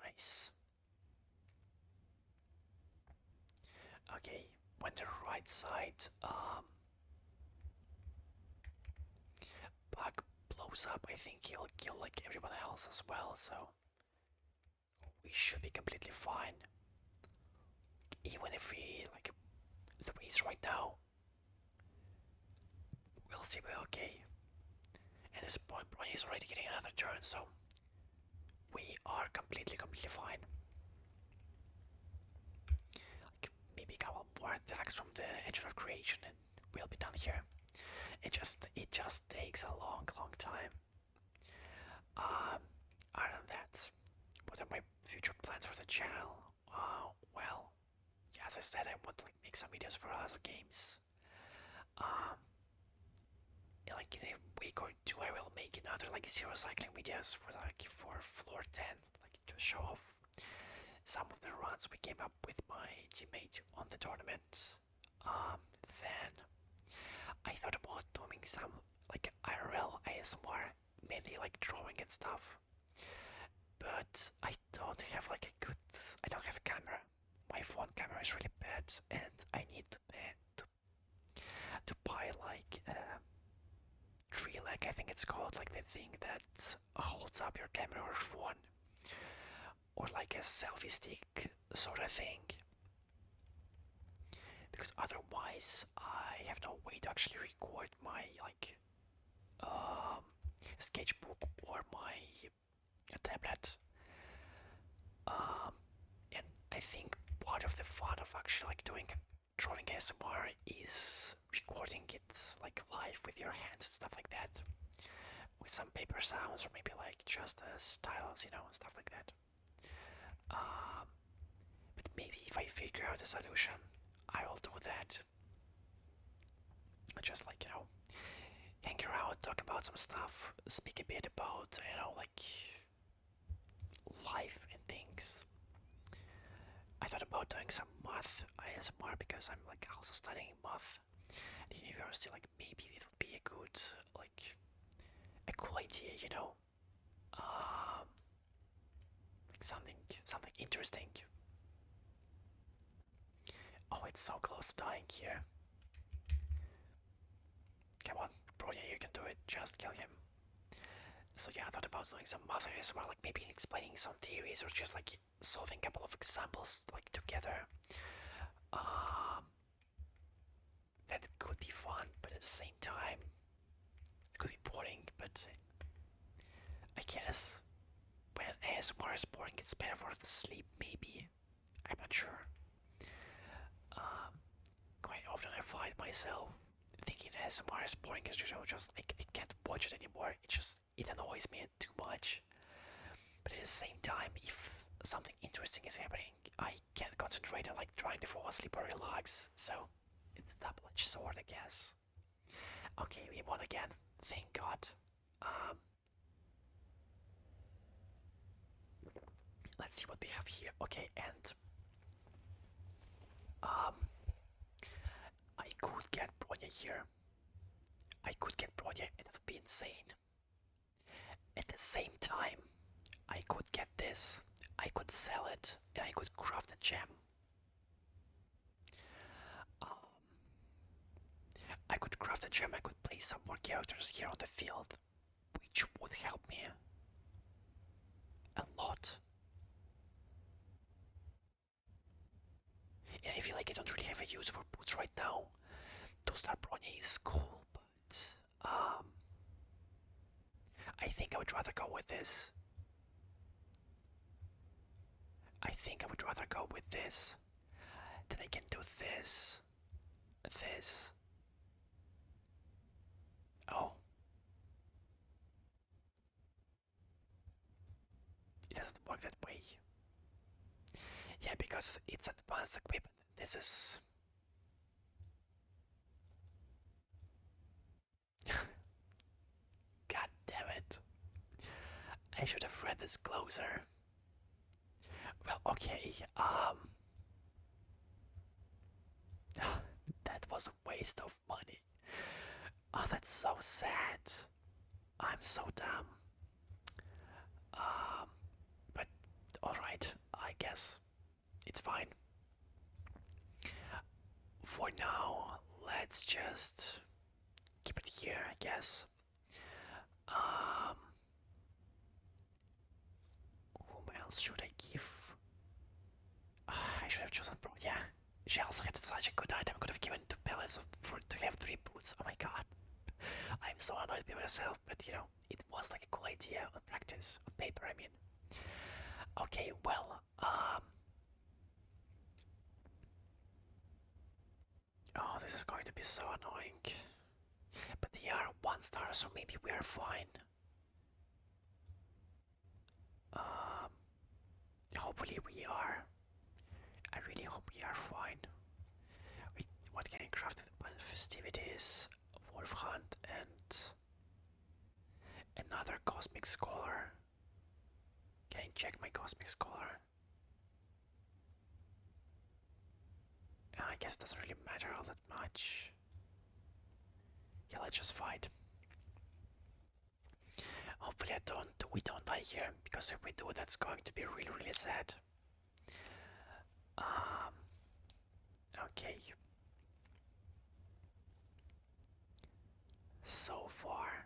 Nice. Okay, when the right side bug blows up, I think he'll kill like everyone else as well, so we should be completely fine. Even if we like freeze right now, we'll see we're okay. At this point, Bronny is already getting another turn, so we are completely fine. Like maybe a couple more attacks from the engine of creation and we'll be done here. It just takes a long time. Other than that, what are my future plans for the channel? Well, as I said, I want to like make some videos for other games. Um, like in a week or two, I will make another like zero cycling videos for floor 10, like to show off some of the runs we came up with my teammate on the tournament. Then I thought about doing some like IRL ASMR, mainly like drawing and stuff. But I don't have like a good. I don't have a camera. My phone camera is really bad, and I need to buy like a tree leg. I think it's called, like the thing that holds up your camera or phone, or like a selfie stick sort of thing. Because otherwise, I have no way to actually record my like um, sketchbook or my tablet. Um, and I think part of the fun of actually like doing drawing ASMR is recording it like live with your hands and stuff like that, with some paper sounds or maybe like just styles, stuff like that. Um, but maybe if I figure out a solution, I will do that. Just like hang around, talk about some stuff, speak a bit about like life and things. I thought about doing some math ASMR because I'm like also studying math at university. Like maybe it would be a good like a cool idea, like something interesting. Oh, it's so close to dying here. Come on, bro, yeah, you can do it. Just kill him. So yeah, I thought about doing some math ASMR, like maybe explaining some theories or just like solving a couple of examples like together. Um, that could be fun, but at the same time, it could be boring. But I guess when ASMR is boring, it's better for the sleep. Maybe, I'm not sure. Um, Quite often I find myself thinking ASMR is boring because just like I can't watch it anymore. It annoys me too much. But at the same time, if something interesting is happening, I can't concentrate on like trying to fall asleep or relax. So it's a double-edged sword, I guess. Okay, we won again. Thank God. Um, let's see what we have here. Okay, and um, I could get Bronya here. I could get Bronya, and it would be insane. At the same time, I could get this. I could sell it, and I could craft a gem. Um, I could craft a gem. I could place some more characters here on the field, which would help me a lot. And I feel like I don't really have a use for boots right now. Two-star Bronya is cool, but I think I would rather go with this. I think I would rather go with this. Then I can do this. This. Oh. It doesn't work that way. Yeah, because it's advanced equipment. This is... God damn it. I should have read this closer. Well, okay, that was a waste of money. Oh, that's so sad. I'm so dumb. Um, but alright, I guess it's fine. For now, let's just keep it here, I guess. Um, whom else should I give? I should have chosen Bro. Yeah, she also had such a good item. I could have given to Palace to have 3 boots. Oh my god. I'm so annoyed with myself, but it was like a cool idea on practice, on paper, I mean. Okay, well, oh, this is going to be so annoying. But they are 1 star, so maybe we are fine. Um, Hopefully we are. I really hope we are fine. Wait, what can I craft with the festivities? Wolf Hunt and another Cosmic Scholar. Can I check my Cosmic Scholar? I guess it doesn't really matter all that much. Yeah, let's just fight. Hopefully we don't die here, because if we do, that's going to be really, really sad. Um, okay. So far,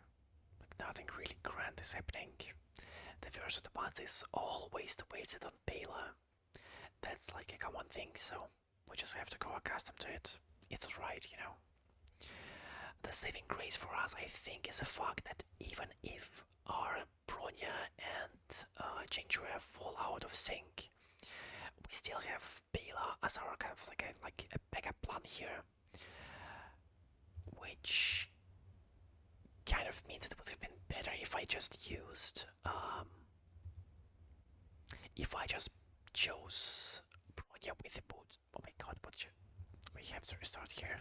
nothing really grand is happening. The first of the month is always the wasted on Bela. That's like a common thing, so we just have to go accustomed to it. It's alright, you know. The saving grace for us, I think, is the fact that even if our Bronya and Qingque fall out of sync, we still have Bela as our kind of like a backup plan here, which kind of means it would have been better if I just used if I just chose Bronya with the boot. Oh my god, but we have to restart here.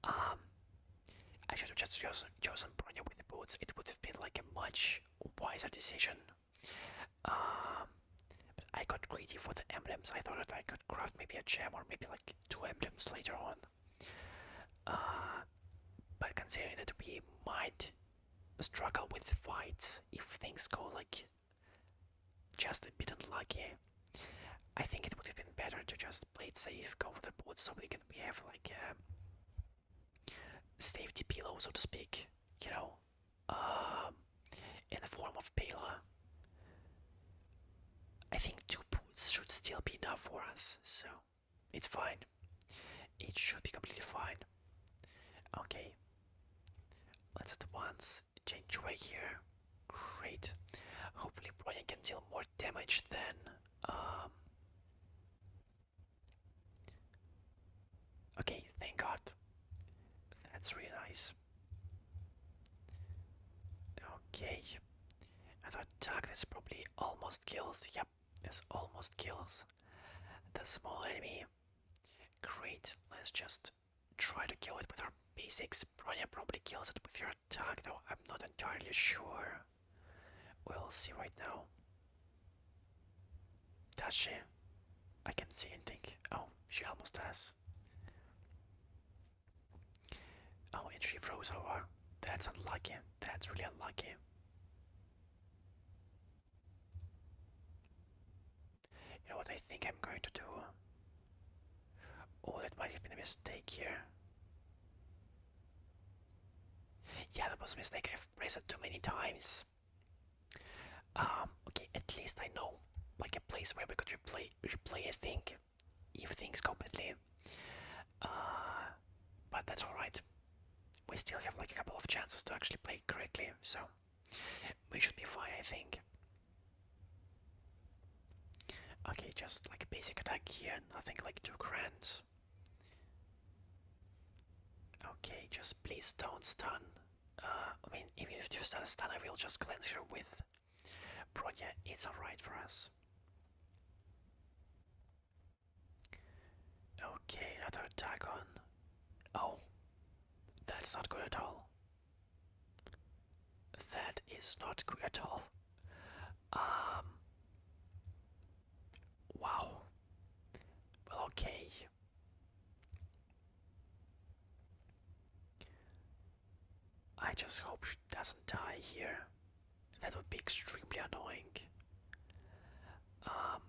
Um, I should have just chosen Bronya with the boots. It would have been like a much wiser decision. Um, but I got greedy for the emblems. I thought that I could craft maybe a gem or maybe like 2 emblems later on. But considering that we might struggle with fights if things go like just a bit unlucky, I think it would have been better to just play it safe, go for the boots, so we have like a safety pillow, so to speak, you know, um, in the form of Bela. I think 2 boots should still be enough for us, so it's fine. It should be completely fine. Okay, let's at once change way here. Great. Hopefully Brian can deal more damage than okay, thank god. That's really nice. Okay. Another attack that's probably almost kills. Yep, this almost kills the small enemy. Great. Let's just try to kill it with our basics. Bronya probably kills it with your attack, though I'm not entirely sure. We'll see right now. Does she? I can't see anything. Oh, she almost does. Oh, and she froze over. That's unlucky. That's really unlucky. You know what I think I'm going to do? Oh, that might have been a mistake here. Yeah, that was a mistake. I've pressed it too many times. Okay, at least I know like a place where we could replay a thing if things go badly. But that's alright. We still have like a couple of chances to actually play correctly, so we should be fine, I think. Okay, just like a basic attack here, nothing like too grand. Okay, just please don't stun. I mean, even if you stun, I will just cleanse her with Bronya. It's alright for us. Okay, another attack on. Oh, that's not good at all. That is not good at all. Um. Wow. Well, okay. I just hope she doesn't die here. That would be extremely annoying. Um,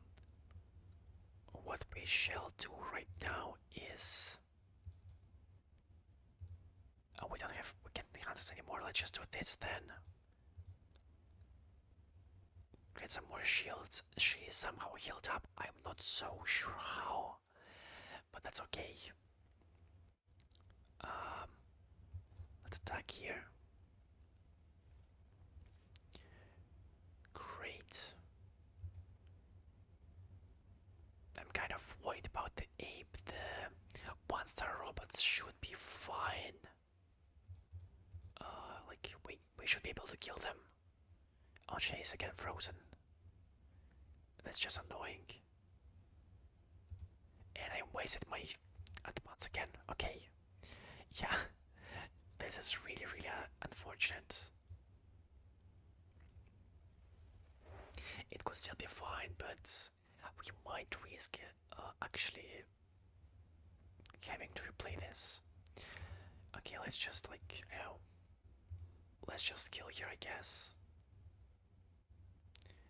what we shall do right now is. Oh, we can't enhance this anymore. Let's just do this then. Get some more shields. She is somehow healed up. I'm not so sure how, but that's okay. Um, let's attack here. Great. I'm kind of worried about the ape. The one-star robots should be fine. Like we should be able to kill them. Oh, she's again frozen. That's just annoying. And I wasted my advance again. Okay. Yeah. This is really, really unfortunate. It could still be fine, but we might risk actually having to replay this. Okay, let's just like, let's just kill here, I guess.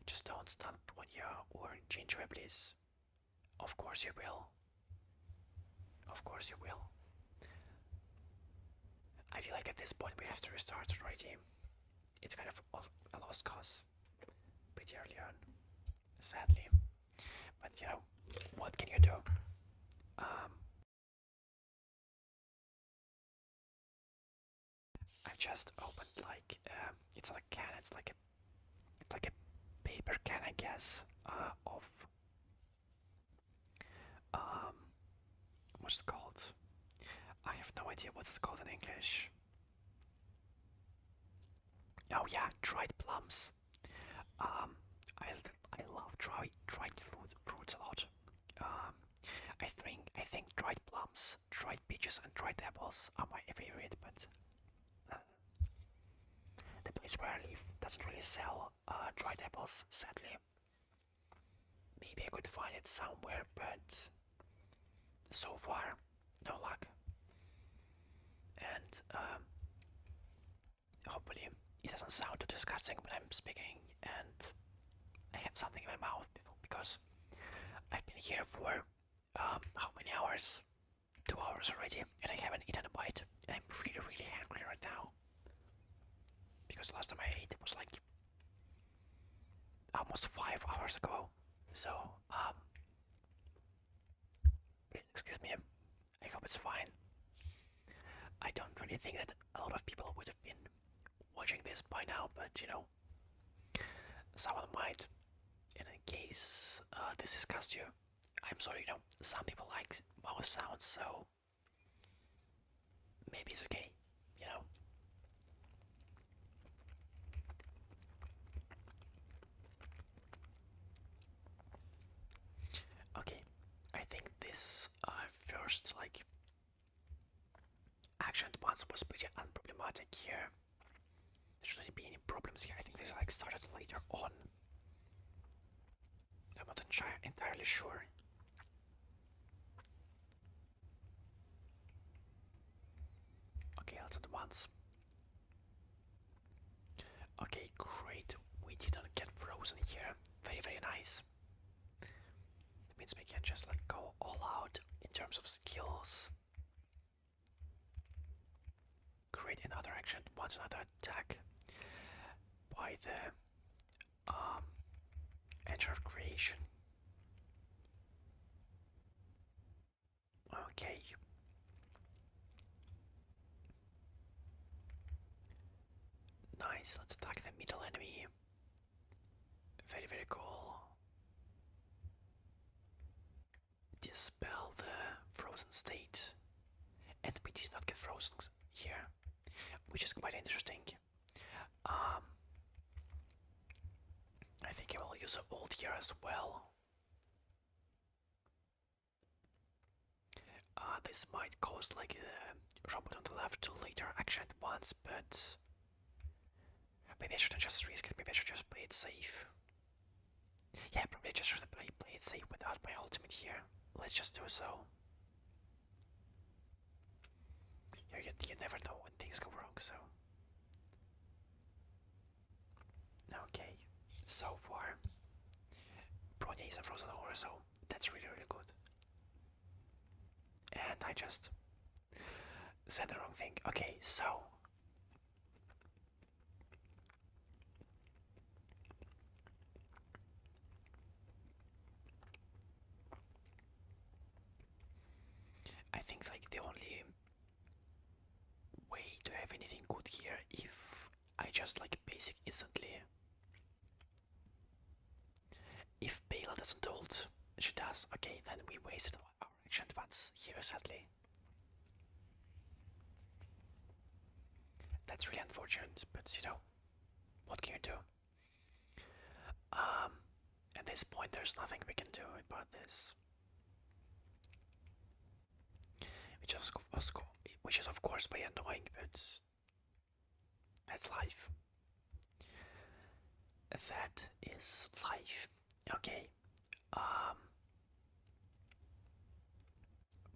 Just don't stun Bronya or Qingque, please. Of course you will. Of course you will. I feel like at this point we have to restart already. It's kind of a lost cause pretty early on, sadly. But what can you do? Um, I've just opened like it's not a can. It's like a paper can, I guess, of um, what's it called? I have no idea what's it called in English. Oh yeah, dried plums. Um, I I love dried fruits a lot. Um, I think dried plums, dried peaches, and dried apples are my favorite. But the place where I live doesn't really sell dried apples, sadly. Maybe I could find it somewhere, but so far, no luck. And hopefully, it doesn't sound too disgusting when I'm speaking and I have something in my mouth because I've been here for how many hours? 2 hours already, and I haven't eaten a bite. And I'm really, really hungry right now because last time I ate was like almost 5 hours ago. So, excuse me. I hope it's fine. I don't really think that a lot of people would have been watching this by now, but someone might. In case this disgusts you, I'm sorry. Some people like mouth sounds, so maybe it's okay. You know. Okay, I think this first like action once was pretty unproblematic here. There shouldn't be any problems here. I think this like started later on. I'm not entirely sure. Okay, let's advance. Okay, great. We didn't get frozen here. Very, very nice. That means we can just like go all out in terms of skills. Create another action, once another attack by the Edge of Creation. Okay. Nice, let's attack the middle enemy. Very, very cool. Dispel the frozen state. And we did not get frozen here, which is quite interesting. I think I will use an ult here as well. This might cause like a robot on the left to later action at once, but maybe I shouldn't just risk it. Maybe I should just play it safe. Yeah, probably I just should play it safe without my ultimate here. Let's just do so. You never know when things go wrong, so. Okay, so far, Bronya is a frozen horror, so that's really, really good. And I just said the wrong thing. Okay, so. I think like the only way to have anything good here if I just like basic instantly. If Bela doesn't ult, she does. Okay, then we wasted our action once here, sadly. That's really unfortunate, but what can you do? At this point, there's nothing we can do about this. Which is of course very annoying, but that's life. That is life. Okay.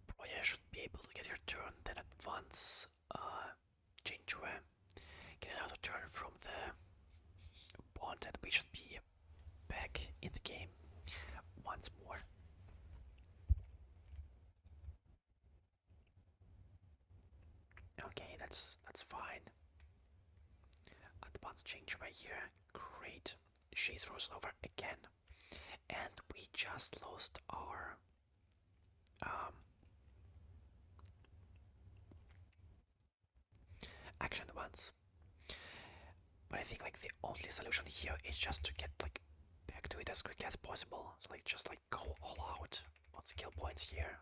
Bronya should be able to get her turn, then advance uh, Qingque, get another turn from the bond, and we should be back in the game once more. Okay, that's fine. Advance change right here. Great. She's frozen over again. And we just lost our action advance. But I think like the only solution here is just to get like back to it as quickly as possible. So like just like go all out on skill points here.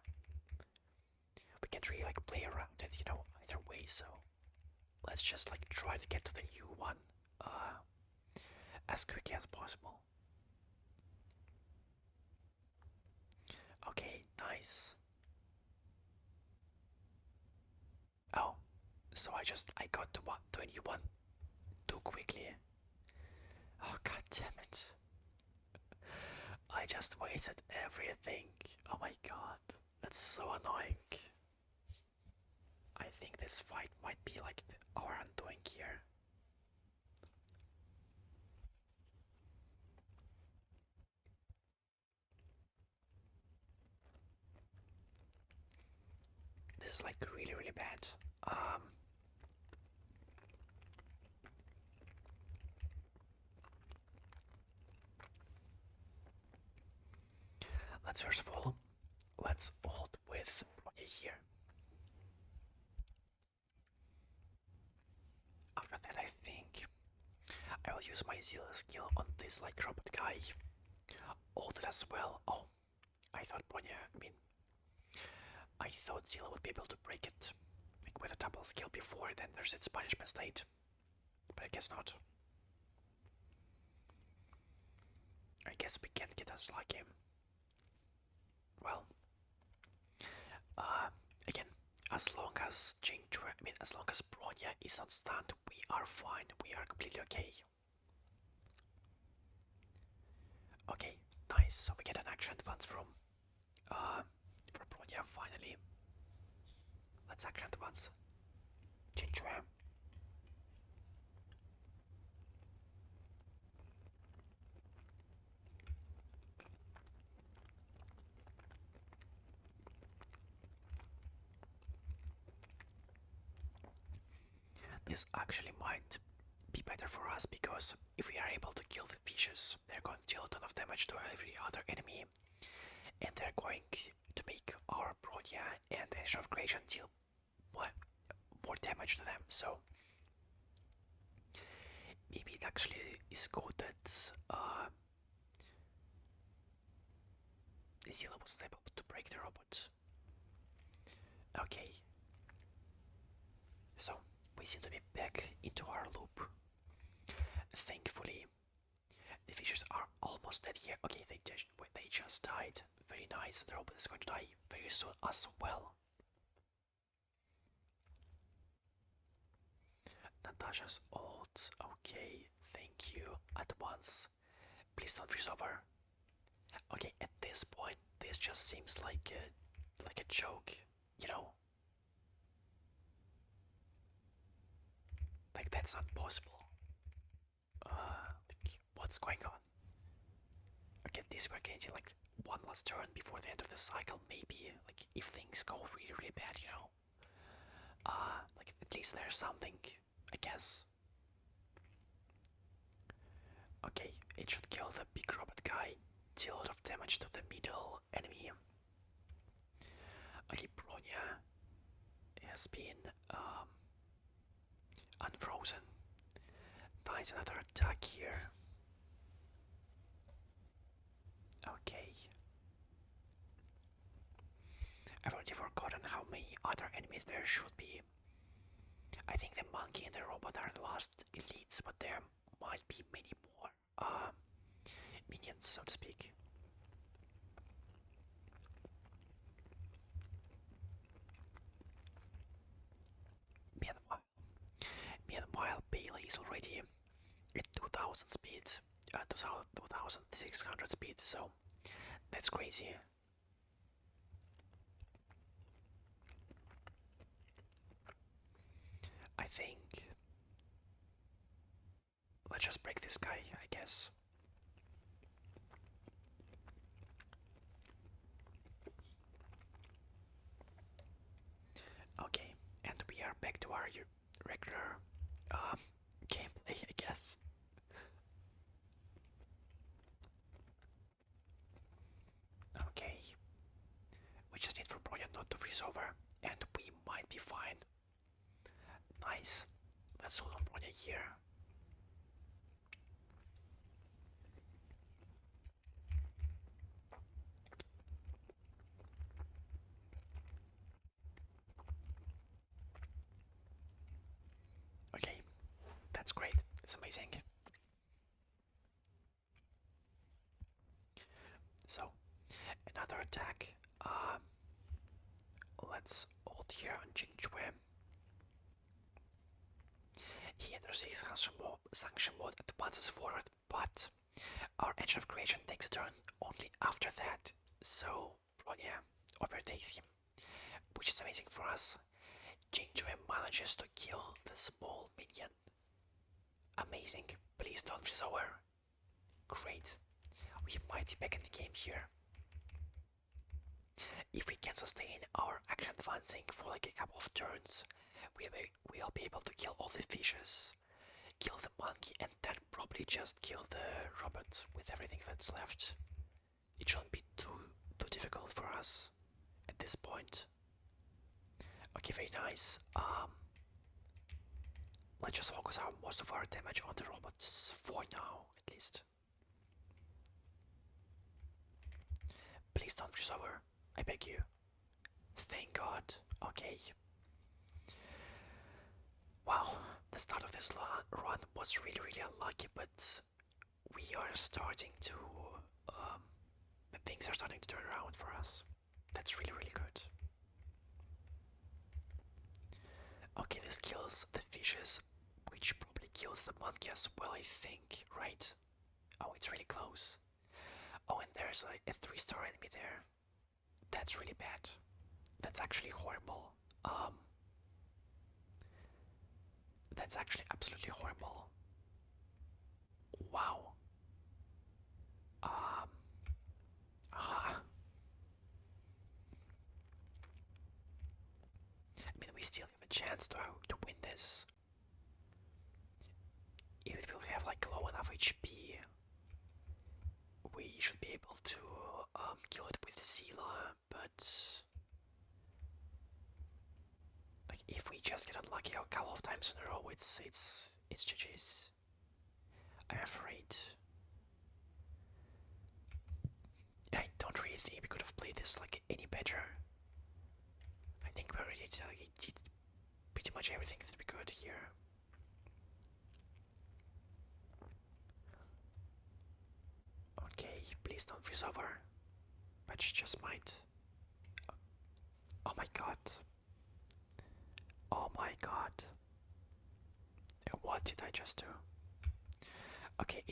We can't really like play around it, you know, either way, so let's just like try to get to the new one as quickly as possible. Okay, nice. Oh, so I got to a new one too quickly. Oh god damn it. I just wasted everything. Oh my god. That's so annoying. I think this fight might be like our undoing here. This is like really, really bad. Let's first of all, let's hold with Bronya here. After that, I think I will use my Zilla skill on this like robot guy. Hold it as well. Oh, I thought Bronya, I thought Zilla would be able to break it like with a double skill before, then there's its punishment state. But I guess not. I guess we can't get as lucky. Well, again, as long as as long as Bronya is not stunned, we are fine. We are completely okay. Okay, nice. So we get an action advance from Bronya finally. Let's action advance. Qingque. This actually might be better for us because if we are able to kill the fishes, they're going to deal a ton of damage to every other enemy, and they're going to make our Bronya and Engine of Creation deal more damage to them. So maybe it actually is good that Zilla was able to break the robot. Okay, so we seem to be back into our loop. Thankfully, the fishes are almost dead here. Okay, they just died. Very nice. The robot is going to die very soon as well. Natasha's ult. Okay, thank you. At once. Please don't freeze over. Okay, at this point, this just seems like a joke, you know? Like that's not possible. Like, what's going on? Okay, this we're getting like one last turn before the end of the cycle, maybe. Like if things go really, really bad, you know. Like at least there's something, I guess. Okay, it should kill the big robot guy, deal a lot of damage to the middle enemy. Okay, Bronya has been unfrozen. Nice, another attack here. Okay. I've already forgotten how many other enemies there should be. I think the monkey and the robot are the last elites, but there might be many more minions, so to speak. Meanwhile, Bailey is already at 2000 speed, 2600 speed, so that's crazy. think. Let's just break this guy, I guess. Okay, and we are back to our regular gameplay, I guess. Okay, we just need for Bronya not to freeze over, and we might be fine. Nice. Let's hold on Bronya here. Okay, that's great. It's amazing. So, another attack. Let's hold here on Qingque. He enters his sanction mode, advances forward, but our engine of creation takes a turn only after that. So Bronya overtakes him, which is amazing for us. Qingque manages to kill the small minion. Amazing. Please don't freeze over. Great. We might be back in the game here. If we can sustain our action advancing for like a couple of turns, we'll be able to kill all the fishes, kill the monkey, and then probably just kill the robot with everything that's left. It shouldn't be too difficult for us at this point. Okay, very nice. Let's just focus most of our damage on the robots for now, at least. Please don't freeze over, I beg you. Thank God. Okay. Wow, the start of this run was really unlucky, but we are starting to. Things are starting to turn around for us. That's really good. Okay, this kills the fishes, which probably kills the monkey as well, I think, right? Oh, it's really close. Oh, and there's a 3-star enemy there. That's really bad. That's actually horrible. That's actually absolutely horrible. Wow. Um, uh, I mean, we still have a chance to win this. If it will have like low enough HP, we should be able to kill it with Zila, but like if we just get unlucky a couple of times in a row, it's GG's. I'm afraid. And I don't really think we could have played this like any better. I think we already did pretty much everything that we could here. Okay, please don't freeze over. But she just might. Oh my god. Oh my god. What did I just do? Okay,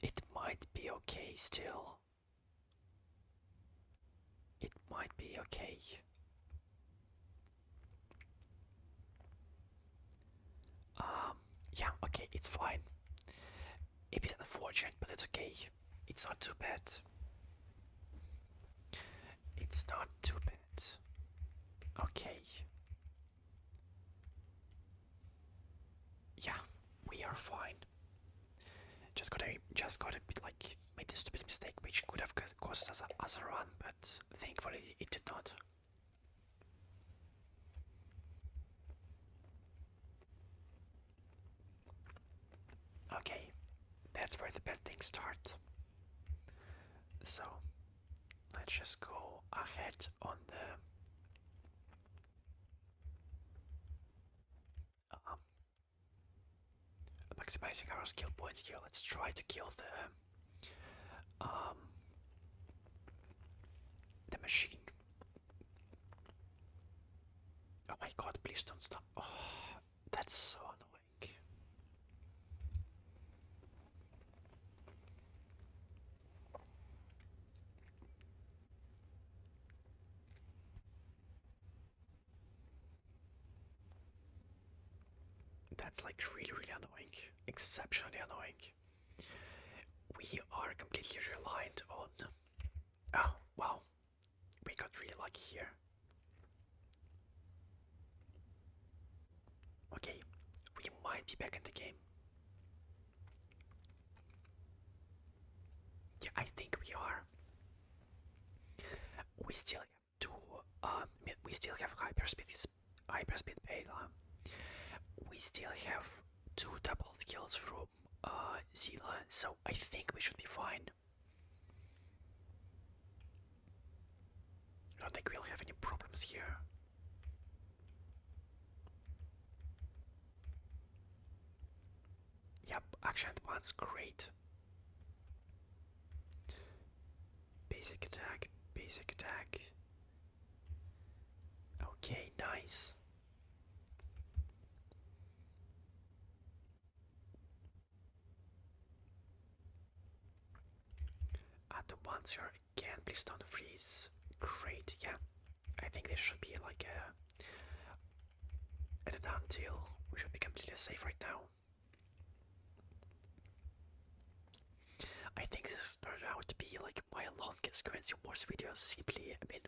it might be okay still. It might be okay. Yeah, okay, it's fine. A bit unfortunate, but it's okay. It's not too bad. It's not too bad. Okay. Yeah, we are fine. Just got a bit like made a stupid mistake which could have caused us a run, but thankfully it did not. Okay, that's where the bad things start. So let's just go ahead on the maximizing our skill points here. Let's try to kill the machine. Oh my god, please don't stop. Oh, that's so annoying. That's like really, really annoying. Exceptionally annoying. We are completely reliant on. Oh, wow. We got really lucky here. Okay, we might be back in the game. Yeah, I think we are. We still have two. We still have hyperspeed Bela. We still have two double skills from Zila, so I think we should be fine. I don't think we'll have any problems here. Yep, action at once, great. Basic attack, basic attack. Okay, nice. At once here again, please don't freeze. Great, yeah. I think this should be like at an until. We should be completely safe right now. I think this started out to be like my longest currency wars video. Simply, I mean,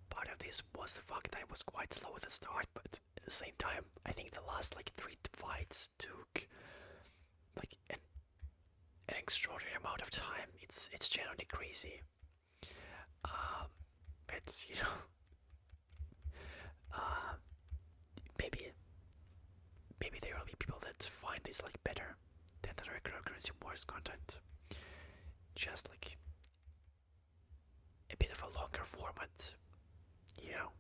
part of this was the fact that I was quite slow at the start, but at the same time, I think the last like 3 fights took like an extraordinary amount of time. It's generally crazy. But you know, uh, maybe maybe there will be people that find this like better than the regular currency wars content. Just like a bit of a longer format, you know.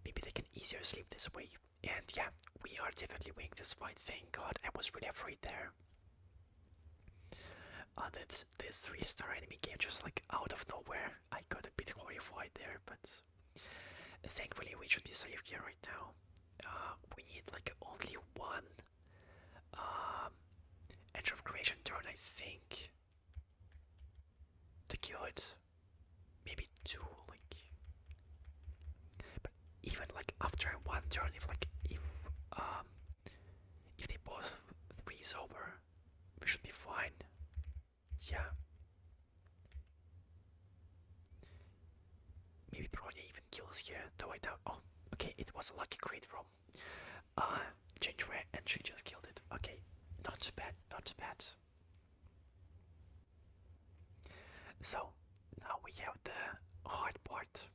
Maybe they can easier sleep this way. And yeah, we are definitely winning this fight. Thank God, I was really afraid there. That this 3-star enemy came just like out of nowhere. I got a bit horrified there, but thankfully we should be safe here right now. We need like only one Edge of Creation turn, I think, to kill it. Maybe two, like. But even like after one turn, if they both freeze over, we should be fine. Yeah. Maybe Bronya even kills here, though I doubt. Oh, okay, it was a lucky crit from Qingque, and she just killed it. Okay, not too bad, not too bad. So, now we have the hard part.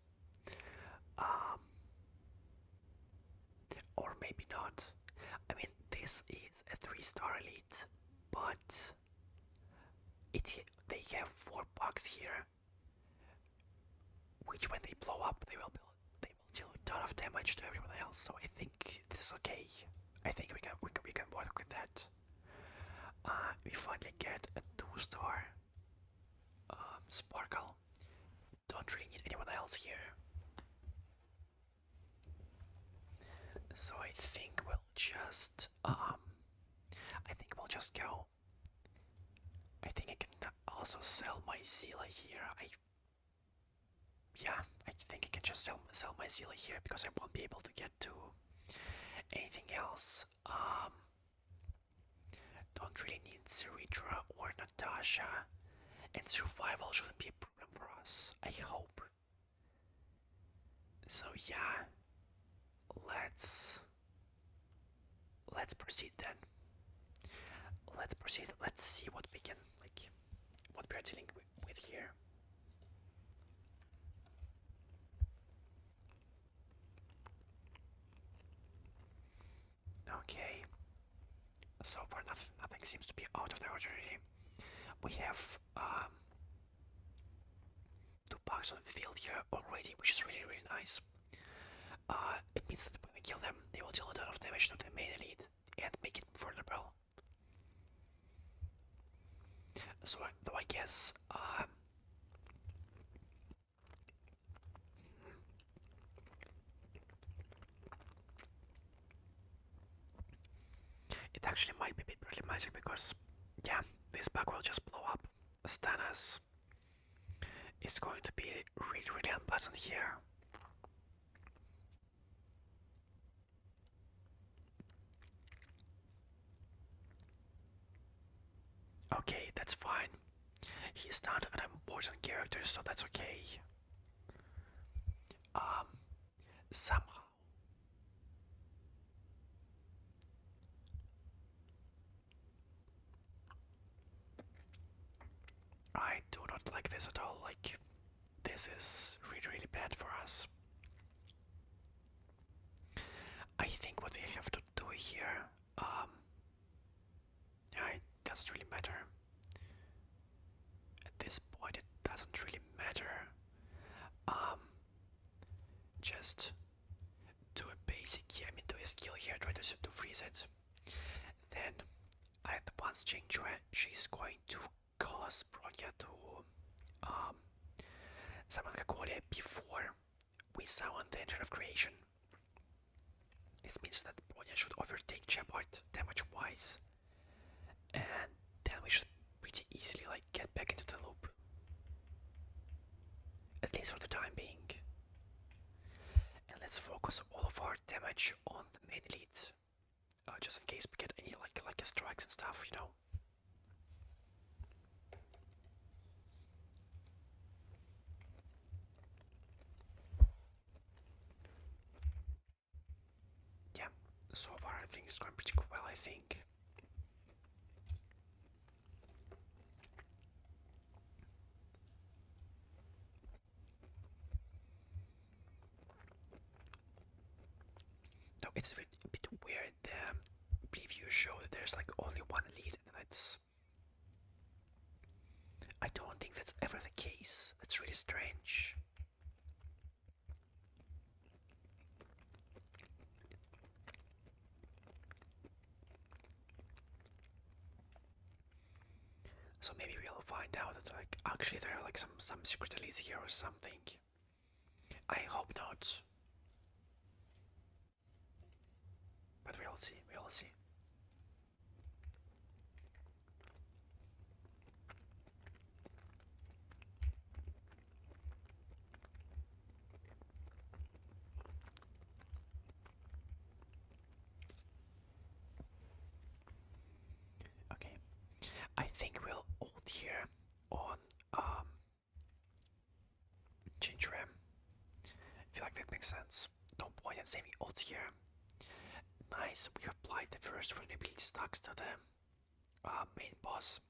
Um, or maybe not. I mean, this is a 3-star elite, but they have 4 bugs here, which when they blow up, they will deal a ton of damage to everyone else. So I think this is okay. I think we can work with that. We finally get a 2-star Sparkle. Don't really need anyone else here. So I think we'll just go. I think I can also sell my Zila here. Yeah, I think I can just sell my Zila here because I won't be able to get to anything else. Don't really need Zeritra or Natasha, and survival shouldn't be a problem for us, I hope. So yeah, let's proceed then. Let's proceed. Let's see what we can what we're dealing with here. Okay. So far, nothing seems to be out of the ordinary. We have 2 bugs on the field here already, which is really, really nice. It means that when we kill them, they will deal a lot of damage to the main elite and make it vulnerable. So, though I guess it actually might be a bit problematic because, yeah, this bug will just blow up, stun us. It's going to be really, really unpleasant here. Okay, that's fine. He's not an important character, so that's okay. Um, somehow I do not like this at all. Like, this is really, really bad for us. I think what we have to do here, yeah, it doesn't really matter. At this point, it doesn't really matter. Um, just do a basic here, I mean, do a skill here, try to freeze it. Then, at once Qingque, she's going to cause Bronya to um, summon Kakori before we summon the Engine of Creation. This means that Bronya should overtake Shepard damage-wise, and then we should pretty easily like get back into the loop. At least for the time being. And let's focus all of our damage on the main elite. Just in case we get any like strikes and stuff, you know. Yeah, so far everything is going pretty well, I think. No, it's a bit weird. The previews show that there's like only one elite, and that's. I don't think that's ever the case. That's really strange. So maybe we'll find out that like actually there are like some secret elites here or something. I hope not. But we'll see, we'll see. Okay. I think we'll ult here on Ginger. I feel like that makes sense. No point in saving ults here. Nice, we applied the first vulnerability stacks to the main boss.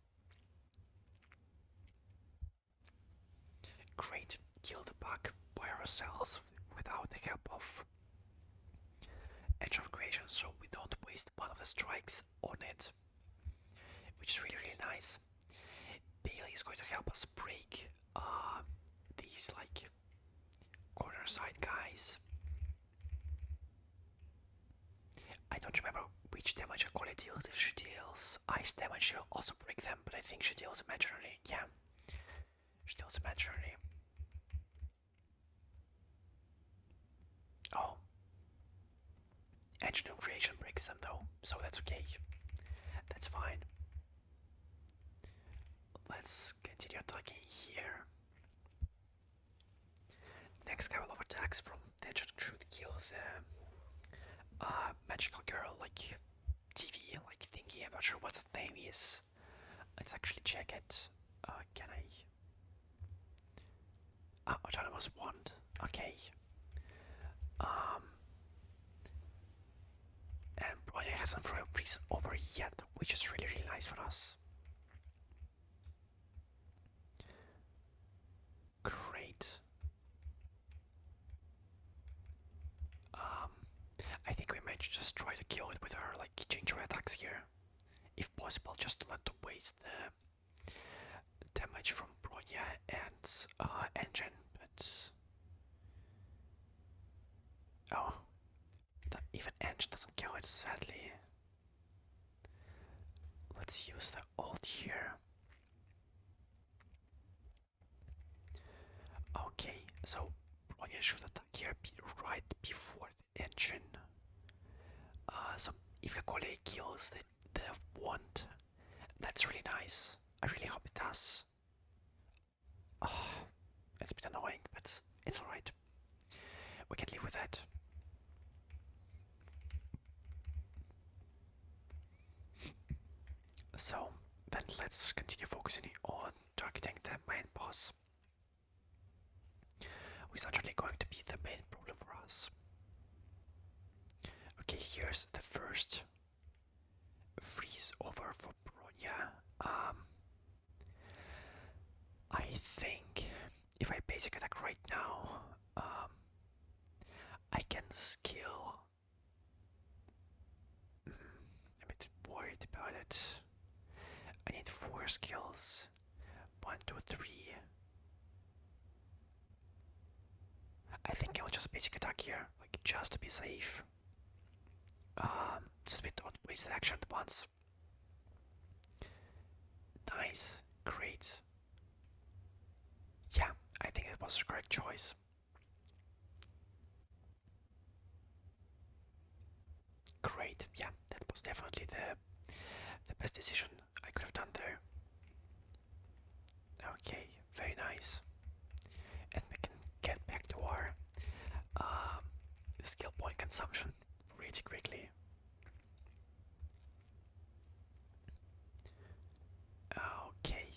Great, kill the bug by ourselves without the help of Edge of Creation, so we don't waste one of the strikes on it, which is really, really nice. Bailey is going to help us break these like corner side guys. I don't remember which damage Akoli deals. If she deals ice damage, she'll also break them, but I think she deals imaginary. Yeah, she deals imaginary. Oh, Engine of Creation breaks them though, so that's okay. That's fine. Let's continue attacking here. Next couple of attacks from Tension should kill the magical girl, like TV, like thingy. I'm not sure what the name is. Let's actually check it. Can I? Autonomous wand. Okay. And Bronya hasn't for a reason over yet, which is really, really nice for us. Great. I think we might just try to kill it with our like ginger attacks here, if possible, just not to waste the damage from Bronya and Engine. But oh, even Engine doesn't kill it, sadly. Let's use the ult here. Okay, so Bronya should attack here right before the Engine. So if Kakole kills the wand, that's really nice. I really hope it does. Oh, it's a bit annoying, but it's alright. We can live with that. So then let's continue focusing on targeting the main boss, which is naturally going to be the main problem for us. Okay, here's the first freeze over for Bronya. I think if I basic attack right now, I can skill. I'm a bit worried about it. I need 4 skills. 1, 2, 3. I think I'll just basic attack here, like just to be safe. So we don't waste action at once. Nice, great. Yeah, I think it was a correct choice. Great, yeah, that was definitely the best decision I could have done there. Okay, very nice. And we can get back to our skill point consumption pretty quickly. Okay.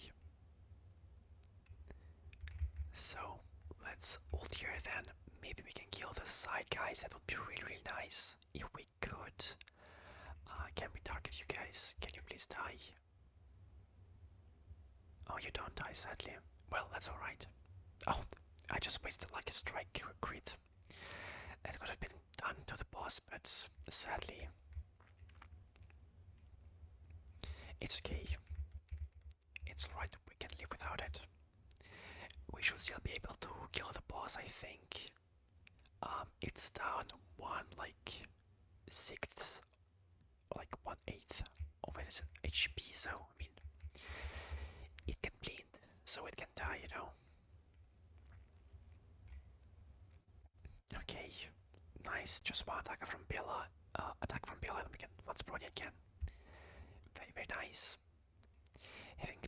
So let's ult here then. Maybe we can kill the side guys. That would be really, really nice if we could. Can we target you guys? Can you please die? Oh, you don't die, sadly. Well, that's alright. Oh, I just wasted like a strike crit. That could have been done to the boss, but sadly, it's okay. It's alright, we can live without it. We should still be able to kill the boss, I think. It's down 1/6, like 1/8 of its HP, so I mean, it can bleed, so it can die, you know. Okay, nice. Just one attack from Bella. And we can once Bronya again. Very, very nice. Having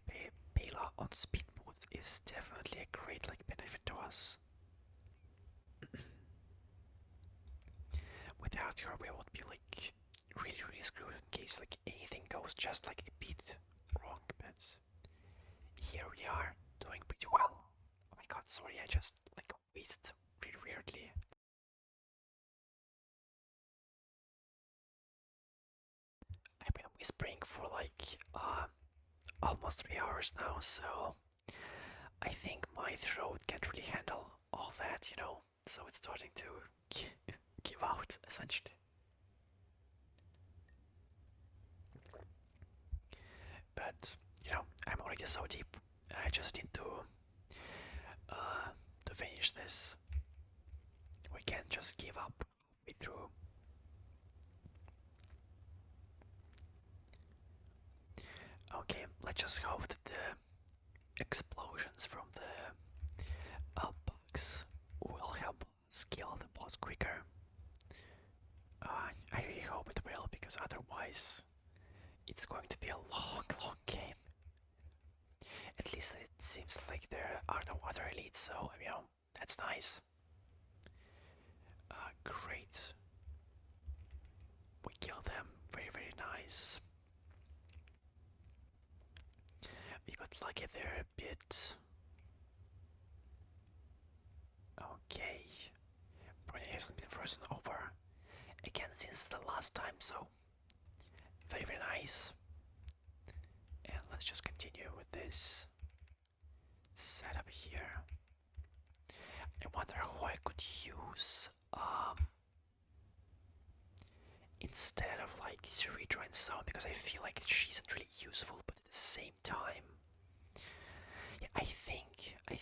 Bella on speed boots is definitely a great benefit to us. Without her, we would be really, really screwed in case anything goes just a bit wrong. But here we are doing pretty well. Oh my god, sorry, I just wheezed really weirdly. I've been whispering for almost 3 hours now, so I think my throat can't really handle all that, you know, so it's starting to give out, essentially. But, you know, I'm already so deep, I just need to finish this. We can't just give up halfway through. Okay, let's just hope that the explosions from the bugs will help us kill the boss quicker. I really hope it will, because otherwise it's going to be a long, long game. At least it seems like there are no other elites, so, you know, that's nice. Great. We kill them. Very, very nice. We got lucky there a bit. Okay. Bronya hasn't been frozen over again since the last time, so very, very nice. And let's just continue with this setup here. I wonder who I could use instead of Cerebro and Sound, because I feel like she isn't really useful, but at the same time, yeah, I think the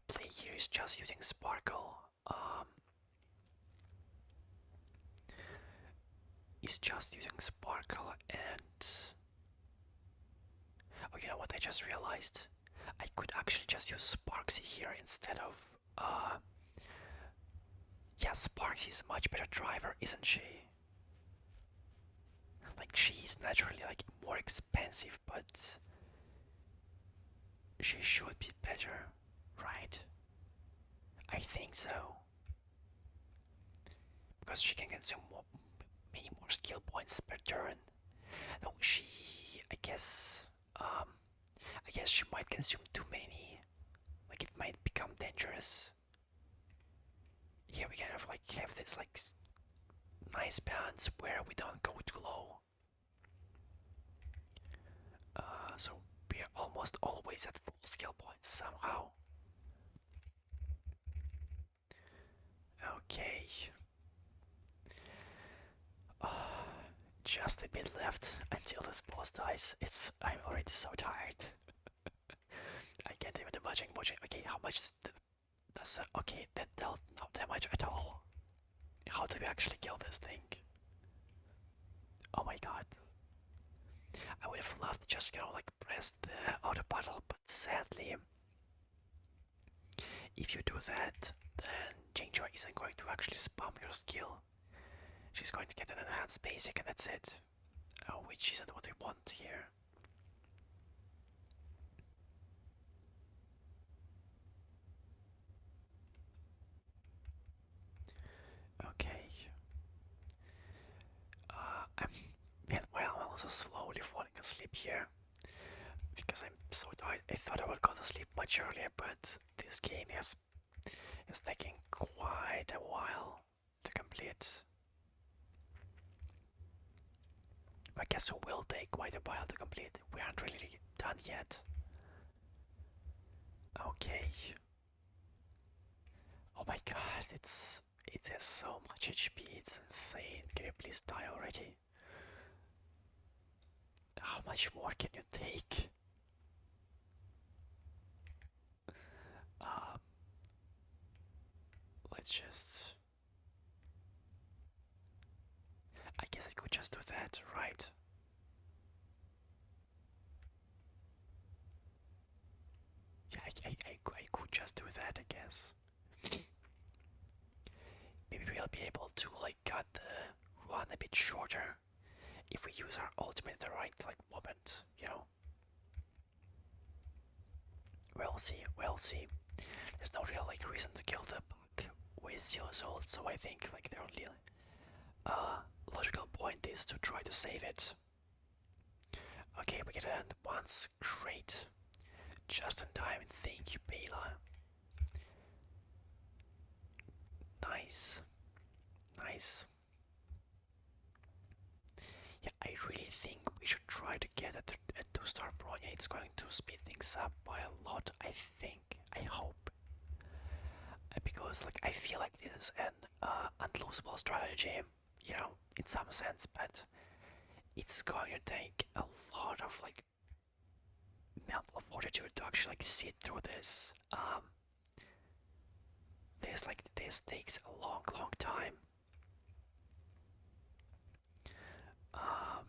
play here is just using Sparkle. Is just using Sparkle and oh, you know what? I just realized I could actually just use Sparksy here instead of yeah, Sparksy's a much better driver, isn't she? She's naturally more expensive, but she should be better, right? I think so. Because she can consume many more skill points per turn. Though she, I guess, I guess she might consume too many. Like it might become dangerous. Here we kind of like have this like nice balance where we don't go too low. So we're almost always at full skill points somehow. Okay. Uh, just a bit left until this boss dies. I'm already so tired. I can't even imagine watching. Okay, how much is that's okay, that dealt no damage at all. How do we actually kill this thing? Oh my god. I would have loved to just, like press the auto battle, but sadly, if you do that, then Qingque isn't going to actually spam your skill. She's going to get an enhanced basic and that's it. Which isn't what we want here. Okay. Meanwhile, I'm also slowly falling asleep here because I'm so tired. I thought I would go to sleep much earlier, but this game is taking quite a while to complete. I guess it will take quite a while to complete. We aren't really done yet. Okay. Oh my god, it has so much HP, it's insane. Can you please die already? How much more can you take? Um, let's just. I guess I could just do that, right? Yeah, I could just do that, I guess. Maybe we'll be able to like cut the run a bit shorter if we use our ultimate at the right like moment, you know. We'll see, we'll see. There's no real like reason to kill the bug with Seal Assault, so I think like the only logical point is to try to save it. Okay, we get it end once, great. Just in time, thank you, Bela. Nice, nice. Yeah, I really think we should try to get a 2-star Bronya. It's going to speed things up by a lot, I think. I hope. Because, like, I feel like this is an unlosable strategy, you know, in some sense, but it's going to take a lot of, like, mental fortitude to actually, like, sit through this. This takes a long, long time.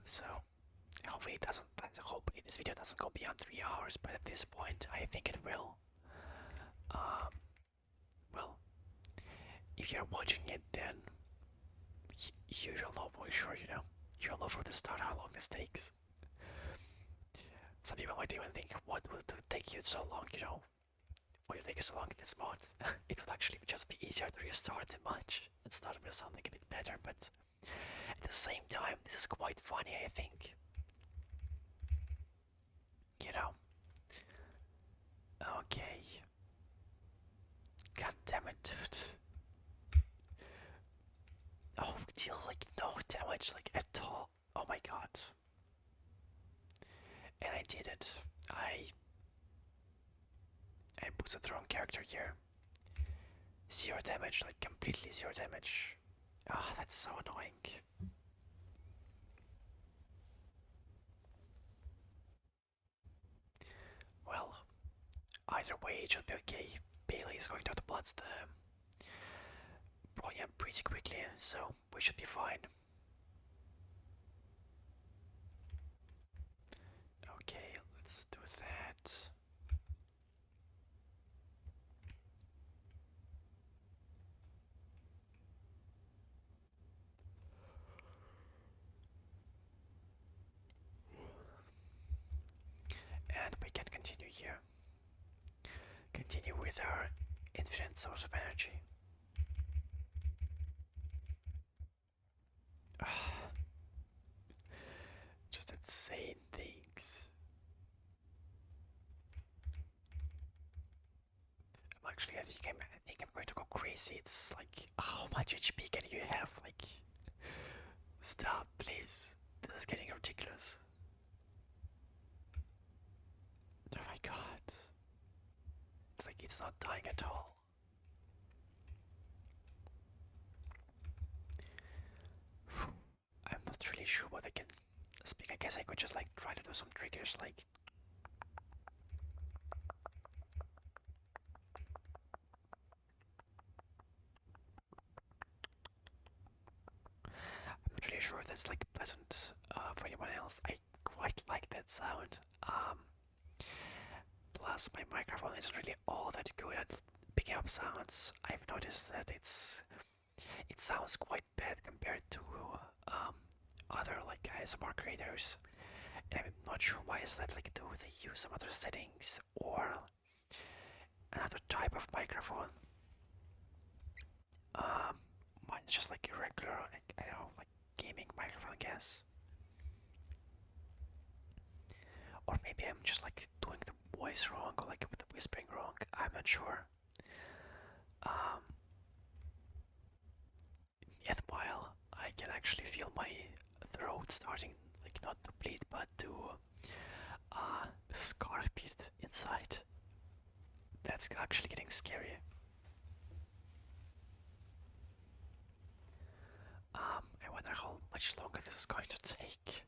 So hopefully it doesn't. Hopefully this video doesn't go beyond 3 hours. But at this point, I think it will. Um, well, if you're watching it, then you'll know for sure. You know, you'll know from the start how long this takes. Some people might even think, "What would take you so long?" You know, why would take you so long in this mod? It would actually just be easier to restart much and start with something a bit better. But at the same time, this is quite funny. I think. You know. Okay. God damn it, dude. Oh, deal like no damage like at all. Oh my god. And I did it. I boosted the wrong character here. 0 damage, like completely 0 damage. Ah, oh, that's so annoying. Well, either way it should be okay. Bailey is going to outblast the Bronya pretty quickly, so we should be fine. Okay, let's do that. And we can continue here. Continue with our infinite source of energy. Just insane things. crazy. It's like, how much HP can you have? Like, stop, please. This is getting ridiculous. Oh my god. It's like it's not dying at all. I'm not really sure what I can speak. I guess I could just like try to do some triggers like I'm not really sure if that's like pleasant for anyone else. I quite like that sound. Plus my microphone isn't really all that good at picking up sounds. I've noticed that it sounds quite bad compared to um, other like ASMR creators. And I'm not sure why is that. Like, do they use some other settings or another type of microphone? Um, Mine's just like a regular, like, I don't know, like gaming microphone, I guess. Or maybe I'm just like doing the voice wrong or like with the whispering wrong. I'm not sure. Um, Yet while I can actually feel my throat starting like not to bleed but to scar bit inside. That's actually getting scary. I wonder how much longer this is going to take.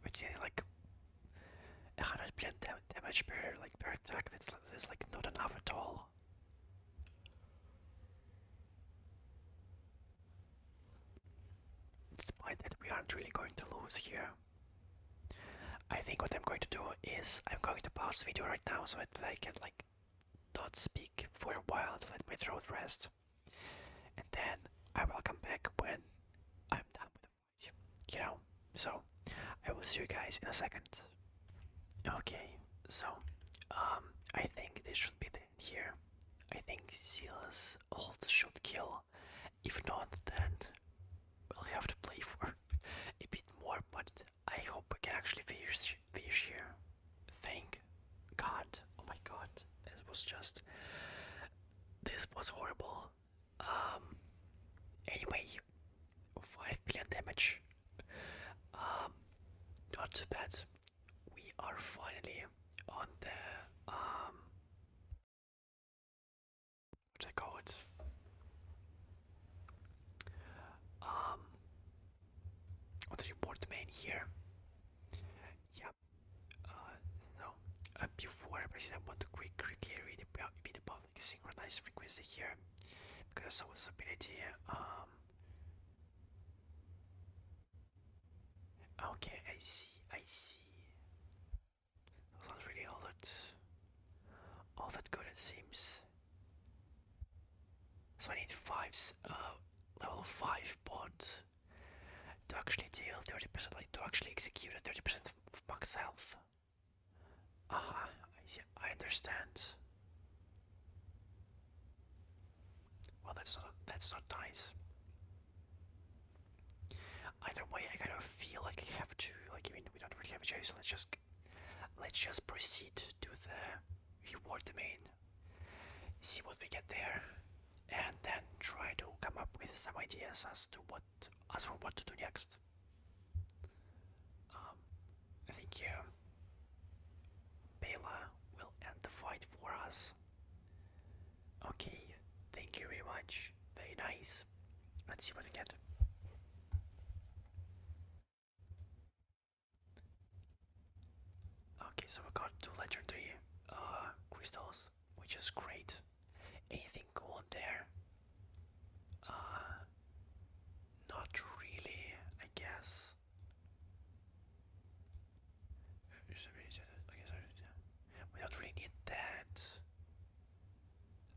But yeah, like 100 billion damage per per attack. That's like not enough at all. Despite that, we aren't really going to lose here. I think what I'm going to do is I'm going to pause the video right now so that I can like not speak for a while to let my throat rest, and then I will come back when I'm done with the fight. You know. So I will see you guys in a second. Okay, so I think this should be the end here. I think Zealous ult should kill. If not, then we'll have to play for a bit more, but I hope we can actually finish here. Thank God. Oh my god. This was horrible. Anyway, 5 billion damage. Um, Not too bad. We are finally on the what I call it? Um, on the reward domain here. Yeah. So before I proceed, I want to quickly read a bit about like synchronized frequency here, because so this ability. Okay, I see. I see. It's not really all that good it seems. So I need level 5 bot to actually deal 30%, like to actually execute a 30% of max health. Aha, I understand. Well, that's not nice. Either way, I kind of feel like I have to. Like, I mean, we don't really have a choice. So let's just proceed to the reward domain, see what we get there, and then try to come up with some ideas as for what to do next. I think Bela will end the fight for us. Okay, thank you very much. Very nice. Let's see what we get. Okay, so we got 2 legendary crystals, which is great. Anything cool in there? Not really, I guess. We don't really need that.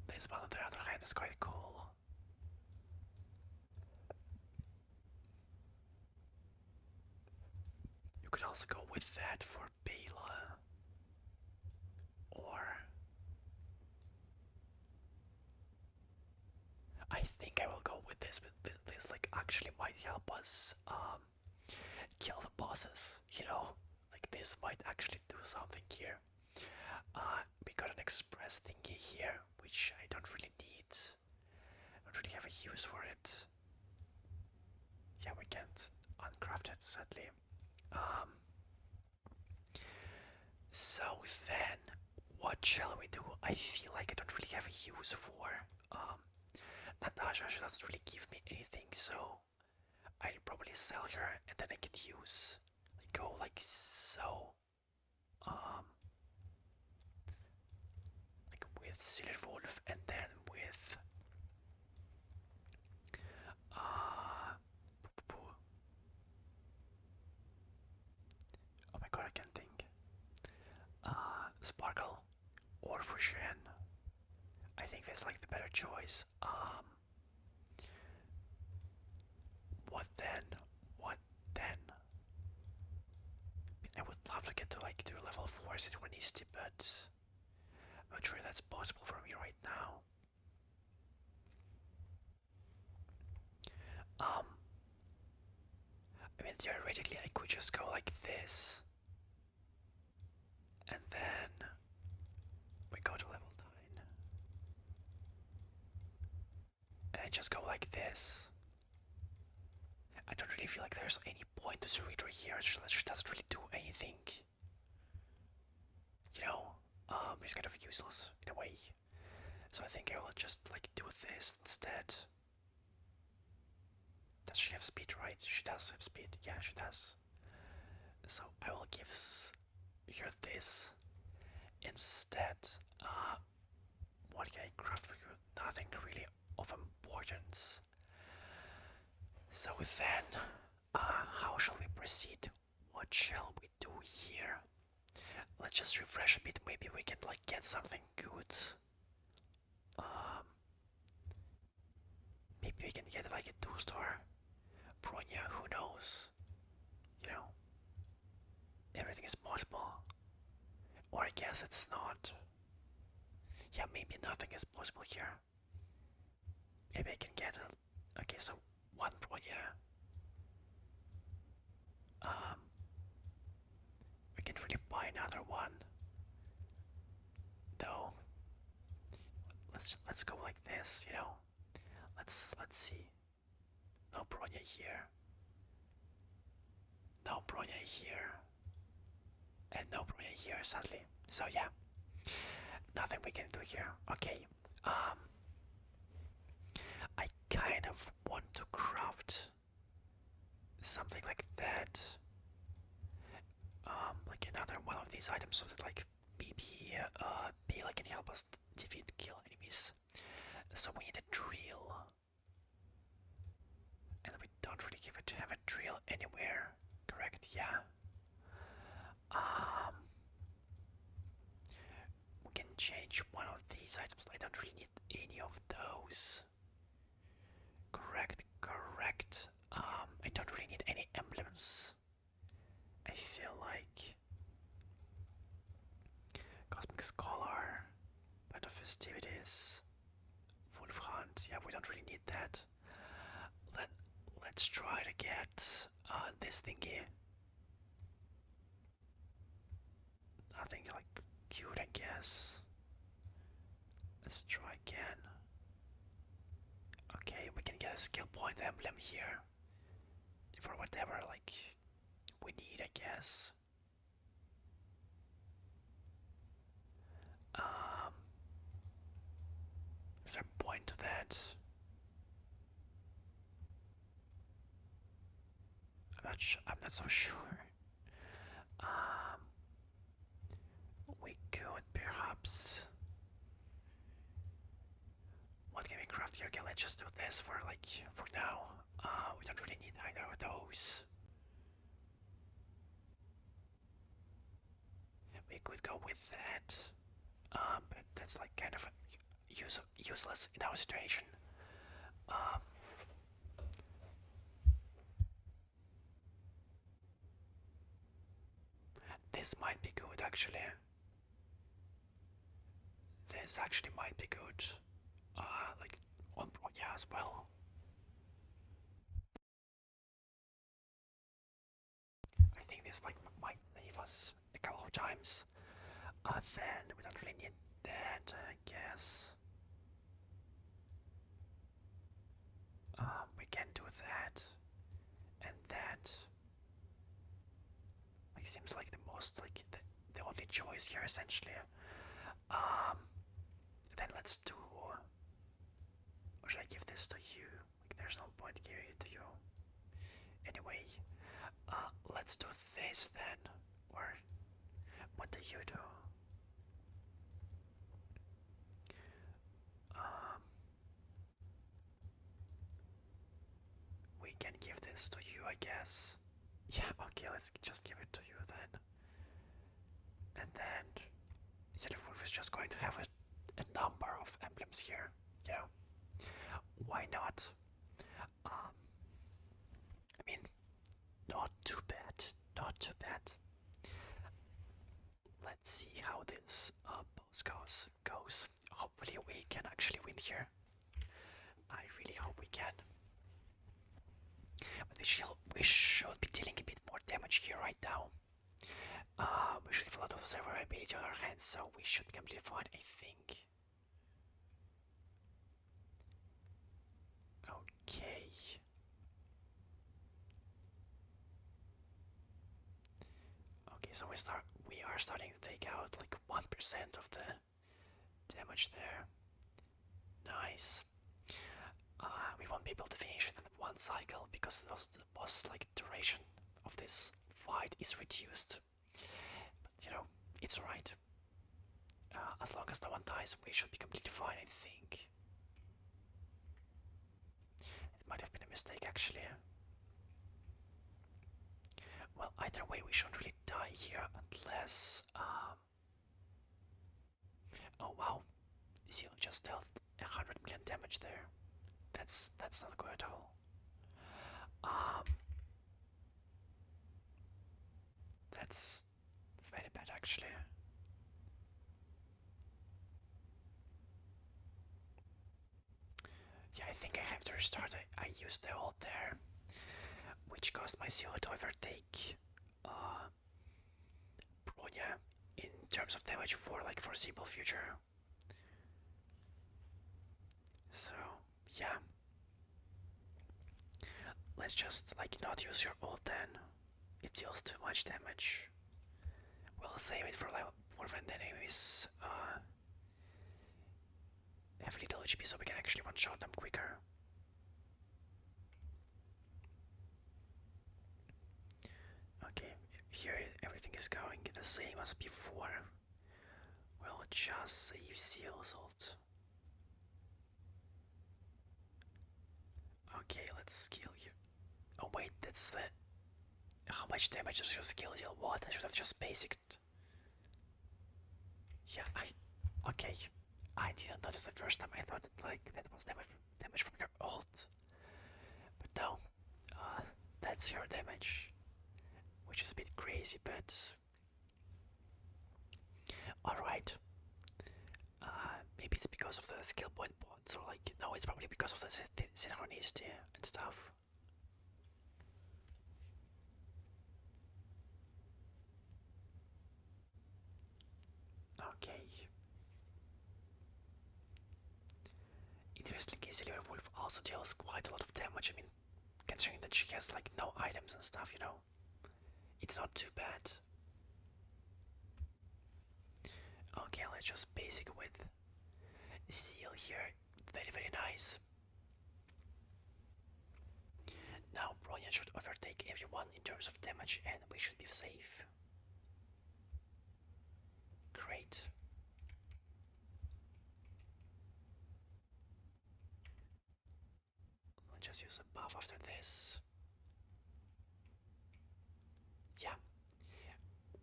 This one on the other hand is quite cool. You could also go with that for Bela. Or I think I will go with this, but this like actually might help us kill the bosses, you know? Like this might actually do something here. We got an express thingy here, which I don't really need. I don't really have a use for it. Yeah, we can't uncraft it, sadly. Um, so then, what shall we do? I feel like I don't really have a use for Natasha. She doesn't really give me anything, so I'll probably sell her and then I can use, like, go like so. Um, like with Silver Wolf and then with uh, oh my god, I can't think. Sparkle or Fushen. I think that's like the better choice. What then? What then? I would love to get to like to level 4 Synchronicity, but I'm not sure that's possible for me right now. I mean, theoretically, I could just go like this, and then we go to level 9, and I just go like this. I don't really feel like there's any point to Cerritos here. She doesn't really do anything. You know, it's kind of useless in a way. So I think I will just like do this instead. Does she have speed, right? She does have speed. Yeah, she does. So I will give her this instead. What can I craft for you? Nothing really of importance. So then, how shall we proceed? What shall we do here? Let's just refresh a bit. Maybe we can like get something good. Um, maybe we can get like a 2-star Bronya. Who knows? You know, everything is possible. Or I guess it's not. Yeah, maybe nothing is possible here. Maybe I can get a. Okay, so 1 Bronya. Um, we can really buy another one. Though, let's go like this. You know, let's see. No Bronya here. No Bronya here. And no Bronya here, sadly. So yeah, nothing we can do here. Okay. I kind of want to craft something like that. Like another one of these items so that like maybe Bela can help us defeat kill enemies. So we need a drill. And we don't really have a drill anywhere. Correct, yeah. We can change one of these items. I don't really need any of those. Correct, correct. I don't really need any emblems. I feel like Cosmic Scholar, Band of Festivities, Full Front. Yeah, we don't really need that. Let's try to get this thingy. Nothing like cute, I guess. Let's try again. Okay, we can get a skill point emblem here for whatever like we need, I guess. Is there a point to that? I'm not so sure. We could perhaps. What can we craft here? Okay, let's just do this for like for now. We don't really need either of those. We could go with that, but that's like kind of useless in our situation. This might be good actually. This actually might be good. Like on Bronya as well. I think this like might save us a couple of times. Then we don't really need that, I guess. we can do that and that. Like seems like the most like the only choice here essentially. Um, then let's do. Or should I give this to you? Like there's no point giving it to you. Anyway, let's do this then. Or what do you do? Um, we can give this to you, I guess. Yeah, okay, let's just give it to you then. And then instead of wolf is just going to have a number of emblems here. You know, why not? I mean, not too bad, not too bad. Let's see how this boss goes. Hopefully we can actually win here. I really hope we can. But we should be dealing a bit more damage here right now. We should have a lot of survivability on our hands, so we should be completely fine, I think. Okay. Okay, so we are starting to take out like 1% of the damage there. Nice. We won't be able to finish it in one cycle because the boss like duration of this fight is reduced. But you know, it's alright. As long as no one dies, we should be completely fine, I think. It might have been a mistake actually. Well, either way, we shouldn't really die here unless. Oh wow, Seal just dealt 100 million damage there. That's not good at all. That's very bad actually. Yeah, I think I have to restart. I used the ult there, which caused my Seal to overtake Bronya in terms of damage for like foreseeable future. So yeah, let's just like not use your ult then. It deals too much damage. We'll save it for when the enemy is have little HP, so we can actually one-shot them quicker. Okay, here everything is going the same as before. We'll just save Seal's ult. Okay, let's skill here. Oh wait, that's the... How much damage does your skill deal? What? I should have just basicked. Yeah, okay. I didn't notice the first time. I thought that was damage from your ult. But no, that's your damage. Which is a bit crazy, but... Alright. Maybe it's because of the skill point bonds, or like... No, it's probably because of the synchronicity and stuff. Okay. Interestingly, Silver Wolf also deals quite a lot of damage. I mean, considering that she has like no items and stuff, you know. It's not too bad. Okay, let's just basic with Seal here. Very, very nice. Now Bronya should overtake everyone in terms of damage and we should be safe. Great. Let's just use a buff after this. Yeah,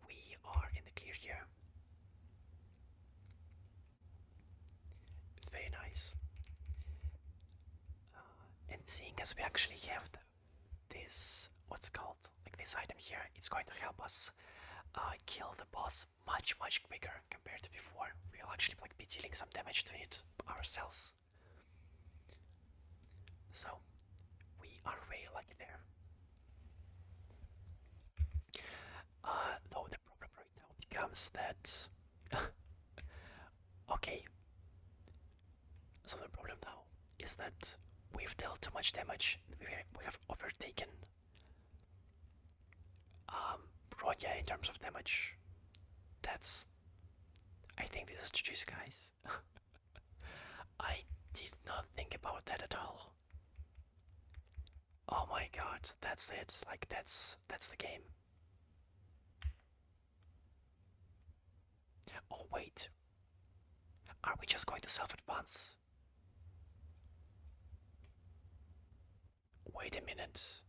we are in the clear here. Very nice. And seeing as we actually have this, what's called, like this item here, it's going to help us kill the boss much quicker compared to before. We'll actually like be dealing some damage to it ourselves. So we are very lucky there. Though the problem right now becomes that okay. So the problem now is that we've dealt too much damage. We have overtaken Bronya in terms of damage. That's. I think this is GG's, guys. I did not think about that at all. Oh my god, that's it. Like that's the game. Oh wait. Are we just going to self-advance? Wait a minute.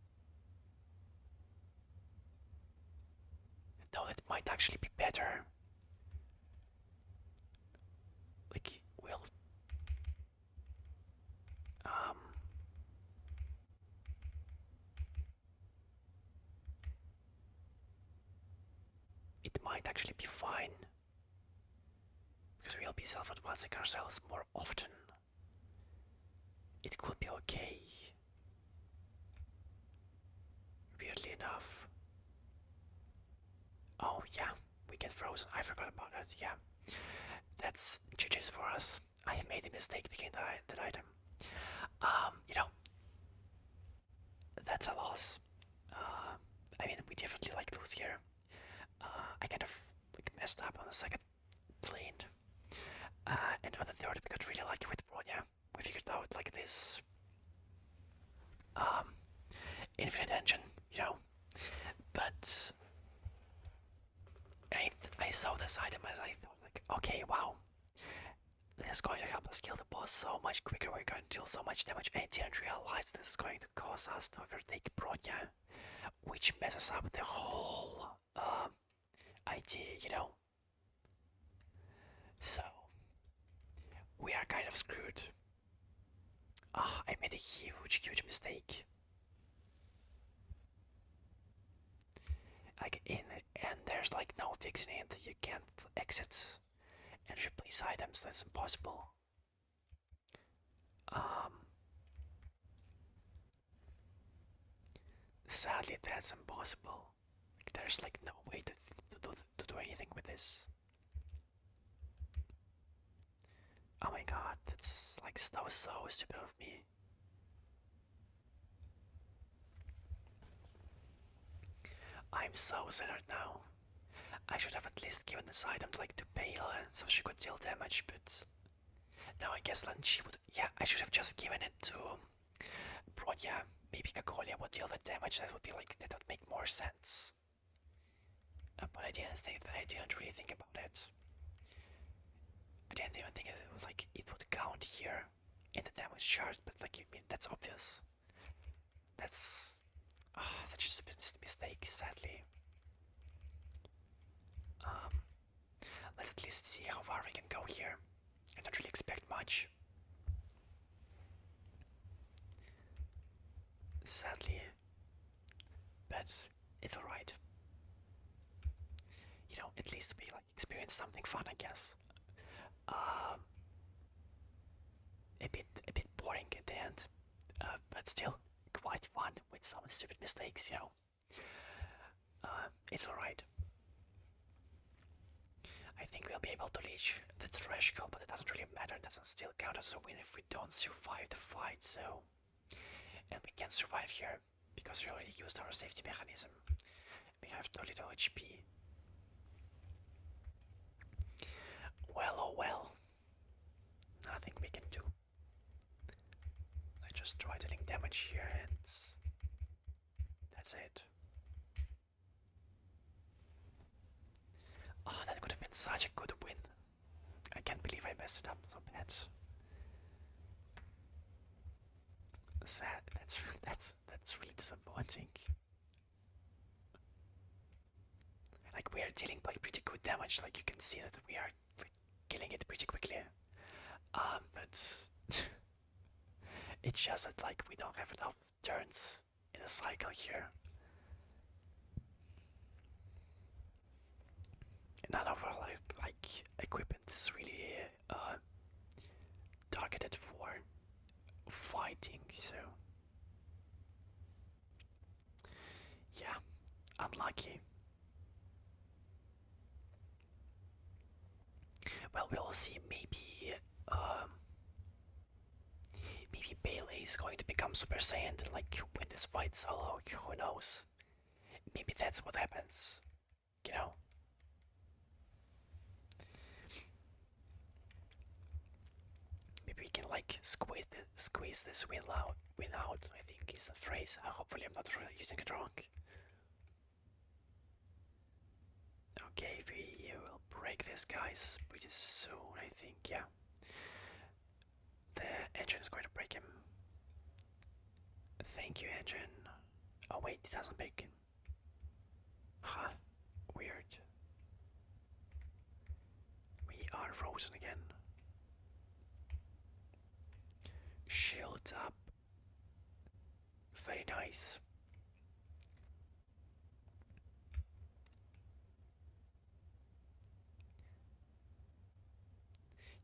No, that might actually be better. Like, we'll... Um... It might actually be fine. Because we'll be self-advancing ourselves more often. It could be okay. Weirdly enough. Oh yeah, we get frozen. I forgot about that, yeah. That's GG's for us. I made a mistake picking that item. You know, that's a loss. I mean, we definitely like lose here. I kind of like messed up on the second plane. And on the third, we got really lucky with Bronya. We figured out like this infinite engine, you know. But I saw this item as I thought, like, okay, wow, this is going to help us kill the boss so much quicker. We're going to deal so much damage. I didn't realize this is going to cause us to overtake Bronya, which messes up the whole idea, you know. So we are kind of screwed. I made a huge mistake. Like and there's like no fixing it. You can't exit and replace items. That's impossible. Sadly, that's impossible. Like, there's like no way to do anything with this. Oh my god, that was so stupid of me. I'm so centered now. I should have at least given this item like to Bale so she could deal damage, but now I guess then she would. Yeah, I should have just given it to Bronya. Maybe Kakolia would deal the damage. That would be like that would make more sense. But I didn't really think about it. I didn't even think it was like it would count here in the damage chart, but like I mean that's obvious. That's such a stupid mistake, sadly. Um, let's at least see how far we can go here. I don't really expect much. Sadly. But it's alright. You know, at least we like experience something fun, I guess. A bit boring at the end. But still quite fun with some stupid mistakes, you know. It's alright. I think we'll be able to reach the threshold, but it doesn't really matter. It doesn't still count as a win if we don't survive the fight, so... And we can survive here, because we already used our safety mechanism. We have too little HP. Well, oh well. Nothing we can do. I just try dealing damage here and... that's it. Oh, that could have been such a good win. I can't believe I messed it up so bad. Sad. That's really disappointing. Like we are dealing like pretty good damage. Like you can see that we are like killing it pretty quickly. But it's just that like we don't have enough turns in a cycle here. None of our like equipment is really targeted for fighting, so yeah, unlucky. Well, we'll see. Maybe maybe Bailey he's going to become Super Saiyan and like win this fight solo. Who knows? Maybe that's what happens. You know. Maybe we can like squeeze this win out. I think is the phrase. Hopefully, I'm not using it wrong. Okay, we will break this, guys, pretty soon. I think. Yeah. The engine is going to break him. Thank you, engine. Oh wait, it doesn't break him. Huh. Weird. We are frozen again. Shield up. Very nice.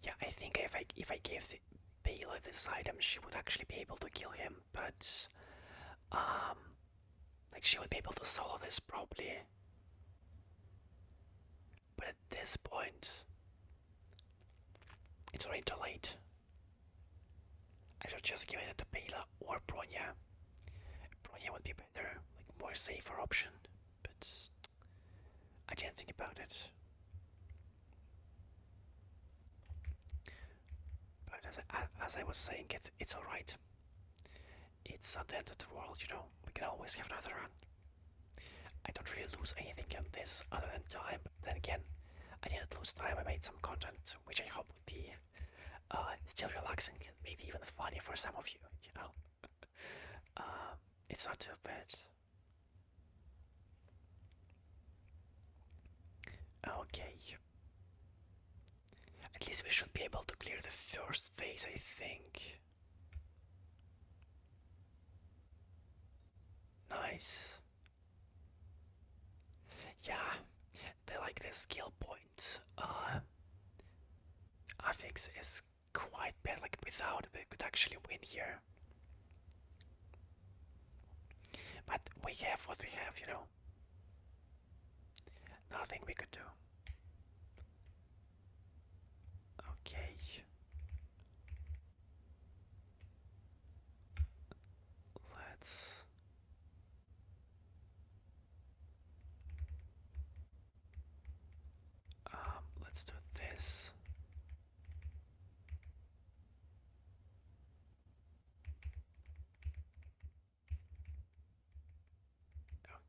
Yeah, I think if I gave the Bela this item, she would actually be able to kill him, but um, like she would be able to solo this probably. But at this point, it's already too late. I should just give it to Bela or Bronya. Bronya would be better, like more safer option, but I didn't think about it. But as I was saying, it's all right. It's not the end of the world, you know. We can always have another run. I don't really lose anything on this other than time. But then again, I didn't lose time. I made some content, which I hope would be still relaxing, maybe even funny for some of you. You know, it's not too bad. Okay. At least we should be able to clear the first phase, I think. Nice. Yeah, they like the skill point. Affix is quite bad, like without we could actually win here. But we have what we have, you know. Nothing we could do. Okay. Let's let's do this.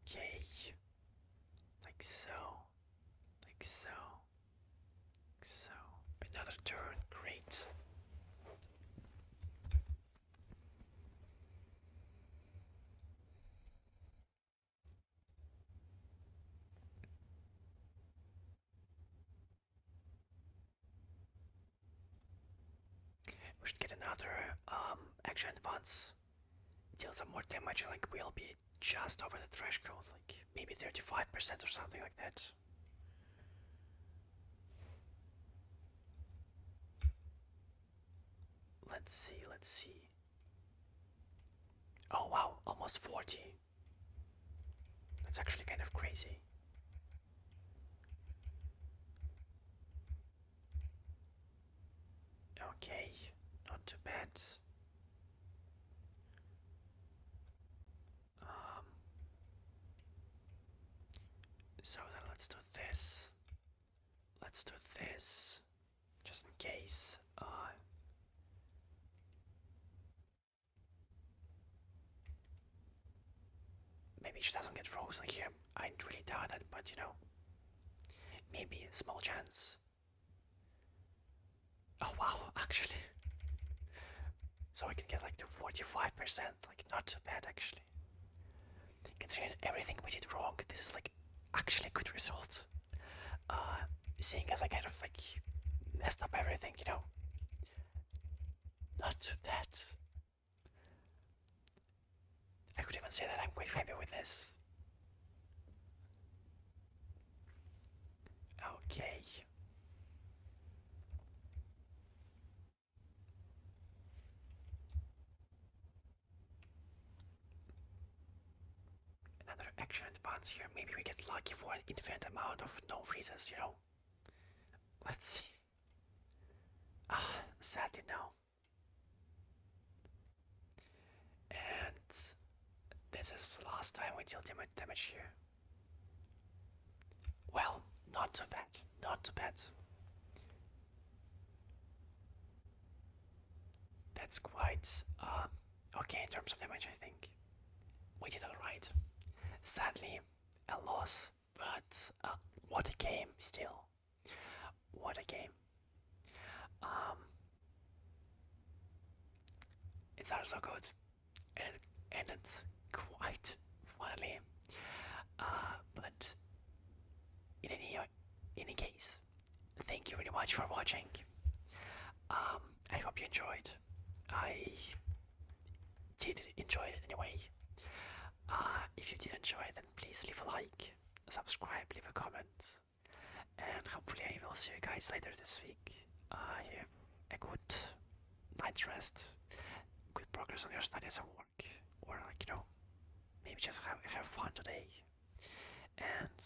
Okay. Like so. Like so. Like so. Another turn. Great. We should get another action advance. Deal some more damage, like we'll be just over the threshold, like maybe 35% or something like that. Let's see, let's see. Oh wow, almost 40. That's actually kind of crazy. Okay, not too bad. Um, so then let's do this. Let's do this, just in case. Maybe she doesn't get frozen here. I really doubt that, but you know, maybe a small chance. Oh wow, actually. So I can get like to 45%, like not too bad actually. Considering everything we did wrong, this is like actually a good result. Seeing as I kind of like messed up everything, you know. Not too bad. I could even say that I'm quite happy with this. Okay. Another action advance here. Maybe we get lucky for an infinite amount of no freezes, you know. Let's see. Sadly no. this is the last time we deal damage here. Well, not too bad. Not too bad. That's quite okay in terms of damage, I think. We did alright. Sadly, a loss, but what a game still. What a game. Um, it started so good, and it ended quite funny. But in any case, thank you very much for watching. I hope you enjoyed. I did enjoy it anyway. If you did enjoy, then please leave a like, subscribe, leave a comment, and hopefully I will see you guys later this week. Have a good night's rest, good progress on your studies and work, or maybe just have fun today. And